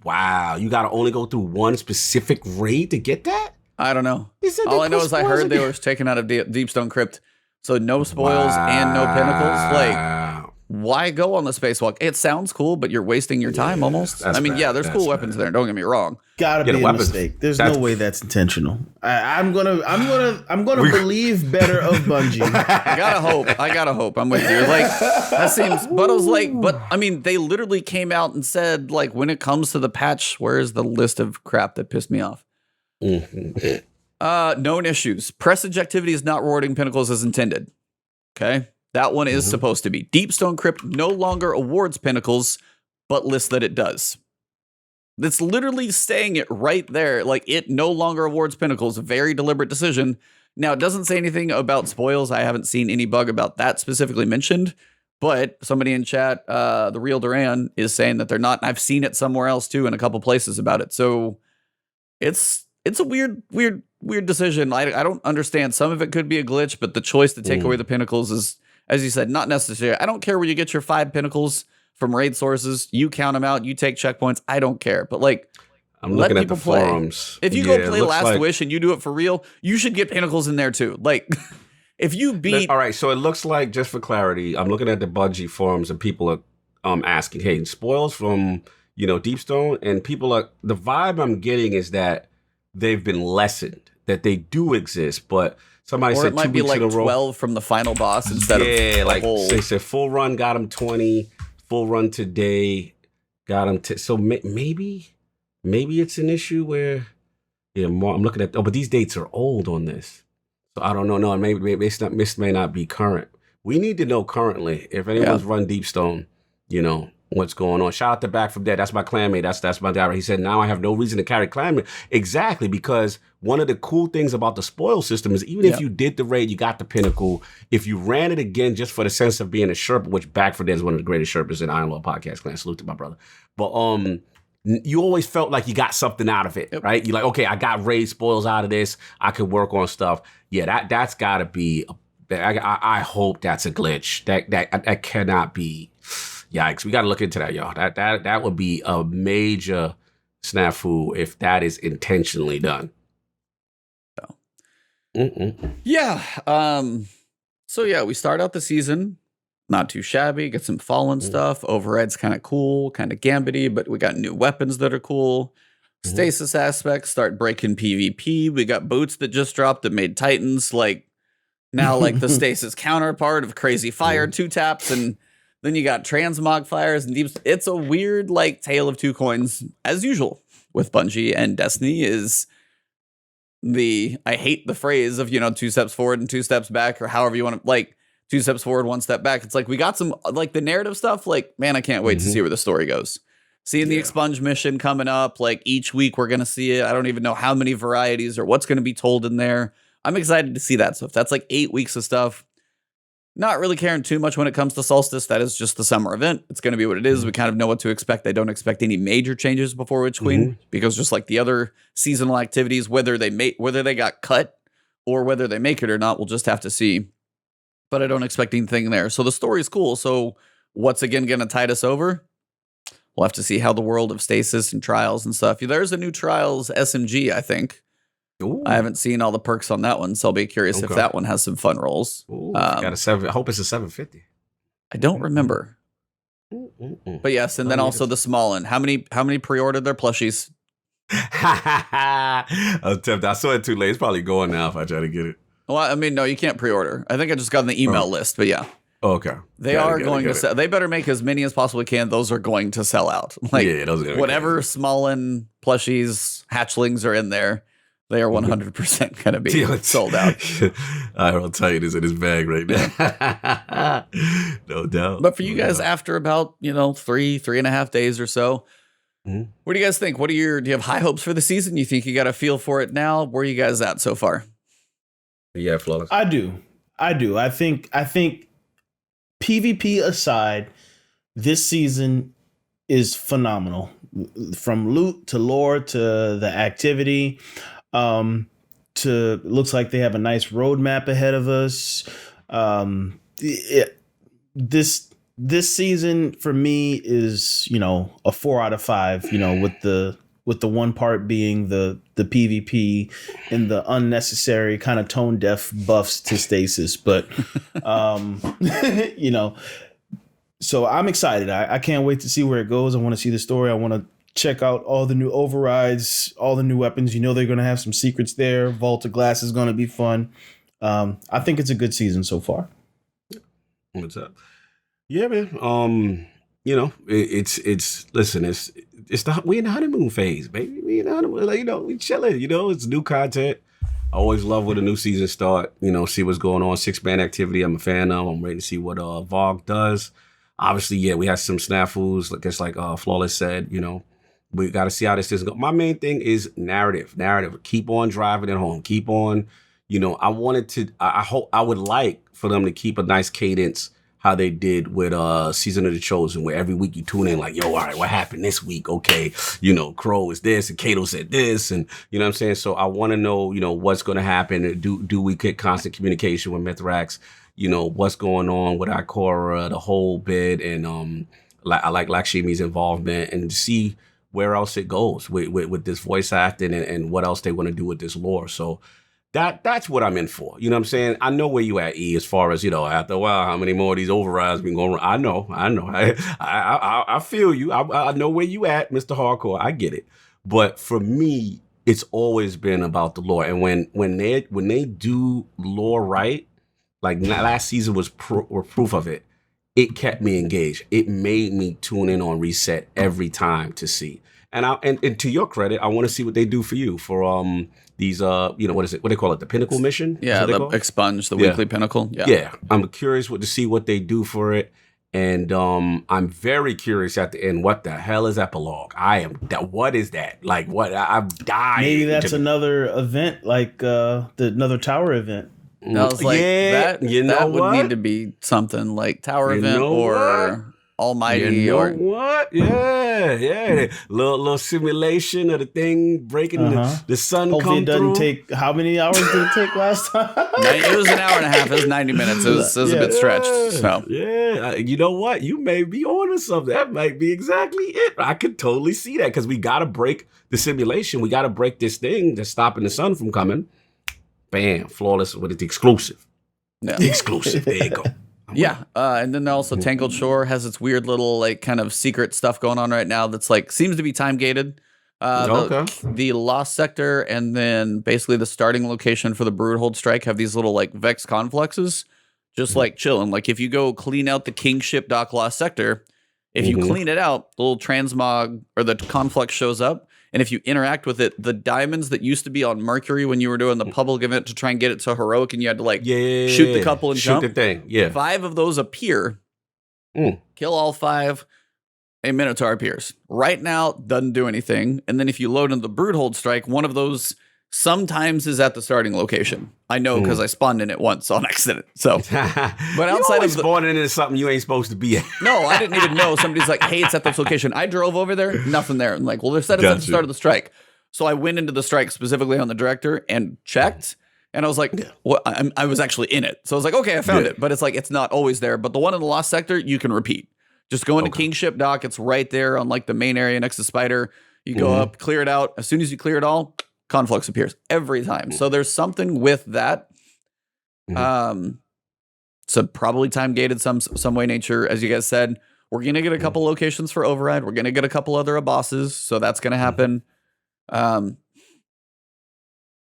to only go through one specific raid to get that? I don't know. All I know is I heard they were taken out of Deepstone Crypt. So no spoils and no pinnacles. Like, why go on the spacewalk? It sounds cool, but you're wasting your time almost. There's cool weapons there. Don't get me wrong. Gotta be a mistake. There's no way that's intentional. I'm gonna believe better of Bungie. I gotta hope. I'm with you. Like, that seems. But I was like, they literally came out and said, like, when it comes to the patch, where's the list of crap that pissed me off? Known issues. Presage activity is not rewarding pinnacles as intended. Okay. That one is supposed to be. Deepstone Crypt no longer awards pinnacles, but lists that it does. That's literally saying it right there. Like, it no longer awards pinnacles. Very deliberate decision. Now, it doesn't say anything about spoils. I haven't seen any bug about that specifically mentioned. But somebody in chat, the real Duran, is saying that they're not. I've seen it somewhere else too in a couple places about it. So it's a weird decision. I don't understand. Some of it could be a glitch, but the choice to take away the pinnacles is, as you said, not necessary. I don't care where you get your 5 pinnacles from raid sources. You count them out. You take checkpoints. I don't care. But like, I'm looking at the forums. If you go play Last Wish and you do it for real, you should get pinnacles in there too. Like, if you beat. All right. So it looks like, just for clarity, I'm looking at the Bungie forums and people are asking, hey, spoils from, Deepstone, and people are, the vibe I'm getting is that they've been lessened, that they do exist, but somebody said 2 weeks in a row. Or it might be like 12 from the final boss instead of like they said full run got him 20, full run today got him. So maybe it's an issue where, more, I'm looking at, but these dates are old on this. So I don't know. No, maybe this may not be current. We need to know currently if anyone's run Deepstone, what's going on. Shout out to Back from Dead. That's my clanmate. That's my guy. He said, now I have no reason to carry clanmate. Exactly, because one of the cool things about the spoil system is even if you did the raid, you got the pinnacle. If you ran it again just for the sense of being a Sherpa, which Back from Dead is one of the greatest Sherpas in Iron Law podcast clan. Salute to my brother. But you always felt like you got something out of it, right? You're like, okay, I got raid spoils out of this. I could work on stuff. Yeah, that's got to be. I hope that's a glitch. That cannot be. Yikes! We got to look into that, y'all. That would be a major snafu if that is intentionally done. Yeah. So yeah, we start out the season not too shabby. Get some Fallen stuff. Overhead's kind of cool, kind of gambity, but we got new weapons that are cool. Stasis aspects start breaking PvP. We got boots that just dropped that made Titans like now like the Stasis counterpart of crazy fire 2 taps, and then you got transmog fires and deep. It's a weird like tale of two coins as usual with Bungie, and Destiny is I hate the phrase of, 2 steps forward and 2 steps back, or however you want to, like 2 steps forward, 1 step back. It's like we got some like the narrative stuff. Like, man, I can't wait to see where the story goes. Seeing the expunge mission coming up, like each week we're gonna see it. I don't even know how many varieties or what's gonna be told in there. I'm excited to see that stuff. That's like 8 weeks of stuff. Not really caring too much when it comes to Solstice. That is just the summer event. It's going to be what it is. We kind of know what to expect. I don't expect any major changes before Witch Queen because just like the other seasonal activities, whether they got cut or whether they make it or not, we'll just have to see. But I don't expect anything there. So the story is cool. So what's again going to tide us over? We'll have to see how the world of Stasis and Trials and stuff. There's a new Trials SMG, I think. Ooh. I haven't seen all the perks on that one, so I'll be curious if that one has some fun rolls. Got a 7. I hope it's a 750. I don't remember. But yes, and then also the small one. How many pre-ordered their plushies? I was tempted. I saw it too late. It's probably going now if I try to get it. Well, I mean, no, you can't pre-order. I think I just got on the email list, but yeah. Oh, okay. They are going to sell. They better make as many as possibly can. Those are going to sell out. Like those are whatever Smallin plushies, hatchlings are in there. They are 100% going to be sold out. I will tell you this in his bag right now. No doubt. But for you guys, after about 3.5 days or so, what do you guys think? Do you have high hopes for the season? You think you got a feel for it now? Where are you guys at so far? Yeah, Flawless. I do. I think PvP aside, this season is phenomenal. From loot to lore to the activity. Looks like they have a nice roadmap ahead of us. This season for me is, a 4 out of 5, with the one part being the PvP and the unnecessary kind of tone deaf buffs to Stasis. But, so I'm excited. I can't wait to see where it goes. I want to see the story. I want to check out all the new overrides, all the new weapons. They're going to have some secrets there. Vault of Glass is going to be fun. I think it's a good season so far. What's up? Yeah, man. We in the honeymoon phase, baby. We in the honeymoon, we chilling. It's new content. I always love when a new season start. See what's going on. 6-man activity. I'm a fan of. I'm ready to see what Vogue does. Obviously, we had some snafus. Just like Flawless said. We got to see how this is going. My main thing is narrative. Keep on driving it home. Keep on. I would like for them to keep a nice cadence how they did with Season of the Chosen, where every week you tune in like, all right, what happened this week? Okay, Crow is this and Kato said this, and you know what I'm saying? So I want to know, what's going to happen. Do we get constant communication with Mithrax? What's going on with Ikora, the whole bit, and I like Lakshmi's involvement, and to see where else it goes with this voice acting and what else they want to do with this lore. So that's what I'm in for. You know what I'm saying? I know where you at, E, as far as, after a while, how many more of these overrides been going on. I know. I feel you. I know where you at, Mr. Hardcore. I get it. But for me, it's always been about the lore. And when they do lore right, like last season was proof of it. It kept me engaged. It made me tune in on Reset every time to see. And to your credit, I want to see what they do for you for these what is it? What do they call it? The Pinnacle mission? Yeah, the expunge, the weekly Pinnacle. Yeah. I'm curious to see what they do for it. And I'm very curious at the end, what the hell is epilogue? What is that? Like what? I've died. Maybe that's another event, like another tower event. I was like, that would need to be something like Tower Event or Almighty what? Yeah. Little simulation of the thing breaking the sun. Hopefully it doesn't take. How many hours did it take last time? It was an hour and a half. It was 90 minutes. It was a bit stretched. So you know what? You may be on to something. That might be exactly it. I could totally see that because we got to break the simulation. We got to break this thing that's stopping the sun from coming. Bam, Flawless with the exclusive. Yeah. The exclusive. There you go. Yeah, and then also Tangled Shore has its weird little like kind of secret stuff going on right now that's like seems to be time gated. The Lost Sector and then basically the starting location for the Broodhold Strike have these little like Vex confluxes, just like chilling. Like if you go clean out the Kingship Dock Lost Sector, if you clean it out, the little transmog or the conflux shows up. And if you interact with it, the diamonds that used to be on Mercury when you were doing the public event to try and get it to heroic and you had to like shoot the couple and jump. Shoot the thing. Yeah. 5 of those appear. Kill all 5. A Minotaur appears. Right now, doesn't do anything. And then if you load in the Broodhold Strike, one of those sometimes is at the starting location. I know because I spawned in it once on accident. So, but outside of spawning into something you ain't supposed to be at. No, I didn't even know. Somebody's like, "Hey, it's at this location." I drove over there, nothing there. I'm like, "Well, they said it's at the start of the strike." So I went into the strike specifically on the director and checked. And I was like, "What?" I was actually in it. So I was like, "Okay, I found it." But it's like it's not always there. But the one in the Lost Sector, you can repeat. Just go into Kingship Dock. It's right there on like the main area next to Spider. You go up, clear it out. As soon as you clear it all, Conflux appears every time. So there's something with that. So probably time gated some way nature, as you guys said. We're gonna get a couple locations for Override. We're gonna get a couple other bosses, so that's gonna happen.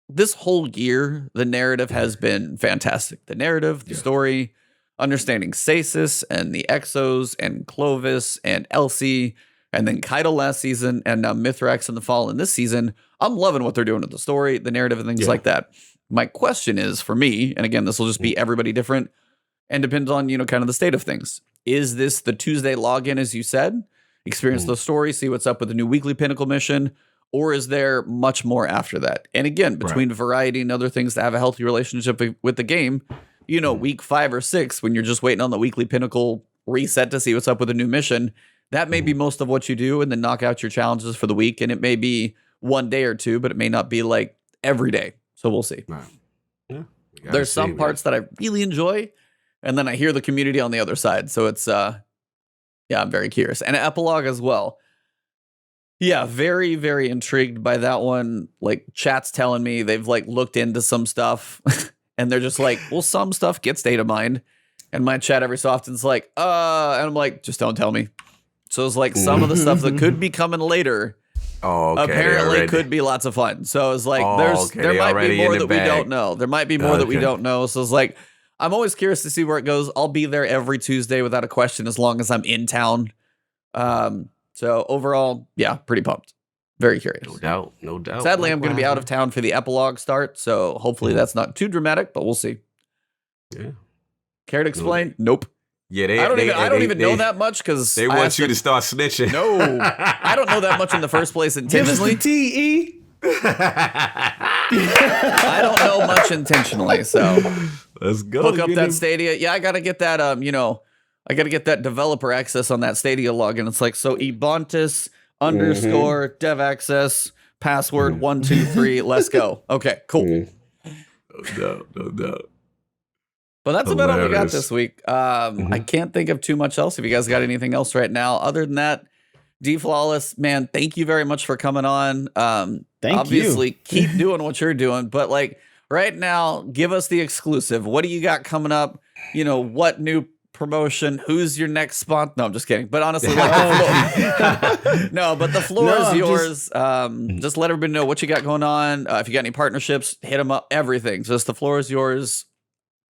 This whole year, the narrative has been fantastic. The narrative, the story, understanding Stasis and the Exos and Clovis and Elsie, and then Kaido last season, and now Mithrax and the Fallen this season. I'm loving what they're doing with the story, the narrative, and things like that. My question is, for me, and again, this will just be everybody different, and depends on, kind of the state of things. Is this the Tuesday login, as you said? Experience the story, see what's up with the new weekly Pinnacle mission, or is there much more after that? And again, between variety and other things to have a healthy relationship with the game, week 5 or 6, when you're just waiting on the weekly Pinnacle reset to see what's up with the new mission, that may be most of what you do, and then knock out your challenges for the week. And it may be one day or two, but it may not be like every day. So we'll see. Right. Yeah, there's some parts that I really enjoy, and then I hear the community on the other side. So it's, I'm very curious. And Epilogue as well. Yeah, very, very intrigued by that one. Like, chat's telling me they've like looked into some stuff and they're just like, well, some stuff gets data mined. And my chat every so often is like, and I'm like, just don't tell me. So it's like some of the stuff that could be coming later apparently could be lots of fun. So it's like, there might be more that we don't know. There might be more that we don't know. So it's like, I'm always curious to see where it goes. I'll be there every Tuesday without a question as long as I'm in town. So overall, pretty pumped. Very curious. No doubt. Sadly, I'm going to be out of town for the Epilogue start, so hopefully that's not too dramatic, but we'll see. Yeah. Care to explain? Nope. Yeah, I don't even know that much because they want you to start snitching. No, I don't know that much in the first place intentionally. Give us the TE. I don't know much intentionally, so let's go. Hook up that Stadia. Yeah, I got to get that. I got to get that developer access on that Stadia login. It's like Ebontis _ dev access password 123. Let's go. Okay, cool. No doubt. But that's about all we got this week. I can't think of too much else. If you guys got anything else right now, other than that, D-Flawless, man, thank you very much for coming on. Obviously, keep doing what you're doing. But like right now, give us the exclusive. What do you got coming up? What new promotion? Who's your next sponsor? No, I'm just kidding. But honestly, no, but the floor is yours. Just let everybody know what you got going on. If you got any partnerships, hit them up. Everything. Just the floor is yours.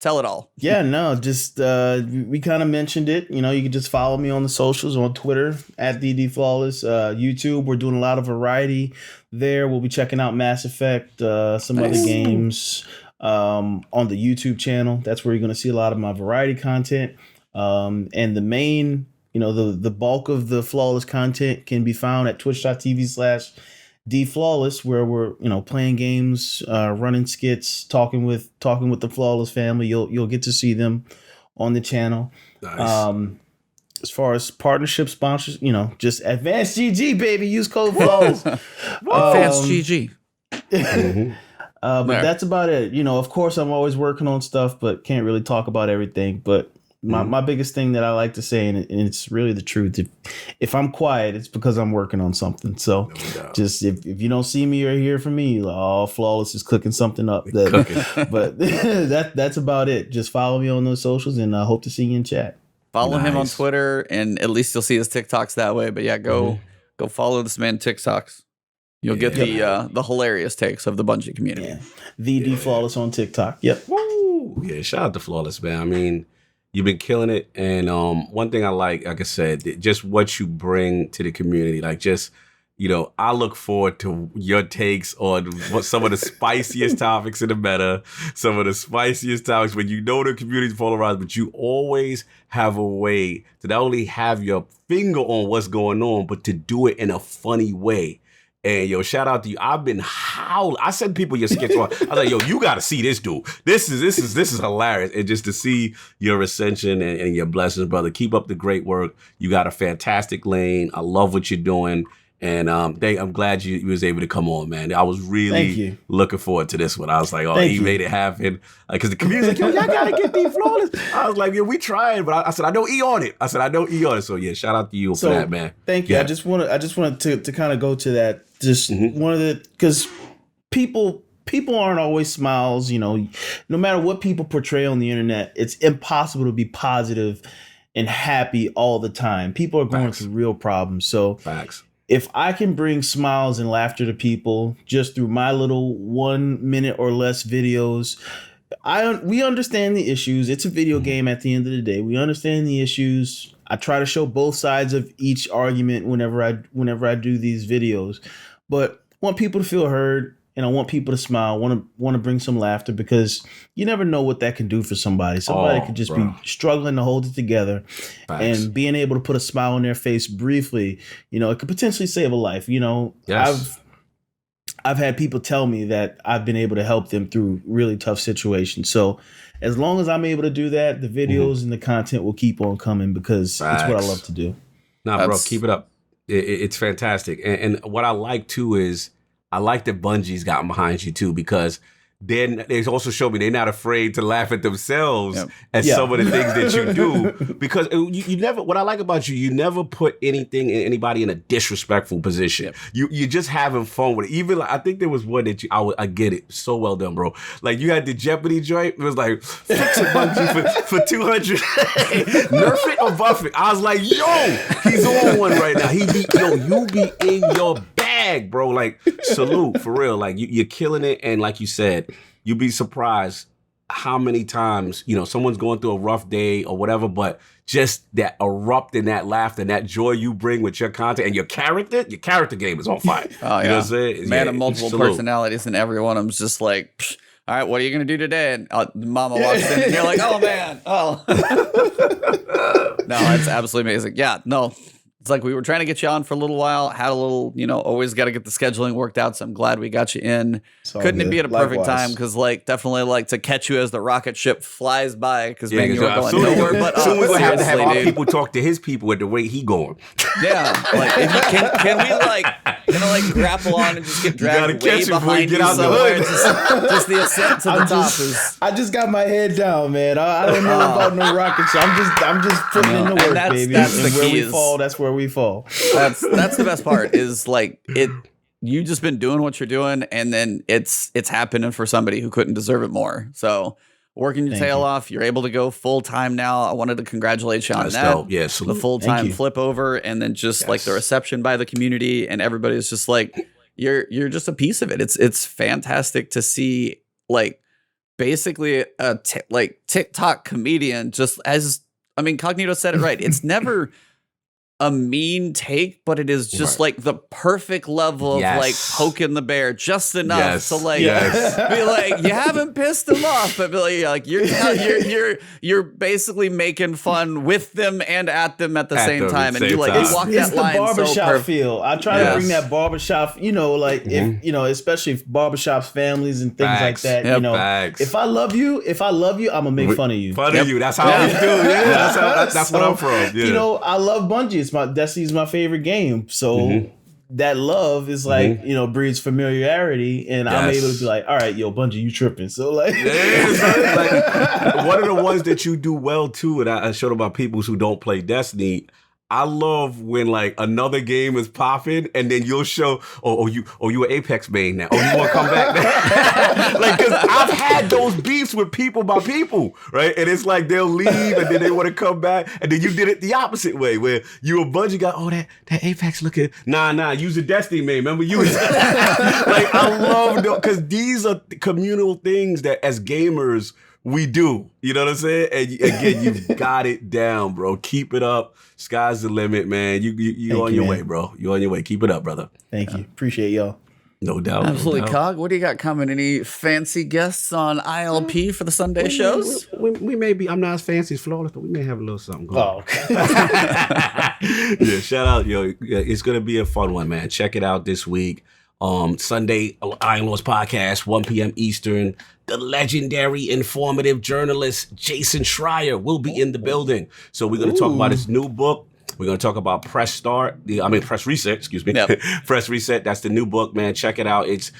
Tell it all. Yeah, no, just we kind of mentioned it. You can just follow me on the socials, on Twitter at DDFlawless. YouTube, we're doing a lot of variety there. We'll be checking out Mass Effect, some other games on the YouTube channel. That's where you're going to see a lot of my variety content. And the main, the bulk of the Flawless content can be found at twitch.tv/DFlawless, where we're, playing games, running skits, talking with the Flawless family. You'll get to see them on the channel. Nice. As far as partnership sponsors, just Advanced GG, baby. Use code Flawless. Advanced GG. But that's about it. Of course, I'm always working on stuff, but can't really talk about everything. But my biggest thing that I like to say, and it's really the truth, if I'm quiet, it's because I'm working on something. So just if you don't see me or hear from me, Flawless is cooking something up. But that's about it. Just follow me on those socials, and I hope to see you in chat. Follow him on Twitter, and at least you'll see his TikToks that way. But yeah, go follow this man TikToks. You'll get the hilarious takes of the Bungie community. Yeah. The Flawless on TikTok. Yep. Woo! Yeah, shout out to Flawless, man. I mean, you've been killing it. And one thing I like I said, just what you bring to the community, like just, I look forward to your takes on what some of the spiciest topics in the meta, some of the spiciest topics when the community's polarized, but you always have a way to not only have your finger on what's going on, but to do it in a funny way. And shout out to you. I've been howling. I sent people your skits on. I was like, you got to see this dude. This is hilarious. And just to see your ascension and your blessings, brother. Keep up the great work. You got a fantastic lane. I love what you're doing. And I'm glad you was able to come on, man. I was really looking forward to this one. I was like, he made it happen. Because the community's like, y'all got to get these flawless. I was like, we trying. But I said, I know E on it. So, shout out to you for that, man. Thank you. Yeah. I just wanted to kind of go to that. Just one of the, because people aren't always smiles, no matter what people portray on the internet, it's impossible to be positive and happy all the time. People are going through real problems. So if I can bring smiles and laughter to people just through my little 1 minute or less videos, we understand the issues. It's a video game at the end of the day. We understand the issues. I try to show both sides of each argument whenever I do these videos. But I want people to feel heard, and I want people to smile. Want to bring some laughter, because you never know what that can do for somebody. Somebody could just be struggling to hold it together, and being able to put a smile on their face briefly, it could potentially save a life. Yes. I've had people tell me that I've been able to help them through really tough situations. So as long as I'm able to do that, the videos and the content will keep on coming, because it's what I love to do. Bro, keep it up. It's fantastic. And what I like too is I like that Bungie's gotten behind you too, because then they also show me they're not afraid to laugh at themselves at some of the things that you do, because you never, what I like about you never put anybody in a disrespectful position. You're just having fun with it. Even I think there was one that I get it so well done, bro. Like you had the Jeopardy joint. It was like, fix it, Bungie, for 200. Nerf it or buff it. I was like, he's on one right now. You be in your bag, bro. Like, salute, for real. Like you're killing it. And like you said, you'd be surprised how many times, someone's going through a rough day or whatever, but just that erupt in that laughter and that joy you bring with your content and your character game is on fire. Oh, yeah. You know what I'm saying? Man of multiple personalities, and every one of them's just like, all right, what are you going to do today? And mama walks in and you're like, oh, man. Oh. No, it's absolutely amazing. Yeah, no. It's like we were trying to get you on for a little while, had a little, always got to get the scheduling worked out. So I'm glad we got you in. Couldn't it be at a perfect time? Because definitely to catch you as the rocket ship flies by, because man, you were going nowhere but up. Soon we're going to have to have our people talk to his people at the rate he going. Yeah. Can we grapple on and just get dragged way behind you somewhere? Just the ascent to the top is. I just got my head down, man. I don't know about no rocket ship. I'm just putting in the work, baby. That's the where key. We fall, that's where we fall. That's the best part, is you just been doing what you're doing, and then it's happening for somebody who couldn't deserve it more. So working your tail off, you're able to go full time now. I wanted to congratulate you on that. Dope. Yeah, the full time flip over, and then just the reception by the community, and everybody's just like, you're just a piece of it. It's fantastic to see, basically a TikTok comedian, just as Cognito said it right. It's never a mean take, but it is just the perfect level of poking the bear just enough to be like, you haven't pissed them off, but be like you're basically making fun with them and at them at the same time, and you walk that line so perfect. It's the barbershop feel. I try to bring that barbershop, if especially if barbershops, families, and things like that. If I love you, I'm gonna make fun of you. That's how we do. Yeah, that's what I'm from. Yeah. I love Bungie. Destiny's my favorite game, so that love is breeds familiarity, and I'm able to be like, all right, Bungie, you tripping? So one of the ones that you do well too, and I showed about people who don't play Destiny. I love when another game is popping, and then you'll show, you an Apex main now. Oh, you want to come back now? Because I've had those beefs with people by people, right? And it's they'll leave, and then they want to come back, and then you did it the opposite way, where you a Bungie guy. Oh, that Apex looking. Nah, use a Destiny main. Remember you? I love because these are communal things that as gamers We do. You know what I'm saying? And again, you've got it down, bro. Keep it up. Sky's the limit, man. You on your way, bro. You on your way. Keep it up, brother. Thank you. Appreciate y'all. No doubt. Absolutely, no doubt. Cog. What do you got coming? Any fancy guests on ILP for the Sunday shows? We may be. I'm not as fancy as Flawless, but we may have a little something going. Oh, okay. Yeah, shout out, yo. Yeah, it's gonna be a fun one, man. Check it out this week. Sunday, Iron Lords podcast, 1 p.m. Eastern. The legendary informative journalist Jason Schreier will be in the building. So we're gonna talk about his new book. We're going to talk about Press Reset, excuse me. Yep. Press Reset, that's the new book, man. Check it out. It's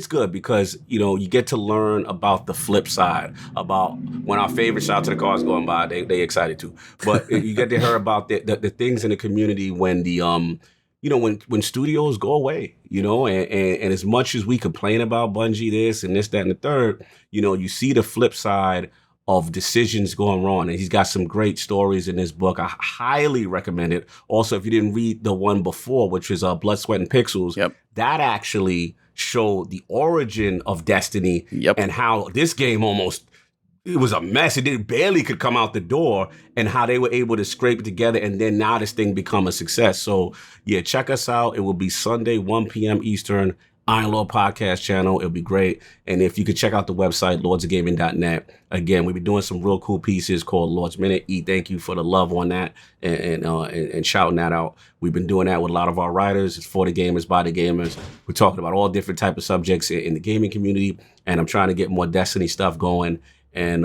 good because, you get to learn about the flip side, about when our favorite shout out to the cars going by, they excited too. But you get to hear about the things in the community when the when studios go away, and as much as we complain about Bungie this and this, that, and the third, you see the flip side of decisions going wrong. And he's got some great stories in his book. I highly recommend it. Also, if you didn't read the one before, which is Blood, Sweat, and Pixels, that actually showed the origin of Destiny and how this game it was a mess. It barely could come out the door, and how they were able to scrape it together, and then now this thing become a success. So yeah, check us out. It will be Sunday, 1 p.m. Eastern, Iron Lord podcast channel. It'll be great. And if you could check out the website, lordsofgaming.net. Again, we've been doing some real cool pieces called Lord's Minute. Thank you for the love on that and shouting that out. We've been doing that with a lot of our writers. It's for the gamers, by the gamers. We're talking about all different type of subjects in the gaming community. And I'm trying to get more Destiny stuff going. And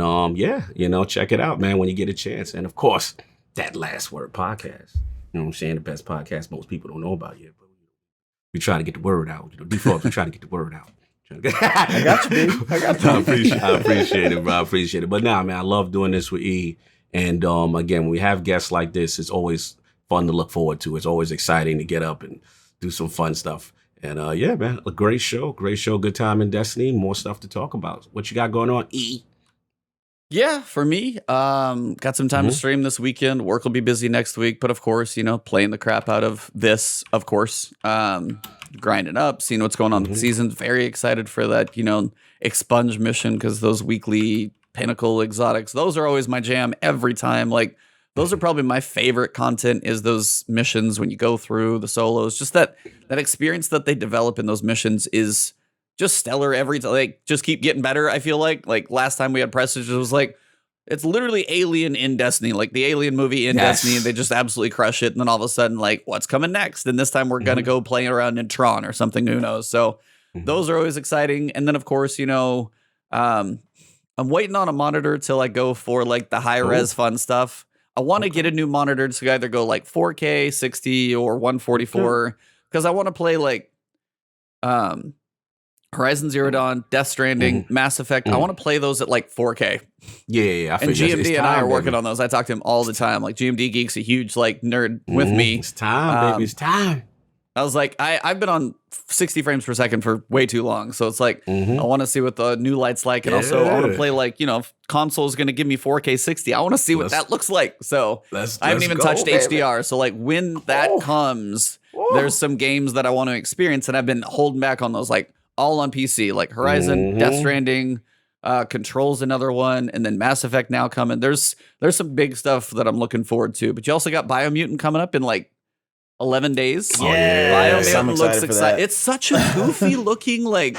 check it out, man, when you get a chance. And of course, that Last Word podcast. You know what I'm saying? The best podcast most people don't know about yet. But we try to get the word out. Default, we try to get the word out. I got you, baby. I got you. I appreciate it, bro. I appreciate it. But nah, man, I love doing this with E. And again, when we have guests like this, it's always fun to look forward to. It's always exciting to get up and do some fun stuff. And yeah, man, a great show. Good time in Destiny. More stuff to talk about. What you got going on, E? Yeah, for me, got some time to stream this weekend. Work will be busy next week, but of course, playing the crap out of this, of course, grinding up, seeing what's going on with the season. Very excited for that, expunge mission, because those weekly Pinnacle exotics, those are always my jam every time. Like, those are probably my favorite content, is those missions when you go through the solos. Just that experience that they develop in those missions is just stellar every time. Like, just keep getting better. I feel like last time we had Prestige, it was like, it's literally Alien in Destiny, like the Alien movie in Destiny, and they just absolutely crush it. And then all of a sudden, like, what's coming next? And this time we're going to go play around in Tron or something, who knows? So those are always exciting. And then of course, I'm waiting on a monitor till I go for like the high res fun stuff. I want to get a new monitor to either go like 4K, 60 or 144, because I want to play like, Horizon Zero Dawn, Death Stranding, Mass Effect. I want to play those at like 4K. Yeah. And GMD and I are working on those. I talk to him all the time. Like, GMD Geek's a huge like nerd with me. It's time, baby. It's time. I was like, I've been on 60 frames per second for way too long. So it's like, I want to see what the new light's like. And also I want to play like, if console's going to give me 4K 60, I want to see what that looks like. So I haven't even touched HDR. So like, when that comes, there's some games that I want to experience. And I've been holding back on those, like, all on PC, like Horizon, Death Stranding, Control's another one, and then Mass Effect now coming. There's some big stuff that I'm looking forward to. But you also got Biomutant coming up in like 11 days. Biomutant looks exciting. It's such a goofy looking, like,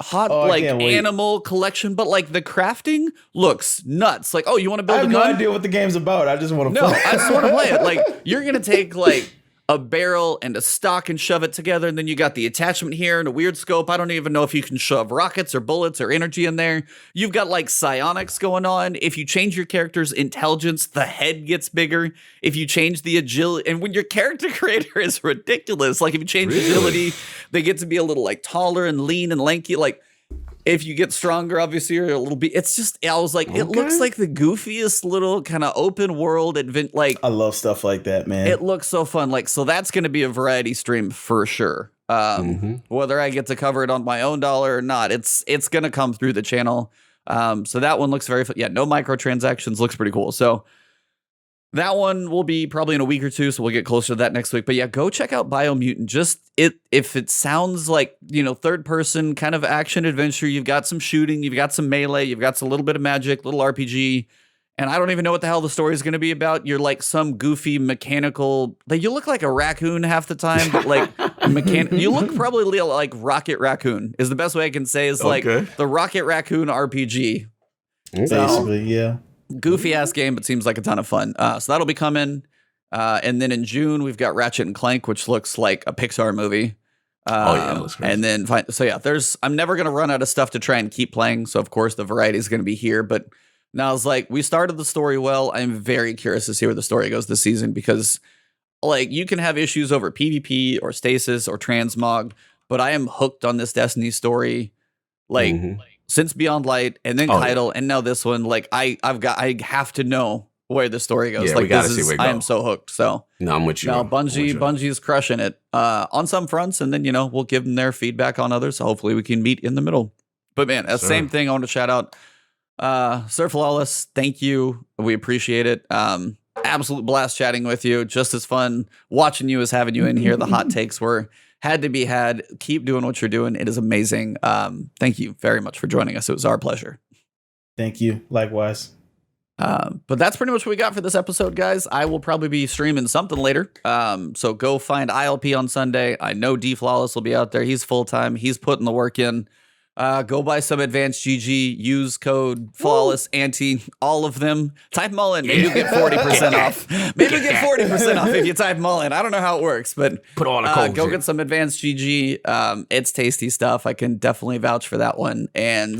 hot animal collection, but like the crafting looks nuts. Like, you want to build a gun? I have no idea what the game's about. I just want to play it. I just want to play it. Like, you're gonna take like a barrel and a stock and shove it together, and then you got the attachment here and a weird scope. I don't even know if you can shove rockets or bullets or energy in there. You've got like psionics going on. If you change your character's intelligence, the head gets bigger. If you change the agility, and when your character creator is ridiculous, like if you change agility, they get to be a little like taller and lean and lanky. Like, if you get stronger, obviously, you're a little bit. It's just, I was like, it looks like the goofiest little kind of open world advent. Like, I love stuff like that, man. It looks so fun. Like, so that's going to be a variety stream for sure. Whether I get to cover it on my own dollar or not, it's going to come through the channel. So that one looks very fun. Yeah, no microtransactions, looks pretty cool. So That one will be probably in a week or two, so we'll get closer to that next week. But yeah, go check out Biomutant. Just if it sounds like, third person kind of action adventure, you've got some shooting, you've got some melee, you've got a little bit of magic, little RPG, and I don't even know what the hell the story is going to be about. You're like some goofy mechanical, you look like a raccoon half the time, but like you look probably like Rocket Raccoon is the best way I can say, is like the Rocket Raccoon RPG. Basically, yeah. Goofy ass game, but seems like a ton of fun. So that'll be coming. And then in June, we've got Ratchet and Clank, which looks like a Pixar movie. That looks great. And then, I'm never going to run out of stuff to try and keep playing. So, of course, the variety is going to be here. But now it's like, we started the story well. I'm very curious to see where the story goes this season, because you can have issues over PvP or Stasis or Transmog, but I am hooked on this Destiny story. Since Beyond Light, and then Keitel, and now this one, I have to know where the story goes. Yeah, we gotta see where it goes. I am so hooked. So no, I'm with you. Now Bungie's crushing it on some fronts, and then we'll give them their feedback on others. So hopefully we can meet in the middle. But man, same thing. I want to shout out Sir Flawless. Thank you. We appreciate it. Absolute blast chatting with you. Just as fun watching you as having you in here. The hot takes had to be had. Keep doing what you're doing. It is amazing. Thank you very much for joining us. It was our pleasure. Thank you. Likewise. But that's pretty much what we got for this episode, guys. I will probably be streaming something later. So go find ILP on Sunday. I know D Flawless will be out there. He's full-time. He's putting the work in. Go buy some Advanced GG. Use code Flawless Anti. All of them. Type them all in. Maybe you'll get 40% off. Maybe you'll get 40% off if you type them all in. I don't know how it works, but put all the codes go in. get some Advanced GG. It's tasty stuff. I can definitely vouch for that one. And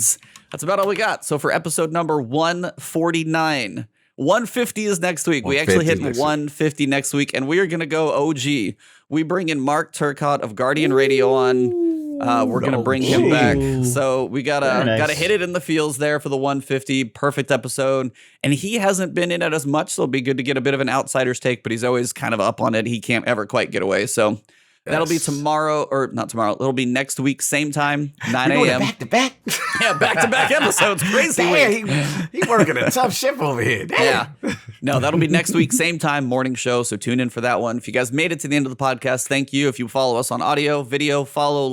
that's about all we got. So for episode number 149, 150 is next week. We actually hit 150 next week, and we are going to go OG. We bring in Mark Turcotte of Guardian Radio on. We're gonna bring him back, so we gotta hit it in the fields there for the 150. Perfect episode, and he hasn't been in it as much, so it'll be good to get a bit of an outsider's take. But he's always kind of up on it. He can't ever quite get away. So that'll be tomorrow, or not tomorrow. It'll be next week, same time, 9 a.m. Back to back. Yeah, back to back episodes. Crazy. Damn, he working a tough shift over here. Damn. Yeah. No, that'll be next week, same time, morning show. So tune in for that one. If you guys made it to the end of the podcast, thank you. If you follow us on audio, video, follow,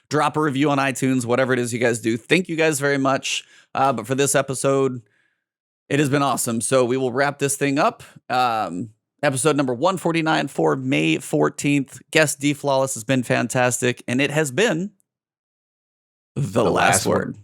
drop a review on iTunes, whatever it is you guys do. Thank you guys very much. But for this episode, it has been awesome. So we will wrap this thing up. Episode number 149 for May 14th. Guest D Flawless has been fantastic. And it has been the last word.